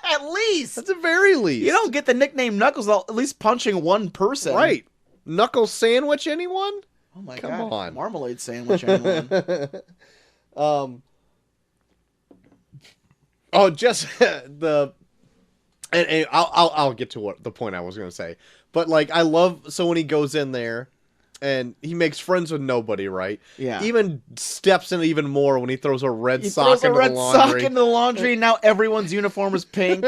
Speaker 1: At least.
Speaker 2: At the very least.
Speaker 1: You don't get the nickname Knuckles without at least punching one person.
Speaker 2: Right. Knuckles sandwich, anyone?
Speaker 1: Oh my
Speaker 2: Come
Speaker 1: god.
Speaker 2: on.
Speaker 1: Marmalade sandwich, anyone.
Speaker 2: Oh, just the, and I'll get to what the point I was gonna say, but like I love so when he goes in there, and he makes friends with nobody, right?
Speaker 1: Yeah.
Speaker 2: Even steps in even more when he throws a red
Speaker 1: He
Speaker 2: sock
Speaker 1: throws a
Speaker 2: into
Speaker 1: red
Speaker 2: the
Speaker 1: sock
Speaker 2: laundry,
Speaker 1: into the laundry, and now everyone's uniform is pink.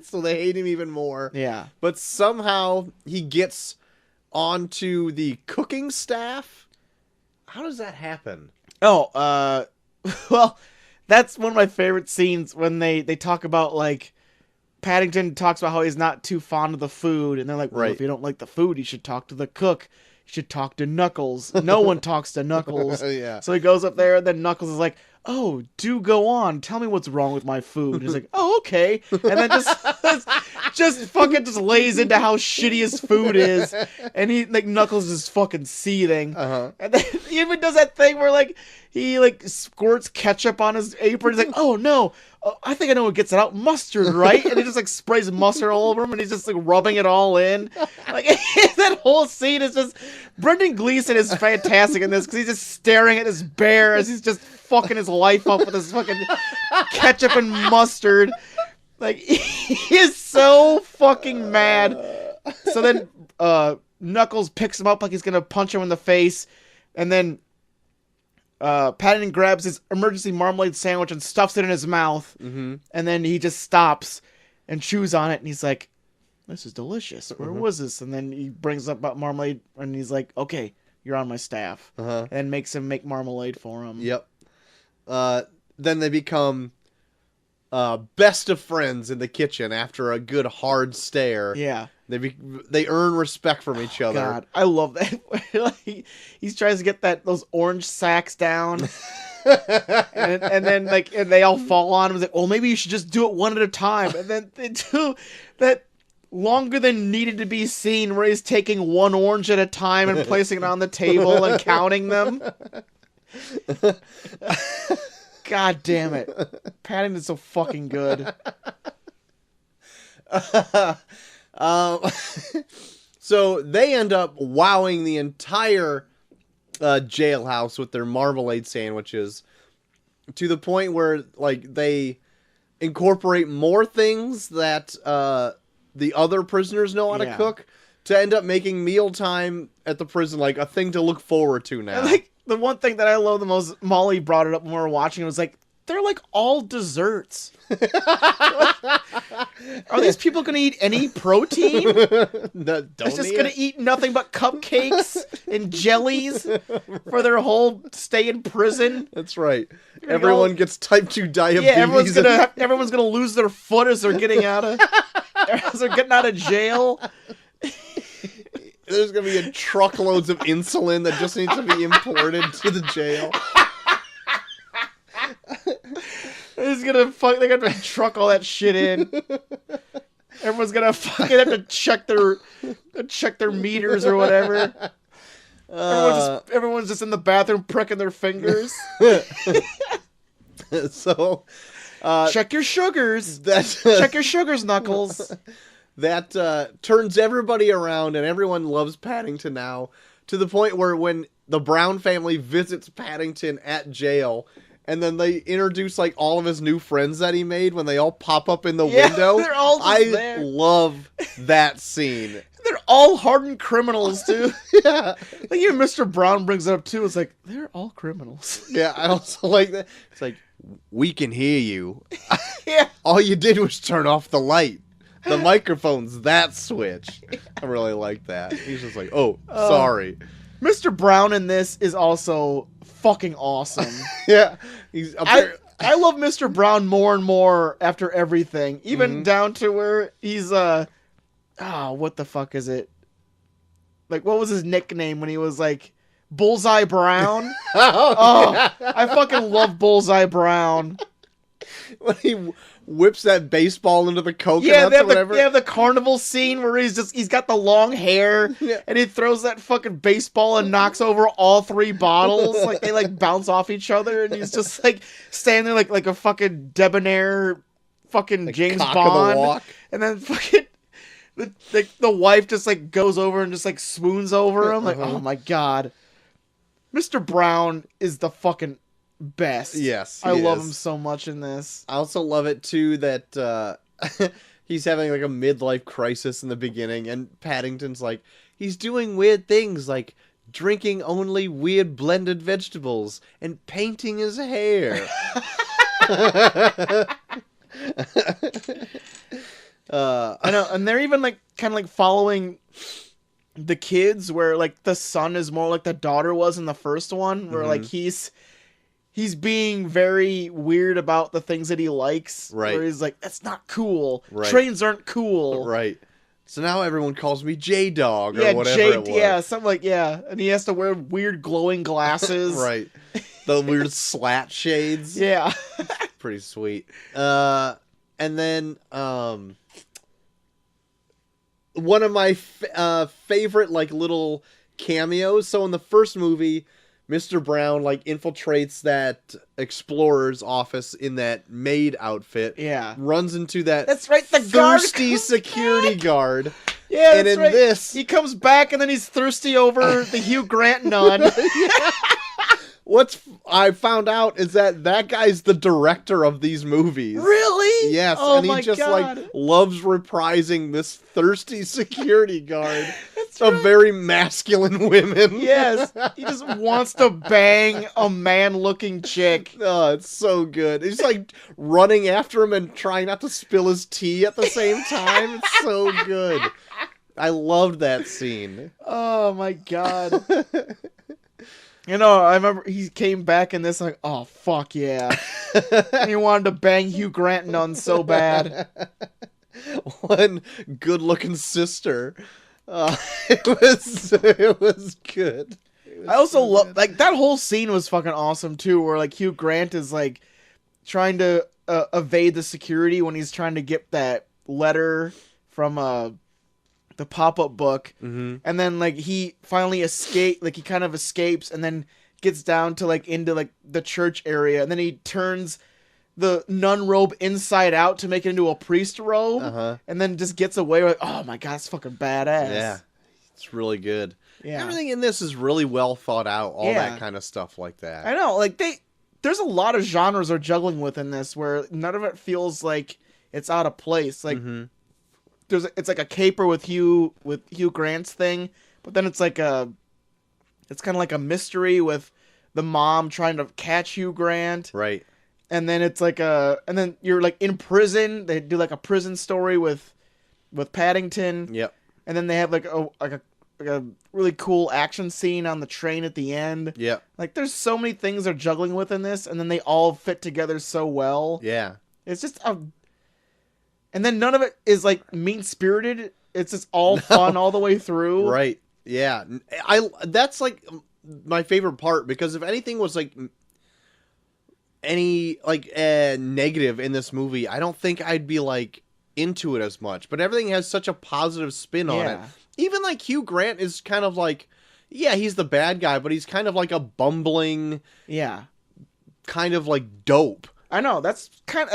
Speaker 2: so they hate him even more.
Speaker 1: Yeah.
Speaker 2: But somehow he gets onto the cooking staff. How does that happen?
Speaker 1: Oh, well, that's one of my favorite scenes when they talk about, like, Paddington talks about how he's not too fond of the food, and they're like, well,
Speaker 2: Right.
Speaker 1: if you don't like the food, you should talk to the cook. You should talk to Knuckles. No one talks to Knuckles.
Speaker 2: Yeah.
Speaker 1: So he goes up there, and then Knuckles is like, oh, do go on. Tell me what's wrong with my food. He's like, oh, okay. And then just fucking just lays into how shitty his food is. And he, like, Knuckles is fucking seething.
Speaker 2: Uh-huh.
Speaker 1: And then he even does that thing where, like, he, like, squirts ketchup on his apron. He's like, oh, no. I think I know what gets it out. Mustard, right? And he just, like, sprays mustard all over him, and he's just, like, rubbing it all in. Like, that whole scene is just... Brendan Gleeson is fantastic in this, because he's just staring at this bear as he's just fucking his life up with this fucking ketchup and mustard. Like, he is so fucking mad. So then, Knuckles picks him up like he's gonna punch him in the face, and then Paddington grabs his emergency marmalade sandwich and stuffs it in his mouth, and then he just stops and chews on it, and he's like, this is delicious. Where was this? And then he brings up marmalade, and he's like, okay, you're on my staff.
Speaker 2: Uh-huh.
Speaker 1: And makes him make marmalade for him.
Speaker 2: Yep. Then they become best of friends in the kitchen after a good hard stare.
Speaker 1: Yeah.
Speaker 2: They earn respect from each other.
Speaker 1: God, I love that. Like, he tries to get those orange sacks down, and then and they all fall on him. He's like, "Well, maybe you should just do it one at a time." And then they do that longer than needed to be seen, where he's taking one orange at a time and placing it on the table and counting them. God damn it, Paddington's so fucking good.
Speaker 2: So they end up wowing the entire jailhouse with their marmalade sandwiches to the point where like they incorporate more things that the other prisoners know how to cook to end up making mealtime at the prison like a thing to look forward to now.
Speaker 1: And, like, the one thing that I love the most, Molly brought it up when we were watching, it was like, they're like all desserts. Are these people going to eat any protein?
Speaker 2: They're
Speaker 1: just going to eat nothing but cupcakes and jellies for their whole stay in prison.
Speaker 2: That's right. Everyone gets type 2 diabetes.
Speaker 1: Yeah, everyone's gonna lose their foot as they're getting out of jail.
Speaker 2: There's gonna be truckloads of insulin that just needs to be imported to the jail.
Speaker 1: They're gonna truck all that shit in. Everyone's gonna fucking have to check their meters or whatever. Everyone's just in the bathroom pricking their fingers.
Speaker 2: So,
Speaker 1: check your sugars.
Speaker 2: That
Speaker 1: Check your sugars, Knuckles.
Speaker 2: That turns everybody around, and everyone loves Paddington now, to the point where when the Brown family visits Paddington at jail, and then they introduce like all of his new friends that he made when they all pop up in the window.
Speaker 1: They're all just there.
Speaker 2: Love that scene.
Speaker 1: They're all hardened criminals, too.
Speaker 2: Yeah.
Speaker 1: Like, even Mr. Brown brings it up, too. It's like, they're all criminals.
Speaker 2: Yeah, I also like that. It's like, we can hear you.
Speaker 1: Yeah.
Speaker 2: All you did was turn off the light. The microphone's that switch. I really like that. He's just like, oh, sorry.
Speaker 1: Mr. Brown in this is also fucking awesome.
Speaker 2: Yeah.
Speaker 1: I love Mr. Brown more and more after everything. Even down to where he's, what the fuck is it? Like, what was his nickname when he was, like, Bullseye Brown?
Speaker 2: Yeah.
Speaker 1: I fucking love Bullseye Brown.
Speaker 2: When he whips that baseball into the coconuts
Speaker 1: Yeah,
Speaker 2: or whatever.
Speaker 1: they have the carnival scene where he's got the long hair, and he throws that fucking baseball and knocks over all 3 bottles. Like, they, like, bounce off each other, and he's just, like, standing there like a fucking debonair fucking
Speaker 2: Like
Speaker 1: James
Speaker 2: cock
Speaker 1: Bond.
Speaker 2: of the walk.
Speaker 1: And then fucking the wife just, like, goes over and just, like, swoons over him. Like, oh my god. Mr. Brown is the fucking best.
Speaker 2: Yes,
Speaker 1: I love him so much in this.
Speaker 2: I also love it too that he's having like a midlife crisis in the beginning, and Paddington's like, he's doing weird things like drinking only weird blended vegetables and painting his hair.
Speaker 1: I know, and they're even like kind of like following the kids, where like the son is more like the daughter was in the first one, where like he's being very weird about the things that he likes.
Speaker 2: Right.
Speaker 1: Where he's like, that's not cool.
Speaker 2: Right.
Speaker 1: Trains aren't cool.
Speaker 2: Right. So now everyone calls me J-Dog or whatever it was.
Speaker 1: Yeah, something like, yeah. And he has to wear weird glowing glasses.
Speaker 2: Right. The weird slat shades.
Speaker 1: Yeah.
Speaker 2: Pretty sweet. And then one of my favorite like little cameos. So in the first movie, Mr. Brown like infiltrates that explorer's office in that maid outfit.
Speaker 1: Yeah.
Speaker 2: Runs into that
Speaker 1: That's right, the guard
Speaker 2: thirsty
Speaker 1: comes
Speaker 2: security
Speaker 1: back.
Speaker 2: guard.
Speaker 1: Yeah,
Speaker 2: and
Speaker 1: that's
Speaker 2: in
Speaker 1: right.
Speaker 2: this,
Speaker 1: he comes back and then he's thirsty over the Hugh Grant nun.
Speaker 2: what I found out is that guy's the director of these movies.
Speaker 1: Really?
Speaker 2: Yes,
Speaker 1: Oh
Speaker 2: and he
Speaker 1: my
Speaker 2: just
Speaker 1: God.
Speaker 2: like loves reprising this thirsty security guard
Speaker 1: That's
Speaker 2: of
Speaker 1: right.
Speaker 2: very masculine women.
Speaker 1: Yes, he just wants to bang a man-looking chick.
Speaker 2: Oh, it's so good. He's like running after him and trying not to spill his tea at the same time. It's so good. I loved that scene.
Speaker 1: Oh my god. You know, I remember he came back in this like, oh fuck yeah. He wanted to bang Hugh Grant none so bad.
Speaker 2: One good-looking sister. It was good.
Speaker 1: I also love like that whole scene was fucking awesome too, where like Hugh Grant is like trying to evade the security when he's trying to get that letter from the pop-up book, and then like he finally he kind of escapes and then gets down to like into like the church area, and then he turns the nun robe inside out to make it into a priest robe, and then just gets away with, oh my god, it's fucking badass.
Speaker 2: Yeah, it's really good.
Speaker 1: Yeah.
Speaker 2: Everything in this is really well thought out, all
Speaker 1: Yeah.
Speaker 2: that kind of stuff like that.
Speaker 1: I know, like there's a lot of genres they're juggling with in this where none of it feels like it's out of place. Like it's like a caper with Hugh Grant's thing, but then it's kind of like a mystery with the mom trying to catch Hugh Grant.
Speaker 2: Right.
Speaker 1: And then it's like and then you're like in prison. They do like a prison story with Paddington.
Speaker 2: Yep.
Speaker 1: And then they have like a really cool action scene on the train at the end.
Speaker 2: Yep.
Speaker 1: Like there's so many things they're juggling with in this, and then they all fit together so well.
Speaker 2: Yeah.
Speaker 1: It's just and then none of it is like mean spirited. It's just all fun all the way through.
Speaker 2: Right. Yeah. That's like my favorite part, because if anything was like any like negative in this movie, I don't think I'd be like into it as much. But everything has such a positive spin on it. Even like Hugh Grant is kind of like, yeah, he's the bad guy, but he's kind of like a bumbling, kind of like dope.
Speaker 1: I know. I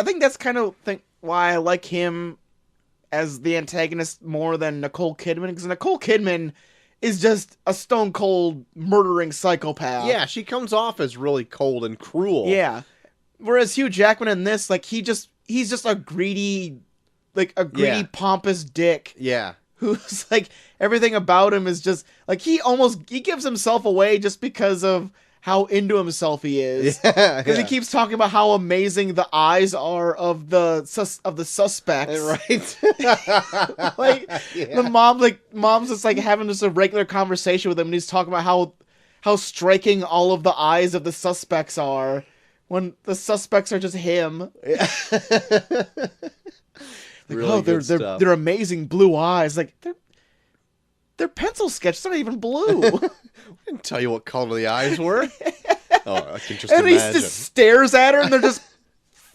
Speaker 1: think that's kind of why I like him as the antagonist more than Nicole Kidman, because Nicole Kidman is just a stone cold murdering psychopath.
Speaker 2: Yeah, she comes off as really cold and cruel.
Speaker 1: Yeah. Whereas Hugh Jackman in this, like he's just a greedy pompous dick.
Speaker 2: Yeah.
Speaker 1: Who's like everything about him is just like he gives himself away just because of how into himself he is. Because he keeps talking about how amazing the eyes are of the suspects.
Speaker 2: Right.
Speaker 1: Like the mom's just like having just a regular conversation with him, and he's talking about how striking all of the eyes of the suspects are when the suspects are just him. Like,
Speaker 2: really
Speaker 1: they're amazing blue eyes. Like they're pencil sketch. They're not even blue.
Speaker 2: I didn't tell you what color the eyes were. Oh, I can just
Speaker 1: and
Speaker 2: imagine.
Speaker 1: he just stares at her, and they're just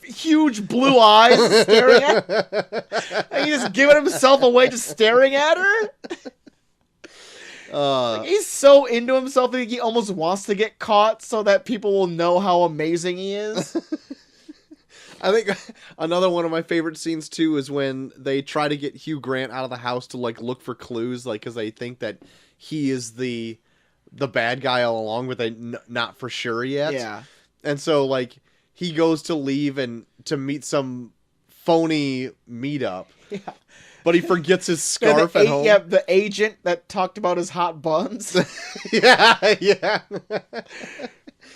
Speaker 1: huge blue eyes staring at her. And he's just giving himself away, just staring at her. Like, he's so into himself that he almost wants to get caught so that people will know how amazing he is.
Speaker 2: I think another one of my favorite scenes too is when they try to get Hugh Grant out of the house to like look for clues, like because they think that he is the bad guy all along, but they not for sure yet.
Speaker 1: Yeah.
Speaker 2: And so like he goes to leave and to meet some phony meetup.
Speaker 1: Yeah.
Speaker 2: But he forgets his scarf at home.
Speaker 1: Yeah, the agent that talked about his hot buns.
Speaker 2: Yeah.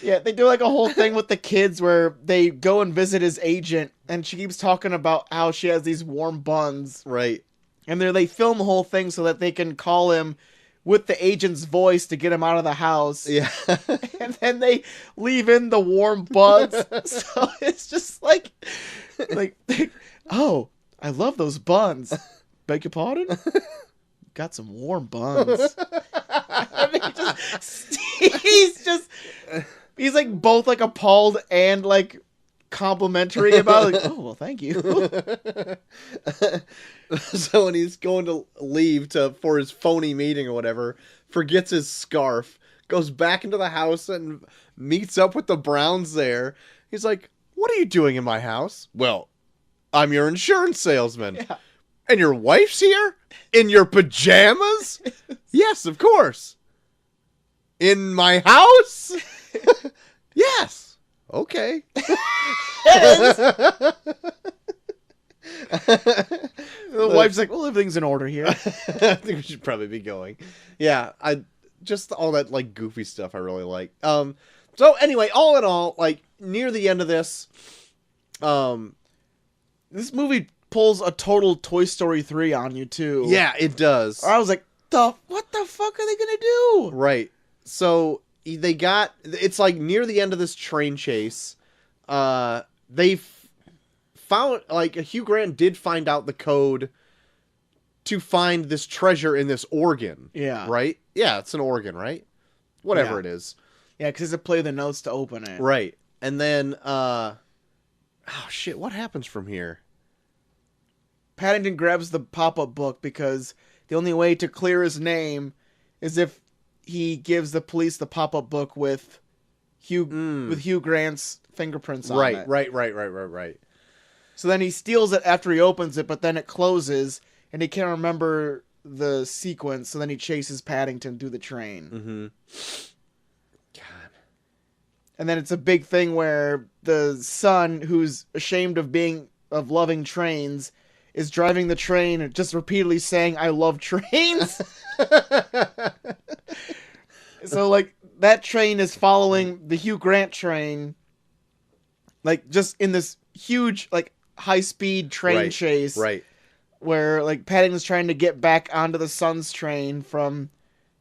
Speaker 1: Yeah, they do like a whole thing with the kids where they go and visit his agent, and she keeps talking about how she has these warm buns.
Speaker 2: Right.
Speaker 1: And they film the whole thing so that they can call him with the agent's voice to get him out of the house.
Speaker 2: Yeah.
Speaker 1: And then they leave in the warm buns. So it's just like, oh, I love those buns. Beg your pardon? Got some warm buns. And he's like both like appalled and like complimentary about it. Like, oh, well, thank you.
Speaker 2: So when he's going to leave for his phony meeting or whatever, forgets his scarf, goes back into the house and meets up with the Browns there. He's like, "What are you doing in my house?" "Well, I'm your insurance salesman."
Speaker 1: Yeah.
Speaker 2: "And your wife's here? In your pajamas?" "Yes, of course." "In my house?" "Yes." "Okay."
Speaker 1: The wife's like, well, everything's in order here.
Speaker 2: I think we should probably be going. Yeah, just all that like goofy stuff I really like. So anyway, all in all, like near the end of this,
Speaker 1: this movie pulls a total Toy Story 3 on you too.
Speaker 2: yeah, it does.
Speaker 1: Or I was like, what the fuck are they gonna do?
Speaker 2: Right. So it's like near the end of this train chase. They found, like, Hugh Grant did find out the code to find this treasure in this organ.
Speaker 1: Yeah.
Speaker 2: Right? Yeah, it's an organ, right? Whatever
Speaker 1: Yeah.
Speaker 2: it is.
Speaker 1: Yeah, because he has to play the notes to open it.
Speaker 2: Right. And then, oh shit, what happens from here?
Speaker 1: Paddington grabs the pop-up book because the only way to clear his name is if he gives the police the pop-up book with Hugh Grant's fingerprints on it.
Speaker 2: Right.
Speaker 1: So then he steals it after he opens it, but then it closes, and he can't remember the sequence, so then he chases Paddington through the train.
Speaker 2: Mm-hmm.
Speaker 1: And then it's a big thing where the son, who's ashamed of loving trains, is driving the train and just repeatedly saying, "I love trains." So, like, that train is following the Hugh Grant train, like, just in this huge, like, high-speed train chase.
Speaker 2: Right.
Speaker 1: Where, like, Paddington's trying to get back onto the son's train from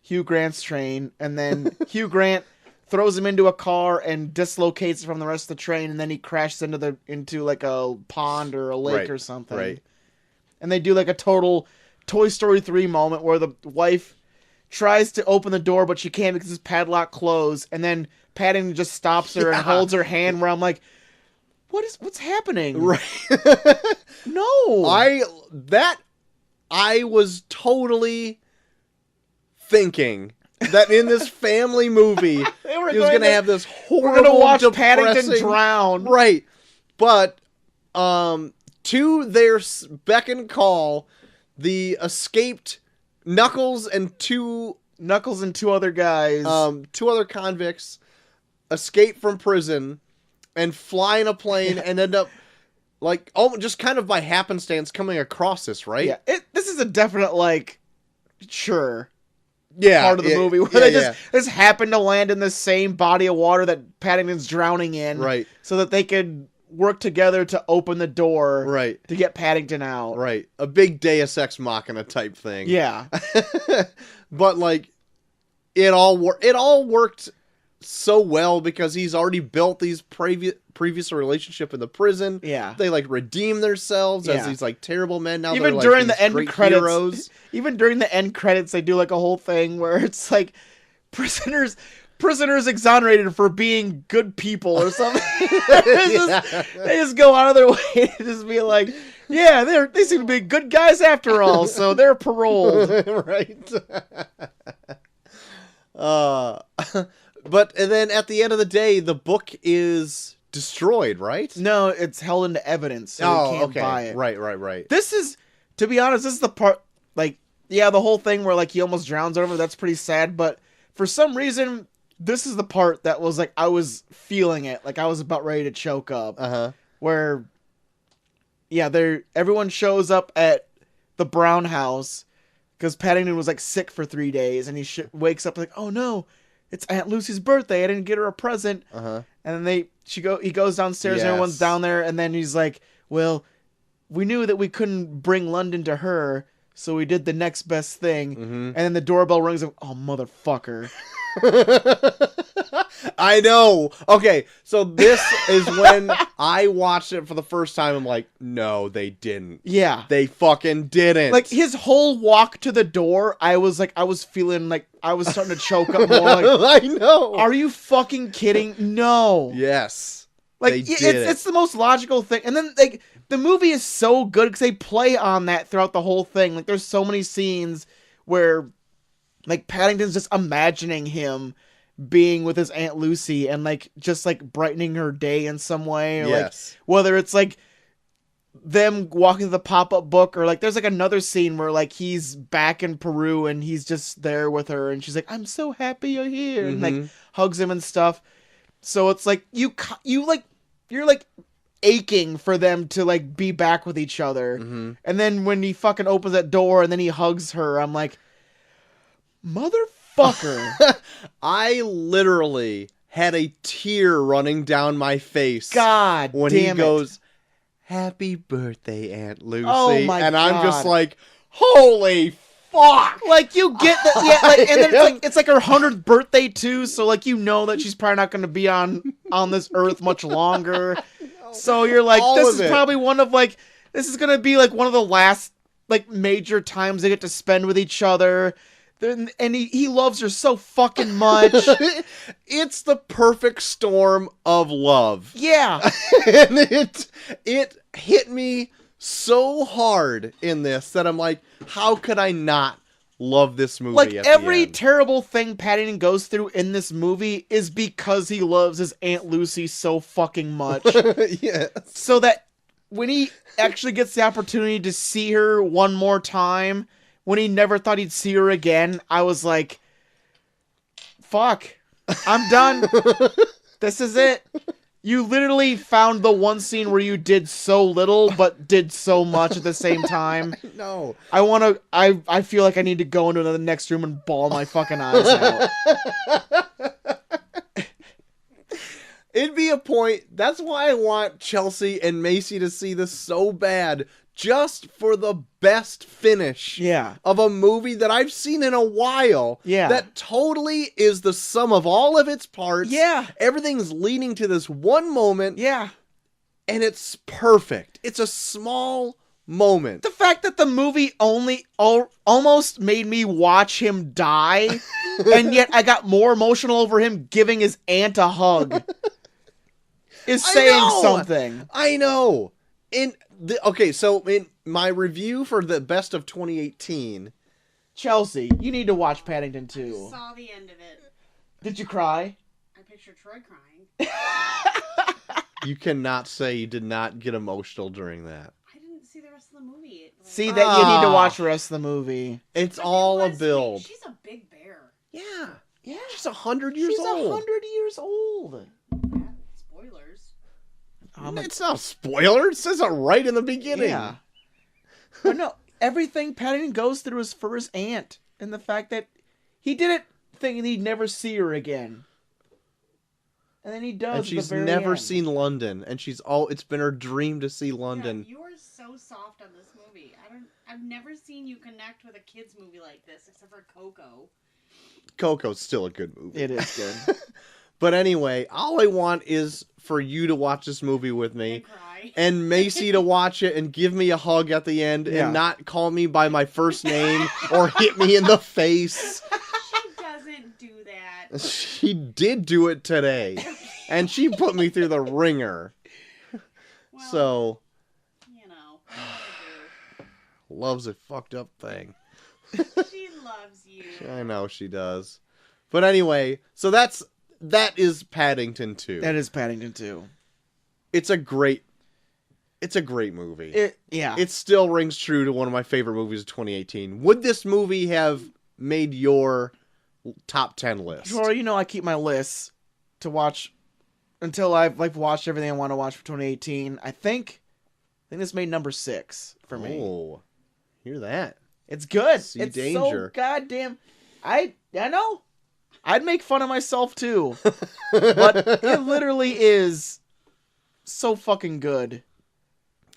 Speaker 1: Hugh Grant's train, and then Hugh Grant throws him into a car and dislocates from the rest of the train, and then he crashes into like a pond or a lake or something.
Speaker 2: Right.
Speaker 1: And they do like a total Toy Story 3 moment where the wife tries to open the door, but she can't because it's padlock closed, and then Paddington just stops her and holds her hand, where I'm like, what's happening?
Speaker 2: Right.
Speaker 1: No.
Speaker 2: I was totally thinking that in this family movie, he was going to have this horrible,
Speaker 1: we're gonna watch
Speaker 2: depressing,
Speaker 1: Paddington drown.
Speaker 2: Right. But, to their beck and call, the escaped Knuckles and two
Speaker 1: other guys.
Speaker 2: Two other convicts escape from prison and fly in a plane and end up, like, just kind of by happenstance coming across this, right?
Speaker 1: Yeah. This is a definite, like, sure.
Speaker 2: Yeah,
Speaker 1: part of the movie where they just happen to land in the same body of water that Paddington's drowning in,
Speaker 2: right? So
Speaker 1: that they could work together to open the door,
Speaker 2: right,
Speaker 1: to get Paddington out,
Speaker 2: right? A big Deus Ex Machina type thing,
Speaker 1: yeah.
Speaker 2: But like, it all worked so well because he's already built these previous relationship in the prison.
Speaker 1: Yeah,
Speaker 2: they like redeem themselves as these like terrible men. Now
Speaker 1: even
Speaker 2: they're,
Speaker 1: during
Speaker 2: like,
Speaker 1: the end credits,
Speaker 2: heroes.
Speaker 1: Even during the end credits, they do like a whole thing where it's like prisoners exonerated for being good people or something. They just go out of their way to just be like, yeah, they seem to be good guys after all, so they're paroled.
Speaker 2: Right. But and then at the end of the day, the book is destroyed, right?
Speaker 1: No, it's held into evidence, so you can't buy it.
Speaker 2: Right.
Speaker 1: This is, to be honest, this is the part, like, yeah, the whole thing where, like, he almost drowns over, that's pretty sad, but for some reason, this is the part that was, like, I was feeling it, like, I was about ready to choke up. Where, yeah, everyone shows up at the Brown house, because Paddington was, like, sick for 3 days, and he wakes up like, oh no, it's Aunt Lucy's birthday, I didn't get her a present. And then he goes downstairs, and everyone's down there, and then he's like, well, we knew that we couldn't bring London to her, so we did the next best thing. And then the doorbell rings, and, oh, motherfucker.
Speaker 2: I know. Okay, so this is when I watched it for the first time. I'm like, no, they didn't.
Speaker 1: Yeah.
Speaker 2: They fucking didn't.
Speaker 1: Like, his whole walk to the door, I was feeling like I was starting to choke up more. Like,
Speaker 2: I know.
Speaker 1: Are you fucking kidding? No.
Speaker 2: Yes.
Speaker 1: Like,
Speaker 2: they did
Speaker 1: it's the most logical thing. And then, like, the movie is so good because they play on that throughout the whole thing. Like, there's so many scenes where, like, Paddington's just imagining him being with his Aunt Lucy and, like, just, like, brightening her day in some way. Or, like, whether it's, like, them walking to the pop-up book, or, like, there's, like, another scene where, like, he's back in Peru and he's just there with her and she's like, I'm so happy you're here. And, like, hugs him and stuff. So it's, like, you're, like, aching for them to, like, be back with each other. And then when he fucking opens that door and then he hugs her, I'm like, motherfucker.
Speaker 2: I literally had a tear running down my face.
Speaker 1: God
Speaker 2: when
Speaker 1: damn
Speaker 2: he goes, happy birthday, Aunt Lucy.
Speaker 1: Oh my
Speaker 2: and
Speaker 1: God.
Speaker 2: I'm just like, holy fuck?
Speaker 1: Like you get that, yeah. Like, and then it's like her 100th birthday too. So like you know that she's probably not going to be on this earth much longer. So you're like,
Speaker 2: All
Speaker 1: this
Speaker 2: of
Speaker 1: is
Speaker 2: it.
Speaker 1: probably this is going to be like one of the last like major times they get to spend with each other. And he loves her so fucking much.
Speaker 2: It's the perfect storm of love.
Speaker 1: Yeah.
Speaker 2: And it hit me so hard in this that I'm like, how could I not love this movie?
Speaker 1: Like
Speaker 2: at
Speaker 1: every
Speaker 2: the end?
Speaker 1: terrible thing Paddington goes through in this movie is because he loves his Aunt Lucy so fucking much.
Speaker 2: Yes.
Speaker 1: So that when he actually gets the opportunity to see her one more time, when he never thought he'd see her again, I was like, fuck, I'm done. This is it. You literally found the one scene where you did so little, but did so much at the same time.
Speaker 2: No.
Speaker 1: I feel like I need to go into the next room and bawl my fucking eyes out.
Speaker 2: It'd be a point. That's why I want Chelsea and Macy to see this so bad. Just for the best finish
Speaker 1: Yeah.
Speaker 2: of a movie that I've seen in a while.
Speaker 1: Yeah.
Speaker 2: That totally is the sum of all of its parts.
Speaker 1: Yeah.
Speaker 2: Everything's leading to this one moment.
Speaker 1: Yeah.
Speaker 2: And it's perfect. It's a small moment.
Speaker 1: The fact that the movie almost made me watch him die, and yet I got more emotional over him giving his aunt a hug, is
Speaker 2: I
Speaker 1: saying
Speaker 2: know!
Speaker 1: something.
Speaker 2: I know. Okay, so in my review for the best of 2018,
Speaker 1: Chelsea, you need to watch Paddington
Speaker 4: I
Speaker 1: 2.
Speaker 4: saw the end of it.
Speaker 1: Did you cry?
Speaker 4: I picture Troy crying.
Speaker 2: you cannot say you did not get emotional during that.
Speaker 4: I didn't see the rest of the movie.
Speaker 1: See that you need to
Speaker 2: Ah.
Speaker 1: watch the rest of the movie.
Speaker 2: It's
Speaker 4: But
Speaker 2: all
Speaker 4: it
Speaker 2: a
Speaker 4: was-
Speaker 2: build.
Speaker 4: She's a big bear.
Speaker 2: Yeah.
Speaker 1: Yeah.
Speaker 2: She's 100 years
Speaker 1: She's
Speaker 2: old.
Speaker 1: 100 years old.
Speaker 4: Yeah, spoilers.
Speaker 2: It's not a spoiler. It says it right in the beginning.
Speaker 1: Yeah. But no, everything Paddington goes through is for his aunt. And the fact that he did it thinking he'd never see her again. And then he does.
Speaker 2: And
Speaker 1: at the
Speaker 2: she's
Speaker 1: very
Speaker 2: never
Speaker 1: end.
Speaker 2: seen London. And it's been her dream to see London.
Speaker 4: Yeah, you are so soft on this movie. I've never seen you connect with a kids movie like this, except for Coco.
Speaker 2: Coco's still a good movie.
Speaker 1: It is good.
Speaker 2: But anyway, all I want is for you to watch this movie with me.
Speaker 4: And cry.
Speaker 2: And Macy to watch it and give me a hug at the end
Speaker 1: Yeah.
Speaker 2: and not call me by my first name or hit me in the face.
Speaker 4: She doesn't do that.
Speaker 2: She did do it today. And she put me through the ringer.
Speaker 4: Well,
Speaker 2: So,
Speaker 4: you know, what
Speaker 2: love's a fucked up thing.
Speaker 4: do you do? She loves you.
Speaker 2: I know she does. But anyway, so that is Paddington 2.
Speaker 1: That is Paddington 2.
Speaker 2: It's a great movie.
Speaker 1: Yeah.
Speaker 2: It still rings true to one of my favorite movies of 2018. Would this movie have made your top 10 list?
Speaker 1: Troy, you know I keep my lists to watch until I've watched everything I want to watch for 2018. I think this made number 6 for me.
Speaker 2: Oh, hear that?
Speaker 1: It's good.
Speaker 2: See
Speaker 1: it's
Speaker 2: danger.
Speaker 1: so goddamn. I know. I'd make fun of myself too, but it literally is so fucking good.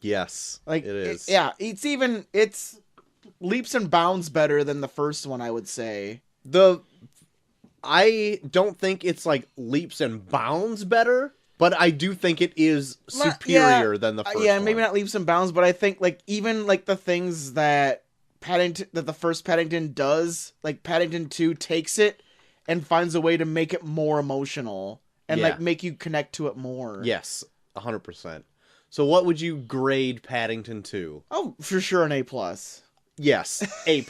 Speaker 2: Yes,
Speaker 1: Like
Speaker 2: it is.
Speaker 1: it's leaps and bounds better than the first one, I would say.
Speaker 2: I don't think it's like leaps and bounds better, but I do think it is superior than the first one.
Speaker 1: Yeah, maybe not leaps and bounds, but I think like even like the things that the first Paddington does, like Paddington 2 takes it and finds a way to make it more emotional and
Speaker 2: Yeah.
Speaker 1: like make you connect to it more.
Speaker 2: Yes, 100%. So what would you grade Paddington 2?
Speaker 1: Oh, for sure an A+.
Speaker 2: Yes, A+. It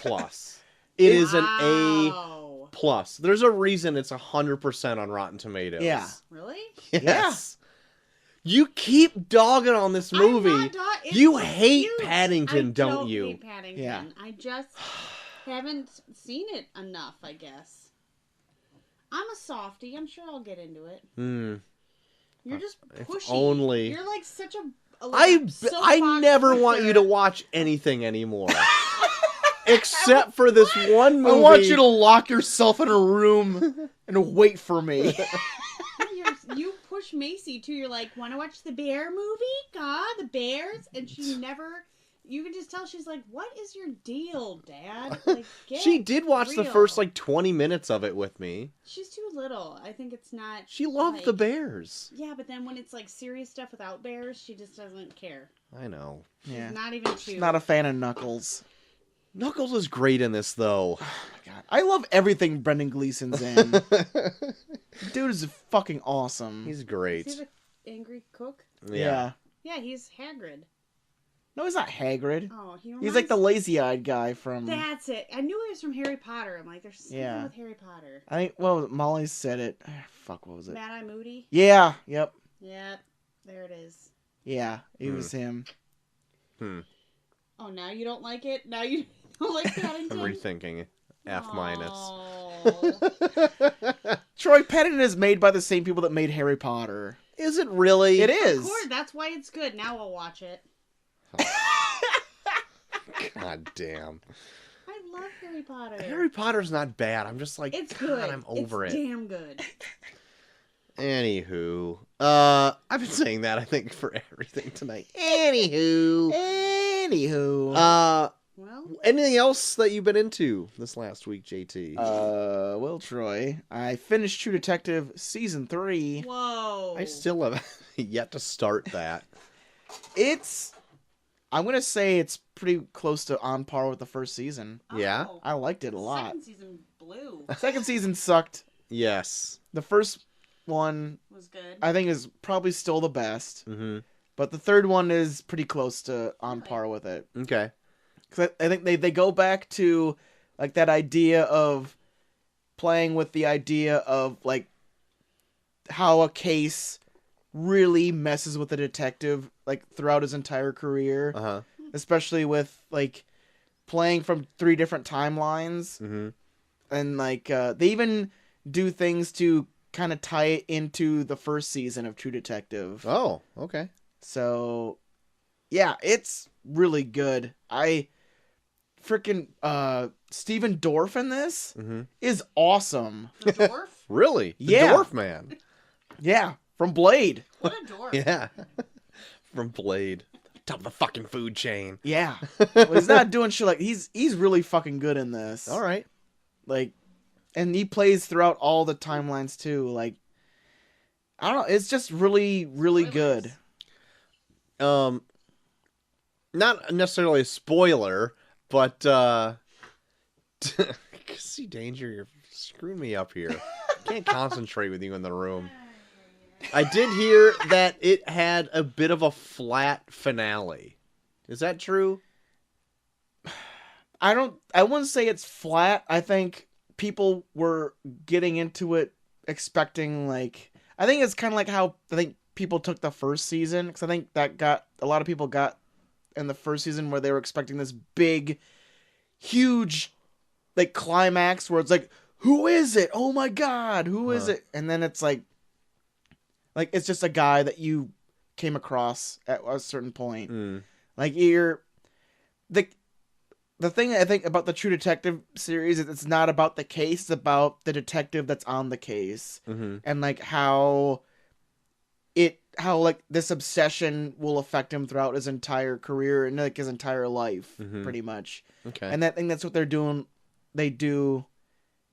Speaker 2: is an A+.
Speaker 4: Wow.
Speaker 2: There's a reason it's 100% on Rotten Tomatoes.
Speaker 1: Yeah.
Speaker 4: Really?
Speaker 2: Yes. You keep dogging on this movie.
Speaker 4: I'm not it's
Speaker 2: You
Speaker 4: so
Speaker 2: hate
Speaker 4: cute.
Speaker 2: Paddington,
Speaker 4: I
Speaker 2: don't you?
Speaker 4: hate Paddington.
Speaker 1: Yeah.
Speaker 4: I just haven't seen it enough, I guess. I'm a softie. I'm sure I'll get into it.
Speaker 2: Hmm.
Speaker 4: You're just
Speaker 2: If
Speaker 4: pushy.
Speaker 2: only-
Speaker 4: You're like such a
Speaker 2: I
Speaker 4: soapbox
Speaker 2: never want you to
Speaker 4: pusher.
Speaker 2: watch anything anymore. Except for this one movie.
Speaker 1: I want you to lock yourself in a room and wait for me.
Speaker 4: You push Macy too. You're like, want to watch the bear movie? God, the bears, and she never You can just tell she's like, "What is your deal, Dad?" Like,
Speaker 2: She did watch the
Speaker 4: real.
Speaker 2: first, 20 minutes of it with me.
Speaker 4: She's too little. I think it's not.
Speaker 2: She loved the bears.
Speaker 4: Yeah, but then when it's serious stuff without bears, she just doesn't care.
Speaker 2: I know.
Speaker 1: Yeah.
Speaker 4: She's not even 2.
Speaker 1: She's not a fan of Knuckles.
Speaker 2: Knuckles is great in this, though.
Speaker 1: God, I love everything Brendan Gleeson's in. Dude is fucking awesome.
Speaker 2: He's great.
Speaker 4: Is he the angry cook?
Speaker 1: Yeah.
Speaker 4: Yeah, he's Hagrid.
Speaker 1: No, he's not Hagrid.
Speaker 4: Oh,
Speaker 1: He's like the lazy-eyed guy from...
Speaker 4: That's it. I knew he was from Harry Potter. I'm like, there's something
Speaker 1: Yeah.
Speaker 4: with Harry Potter.
Speaker 1: I think, well, Molly said it. Fuck, what was it?
Speaker 4: Mad Eye Moody?
Speaker 1: Yeah, yep.
Speaker 4: Yep. There it is.
Speaker 1: Yeah, it was him.
Speaker 4: Oh, now you don't like it? Now you don't like
Speaker 2: I'm
Speaker 4: Paddington?
Speaker 2: rethinking. F minus.
Speaker 4: Oh.
Speaker 1: Troy, Paddington is made by the same people that made Harry Potter.
Speaker 2: Is it really?
Speaker 1: It
Speaker 4: Of
Speaker 1: is.
Speaker 4: course, that's why it's good. Now I'll watch it.
Speaker 2: God damn.
Speaker 4: I love Harry Potter.
Speaker 2: Harry Potter's not bad. I'm just like,
Speaker 4: It's
Speaker 2: God,
Speaker 4: good.
Speaker 2: I'm over
Speaker 4: it's
Speaker 2: it.
Speaker 4: damn good.
Speaker 2: Anywho. I've been saying that, I think, for everything tonight. Anywho.
Speaker 4: Well,
Speaker 2: Anything else that you've been into this last week, JT?
Speaker 1: Well, Troy, I finished True Detective Season 3.
Speaker 4: whoa.
Speaker 2: I still have yet to start that.
Speaker 1: I'm going to say it's pretty close to on par with the first season.
Speaker 2: Yeah?
Speaker 4: Oh.
Speaker 1: I liked it a lot.
Speaker 4: Second season blew.
Speaker 1: Second season sucked.
Speaker 2: Yes.
Speaker 1: The first one,
Speaker 4: Was good.
Speaker 1: I think, is probably still the best.
Speaker 2: Mm-hmm.
Speaker 1: But the third one is pretty close to on
Speaker 4: Really?
Speaker 1: par with it.
Speaker 2: Okay.
Speaker 1: Because I think they go back to that idea of playing with the idea of how a case really messes with the detective throughout his entire career,
Speaker 2: Uh-huh.
Speaker 1: especially with playing from 3 different timelines,
Speaker 2: Mm-hmm.
Speaker 1: and they even do things to kind of tie it into the first season of True Detective.
Speaker 2: Oh, okay.
Speaker 1: So, yeah, it's really good. Freaking Steven Dorff in this
Speaker 2: Mm-hmm.
Speaker 1: is awesome.
Speaker 4: The dwarf?
Speaker 2: Really? The
Speaker 1: Yeah.
Speaker 2: Dwarf Man.
Speaker 1: Yeah, from Blade.
Speaker 4: What a dwarf.
Speaker 2: Yeah. From Blade. Top of the fucking food chain.
Speaker 1: Yeah. Well, he's not doing shit he's really fucking good in this.
Speaker 2: All right.
Speaker 1: And he plays throughout all the timelines too. I don't know, it's just really, really good.
Speaker 4: Spoilers.
Speaker 2: Not necessarily a spoiler, but see, Danger, you're screwing me up here. Can't concentrate with you in the room. I did hear that it had a bit of a flat finale. Is that true?
Speaker 1: I wouldn't say it's flat. I think people were getting into it expecting I think it's kind of like how I think people took the first season, because I think a lot of people got in the first season where they were expecting this big, huge, climax where it's who is it? Oh my God, who is it? And then it's it's just a guy that you came across at a certain point. You're the thing I think about the True Detective series is it's not about the case, it's about the detective that's on the case.
Speaker 2: Mm-hmm.
Speaker 1: And how this obsession will affect him throughout his entire career and his entire life, pretty much.
Speaker 2: Okay.
Speaker 1: And I think that's what they do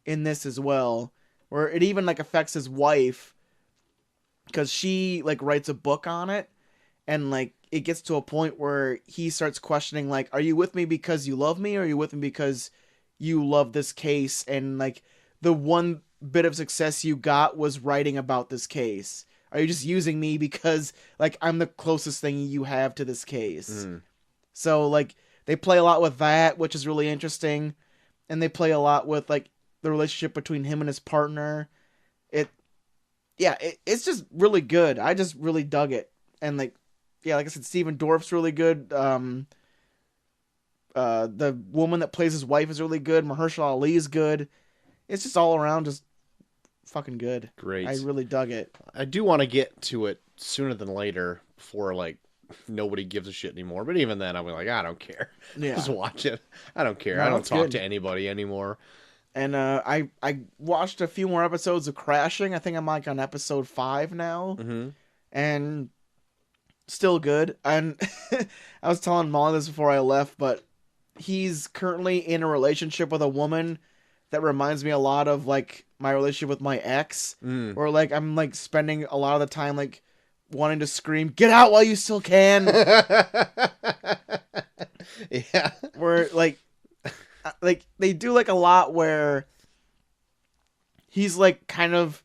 Speaker 1: in this as well, where it even affects his wife, because she writes a book on it, and it gets to a point where he starts questioning are you with me because you love me, or are you with me because you love this case, and the one bit of success you got was writing about this case. Are you just using me because I'm the closest thing you have to this case? So they play a lot with that, which is really interesting, and they play a lot with the relationship between him and his partner. It's just really good. I just really dug it. And like I said, Steven Dorff's really good. The woman that plays his wife is really good. Mahershala Ali is good. It's just all around just fucking good.
Speaker 2: Great.
Speaker 1: I really dug it.
Speaker 2: I do want to get to it sooner than later before nobody gives a shit anymore. But even then, I'm I don't care.
Speaker 1: Yeah.
Speaker 2: Just watch it. I don't care.
Speaker 1: No,
Speaker 2: I don't
Speaker 1: it's
Speaker 2: talk
Speaker 1: good.
Speaker 2: to anybody anymore.
Speaker 1: And I watched a few more episodes of Crashing. I think I'm on episode 5 now.
Speaker 2: Mm-hmm.
Speaker 1: And still good. And I was telling Molly this before I left, but he's currently in a relationship with a woman that reminds me a lot of like my relationship with my ex, where like I'm like spending a lot of the time like wanting to scream, "Get out while you still can!"
Speaker 2: Yeah.
Speaker 1: Where like they do like a lot where he's like kind of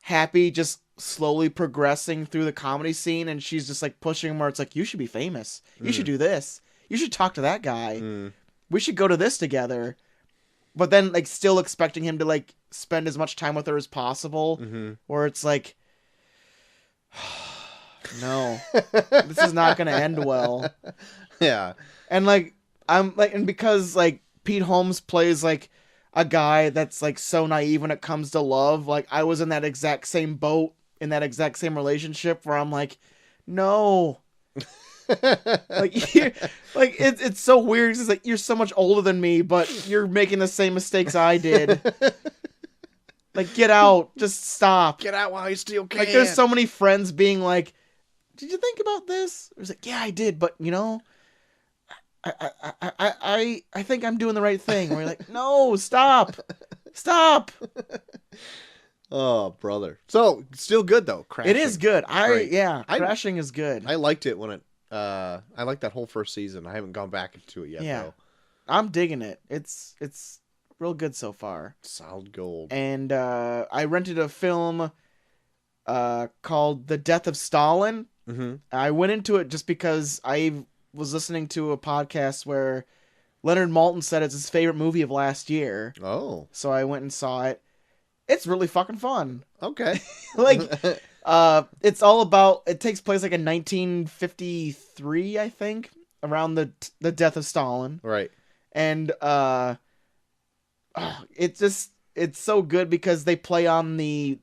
Speaker 1: happy, just slowly progressing through the comedy scene, and she's just like pushing him where it's like, you should be famous, you should do this, you should talk to that guy, we should go to this together, but then like still expecting him to like spend as much time with her as possible, where it's like, no, this is not gonna end well.
Speaker 2: Yeah.
Speaker 1: And like I'm like, and because like Pete Holmes plays like a guy that's like so naive when it comes to love, like I was in that exact same boat in that exact same relationship where I'm like, no. Like you're, like it's so weird. It's like you're so much older than me, but you're making the same mistakes I did. Like, get out, just stop.
Speaker 2: Get out while you still can.
Speaker 1: Like there's so many friends being like, did you think about this? I was like, yeah, I did, but you know, I think I'm doing the right thing. We're like, no, stop.
Speaker 2: Oh, brother. So still good though. Crashing.
Speaker 1: It is good.
Speaker 2: Great.
Speaker 1: Crashing is good.
Speaker 2: I liked it when it. I liked that whole first season. I haven't gone back into it yet though.
Speaker 1: I'm digging it. It's real good so far.
Speaker 2: Solid gold.
Speaker 1: And I rented a film called The Death of Stalin. I went into it just because I was listening to a podcast where Leonard Maltin said it's his favorite movie of last year.
Speaker 2: Oh.
Speaker 1: So I went and saw it. It's really fucking fun.
Speaker 2: Okay.
Speaker 1: Like, it's all about, it takes place like in 1953, I think, around the death of Stalin.
Speaker 2: Right.
Speaker 1: And it's so good because they play on like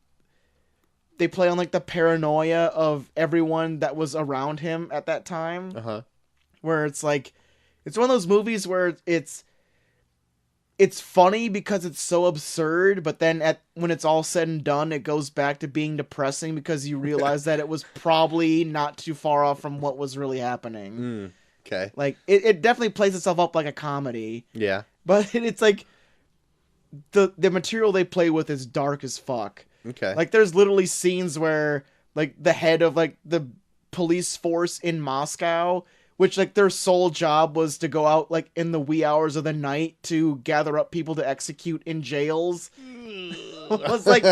Speaker 1: the paranoia of everyone that was around him at that time. Where it's like, it's one of those movies where it's funny because it's so absurd, but then when it's all said and done, it goes back to being depressing because you realize that it was probably not too far off from what was really happening.
Speaker 2: Okay.
Speaker 1: Like, it definitely plays itself up like a comedy.
Speaker 2: Yeah.
Speaker 1: But it's like, the material they play with is dark as fuck.
Speaker 2: Okay.
Speaker 1: Like, there's literally scenes where, like, the head of, like, the police force in Moscow, which, like, their sole job was to go out, like, in the wee hours of the night to gather up people to execute in jails. It's like,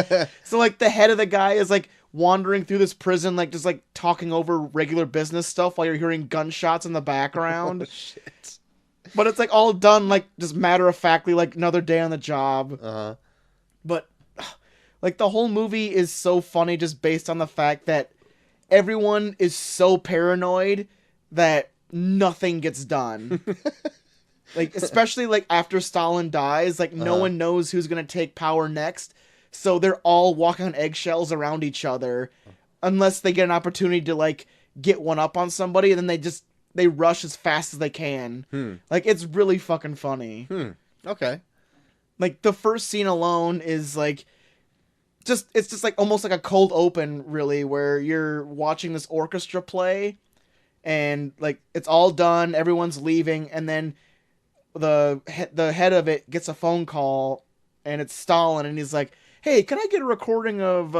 Speaker 1: so, like, the head of the guy is, like, wandering through this prison, like, just, like, talking over regular business stuff while you're hearing gunshots in the background.
Speaker 2: Shit.
Speaker 1: But it's, like, all done, like, just matter-of-factly, like, another day on the job. But, like, the whole movie is so funny just based on the fact that everyone is so paranoid that nothing gets done. Like, especially, like, after Stalin dies, like, no one knows who's gonna take power next, so they're all walking on eggshells around each other, unless they get an opportunity to, like, get one up on somebody, and then they rush as fast as they can. Like, it's really fucking funny.
Speaker 2: Okay.
Speaker 1: Like, the first scene alone is, like, it's just, like, almost like a cold open, really, where you're watching this orchestra play, and, like, it's all done, everyone's leaving, and then the head of it gets a phone call, and it's Stalin, and he's like, hey, can I get a recording of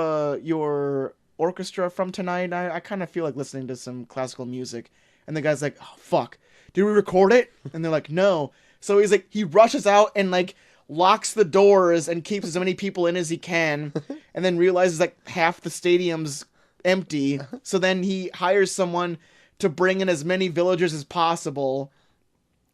Speaker 1: your orchestra from tonight? I kind of feel like listening to some classical music. And the guy's like, oh, fuck, did we record it? And they're like, no. So he's like, he rushes out and, like, locks the doors and keeps as many people in as he can, and then realizes, like, half the stadium's empty. So then he hires someone to bring in as many villagers as possible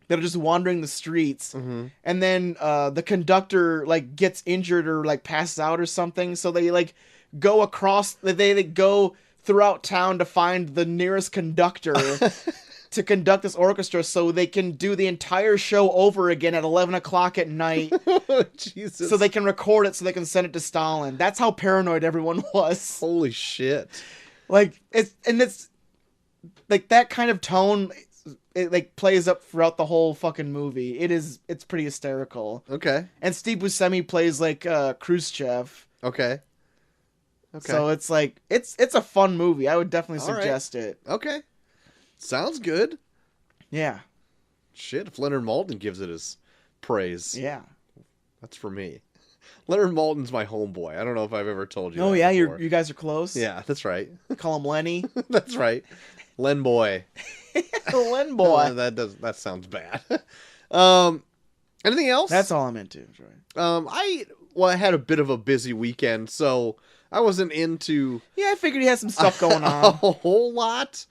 Speaker 1: that are just wandering the streets. And then the conductor, like, gets injured or, like, passes out or something, so they, like, go across, they go throughout town to find the nearest conductor to conduct this orchestra so they can do the entire show over again at 11 o'clock at night.
Speaker 2: Jesus.
Speaker 1: So they can record it so they can send it to Stalin. That's how paranoid everyone was.
Speaker 2: Holy shit.
Speaker 1: Like, it's like that kind of tone, it like plays up throughout the whole fucking movie. It's pretty hysterical.
Speaker 2: Okay.
Speaker 1: And Steve Buscemi plays like Khrushchev.
Speaker 2: Okay.
Speaker 1: So it's like it's a fun movie. I would definitely suggest it.
Speaker 2: Okay. Sounds good.
Speaker 1: Yeah.
Speaker 2: Shit, if Leonard Maltin gives it his praise,
Speaker 1: Yeah.
Speaker 2: that's for me. Leonard Maltin's my homeboy. I don't know if I've ever told you
Speaker 1: Oh,
Speaker 2: that
Speaker 1: yeah,
Speaker 2: before.
Speaker 1: you guys are close?
Speaker 2: Yeah, that's right.
Speaker 1: Call him Lenny.
Speaker 2: That's right. Len boy.
Speaker 1: Len boy.
Speaker 2: That sounds bad. Anything else?
Speaker 1: That's all I'm into, Troy.
Speaker 2: I had a bit of a busy weekend, so I wasn't into
Speaker 1: Yeah, I figured he had some stuff going
Speaker 2: a
Speaker 1: on.
Speaker 2: whole lot.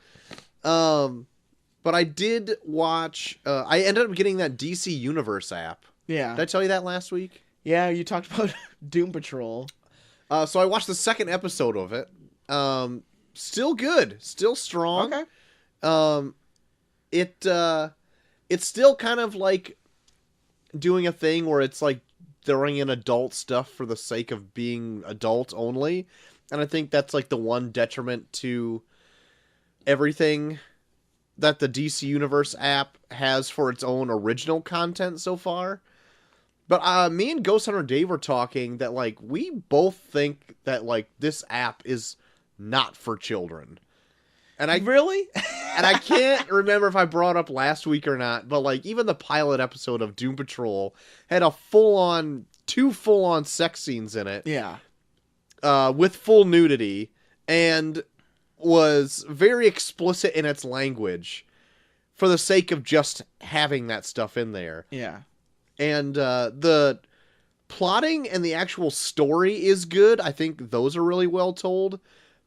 Speaker 2: But I did watch. I ended up getting that DC Universe app.
Speaker 1: Yeah.
Speaker 2: Did I tell you that last week?
Speaker 1: Yeah, you talked about Doom Patrol.
Speaker 2: So I watched the second episode of it. Still good, still strong.
Speaker 1: Okay.
Speaker 2: It's still kind of like doing a thing where it's like throwing in adult stuff for the sake of being adult only, and I think that's like the one detriment to everything that the DC Universe app has for its own original content so far. But me and Ghost Hunter Dave were talking that like we both think that like this app is not for children. And I
Speaker 1: Really?
Speaker 2: and I can't remember if I brought up last week or not, but like even the pilot episode of Doom Patrol had two full-on sex scenes in it.
Speaker 1: Yeah.
Speaker 2: With full nudity, and was very explicit in its language for the sake of just having that stuff in there.
Speaker 1: Yeah.
Speaker 2: And the plotting and the actual story is good. I think those are really well told.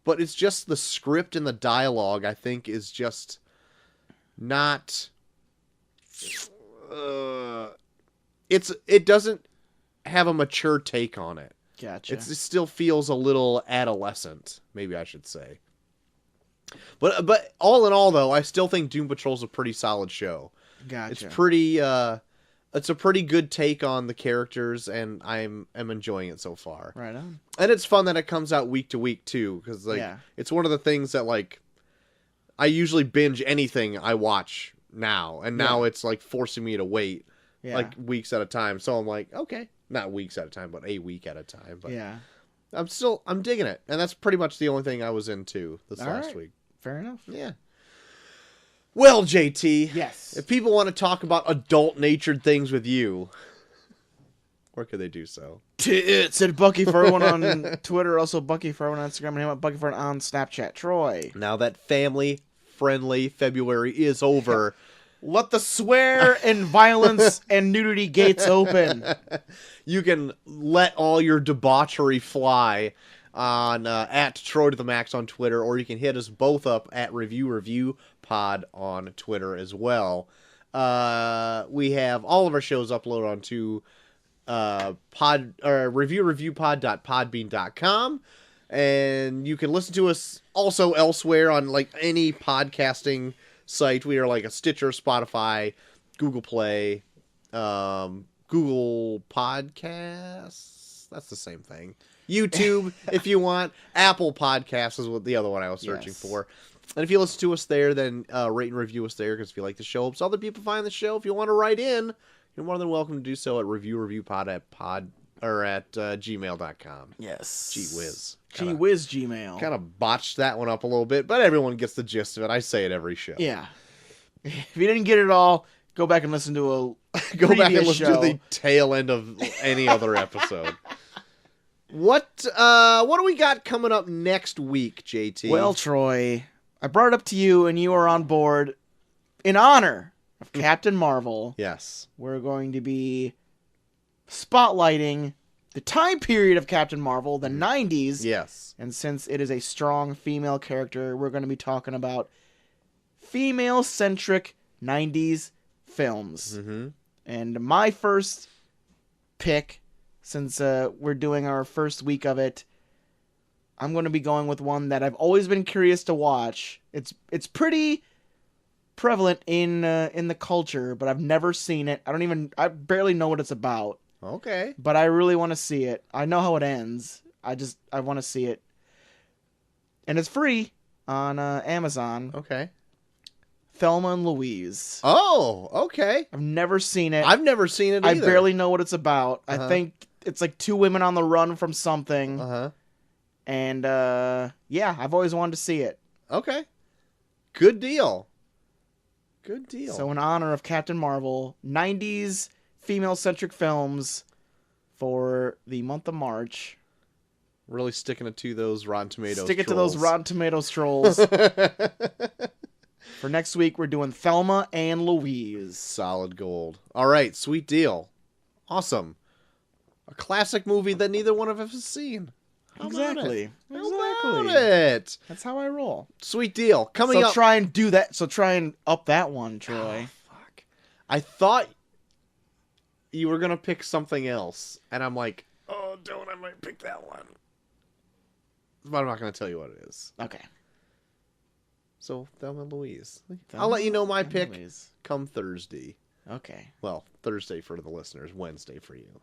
Speaker 2: But it's just the script and the dialogue, I think, is just not... it doesn't have a mature take on it.
Speaker 1: Gotcha.
Speaker 2: It still feels a little adolescent, maybe I should say. But all in all, though, I still think Doom Patrol's a pretty solid show.
Speaker 1: Gotcha.
Speaker 2: It's a pretty good take on the characters, and I'm enjoying it so far.
Speaker 1: Right on.
Speaker 2: And it's fun that it comes out week to week too, because like it's one of the things that like I usually binge anything I watch now, and now it's like forcing me to wait like weeks at a time. So I'm like, okay, not weeks at a time, but a week at a time. But
Speaker 1: yeah,
Speaker 2: I'm digging it, and that's pretty much the only thing I was into this last week.
Speaker 1: Fair enough.
Speaker 2: Yeah. Well, JT.
Speaker 1: Yes.
Speaker 2: If people want to talk about adult-natured things with you, where could they do so?
Speaker 1: Tits at Bucky for everyone on Twitter, also Bucky for everyone on Instagram, and him at Bucky for everyone on Snapchat. Troy.
Speaker 2: Now that family-friendly February is over,
Speaker 1: let the swear and violence and nudity gates open.
Speaker 2: You can let all your debauchery fly on at Troy to the Max on Twitter, or you can hit us both up at Review Pod on Twitter as well. We have all of our shows uploaded onto reviewpod.podbean.com, and you can listen to us also elsewhere on like any podcasting site. We are like a Stitcher, Spotify, Google Play, Google Podcasts. That's the same thing. YouTube, if you want. Apple Podcasts is what the other one I was searching for. And if you listen to us there, then rate and review us there, because if you like the show, helps other people find the show. If you want to write in, you're more than welcome to do so at reviewpod at gmail.com.
Speaker 1: Yes.
Speaker 2: Gee whiz.
Speaker 1: Gee whiz Gmail.
Speaker 2: Kind of botched that one up a little bit, but everyone gets the gist of it. I say it every show.
Speaker 1: Yeah. If you didn't get it all, go back and listen to a
Speaker 2: Go back and listen
Speaker 1: show.
Speaker 2: to the tail end of any other episode. What do we got coming up next week, JT?
Speaker 1: Well, Troy, I brought it up to you, and you are on board in honor of Captain Marvel.
Speaker 2: Yes.
Speaker 1: We're going to be spotlighting the time period of Captain Marvel, the 90s.
Speaker 2: Yes.
Speaker 1: And since it is a strong female character, we're going to be talking about female-centric 90s films.
Speaker 2: Mm-hmm.
Speaker 1: And my first pick, since we're doing our first week of it, I'm going to be going with one that I've always been curious to watch. It's pretty prevalent in the culture, but I've never seen it. I barely know what it's about.
Speaker 2: Okay.
Speaker 1: But I really want to see it. I know how it ends. I want to see it. And it's free on Amazon.
Speaker 2: Okay.
Speaker 1: Thelma and Louise.
Speaker 2: Oh, okay.
Speaker 1: I've never seen it.
Speaker 2: I've never seen it either.
Speaker 1: I barely know what it's about.
Speaker 2: Uh-huh.
Speaker 1: I think it's like two women on the run from something.
Speaker 2: Uh-huh.
Speaker 1: And, yeah, I've always wanted to see it.
Speaker 2: Okay. Good deal. Good deal.
Speaker 1: So in honor of Captain Marvel, 90s female-centric films for the month of March.
Speaker 2: Really sticking it to those Rotten Tomatoes
Speaker 1: Stick it to those
Speaker 2: trolls.
Speaker 1: Rotten Tomatoes trolls. For next week, we're doing Thelma and Louise.
Speaker 2: Solid gold. All right, sweet deal. Awesome. A classic movie that neither one of us has seen. How about
Speaker 1: Exactly.
Speaker 2: it? How about
Speaker 1: Exactly.
Speaker 2: it?
Speaker 1: That's how I roll.
Speaker 2: Sweet deal. Coming
Speaker 1: So
Speaker 2: up.
Speaker 1: try and do that. So try and up that one, Troy.
Speaker 2: Fuck. I thought you were going to pick something else. And I'm like, oh, don't. I might pick that one. But I'm not going to tell you what it is.
Speaker 1: Okay.
Speaker 2: So, Thelma and Louise. I'll
Speaker 1: Thelma
Speaker 2: let you know my
Speaker 1: and
Speaker 2: pick
Speaker 1: Louise.
Speaker 2: come Thursday.
Speaker 1: Okay.
Speaker 2: Well, Thursday for the listeners, Wednesday for you.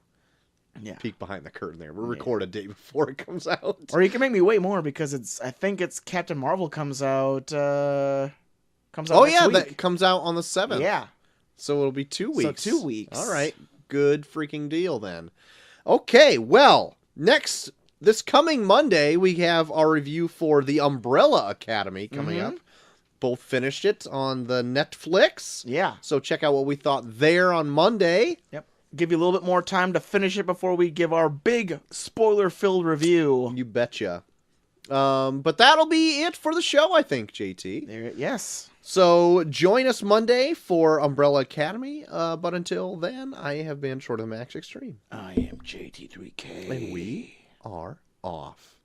Speaker 1: Yeah.
Speaker 2: Peek behind the curtain there. We'll record a day before it comes out.
Speaker 1: Or you can make me wait more because I think it's Captain Marvel comes out
Speaker 2: Oh,
Speaker 1: next
Speaker 2: yeah,
Speaker 1: week.
Speaker 2: that comes out on the 7th.
Speaker 1: Yeah.
Speaker 2: So it'll be 2 weeks.
Speaker 1: So 2 weeks.
Speaker 2: All right. Good freaking deal then. Okay, well, next, this coming Monday, we have our review for The Umbrella Academy coming up. Both finished it on the Netflix.
Speaker 1: Yeah.
Speaker 2: So check out what we thought there on Monday.
Speaker 1: Yep. Give you a little bit more time to finish it before we give our big spoiler-filled review.
Speaker 2: You betcha. But that'll be it for the show, I think, JT.
Speaker 1: Yes.
Speaker 2: So join us Monday for Umbrella Academy. But until then, I have been Short of the Max Extreme.
Speaker 1: I am JT3K.
Speaker 2: And we are off.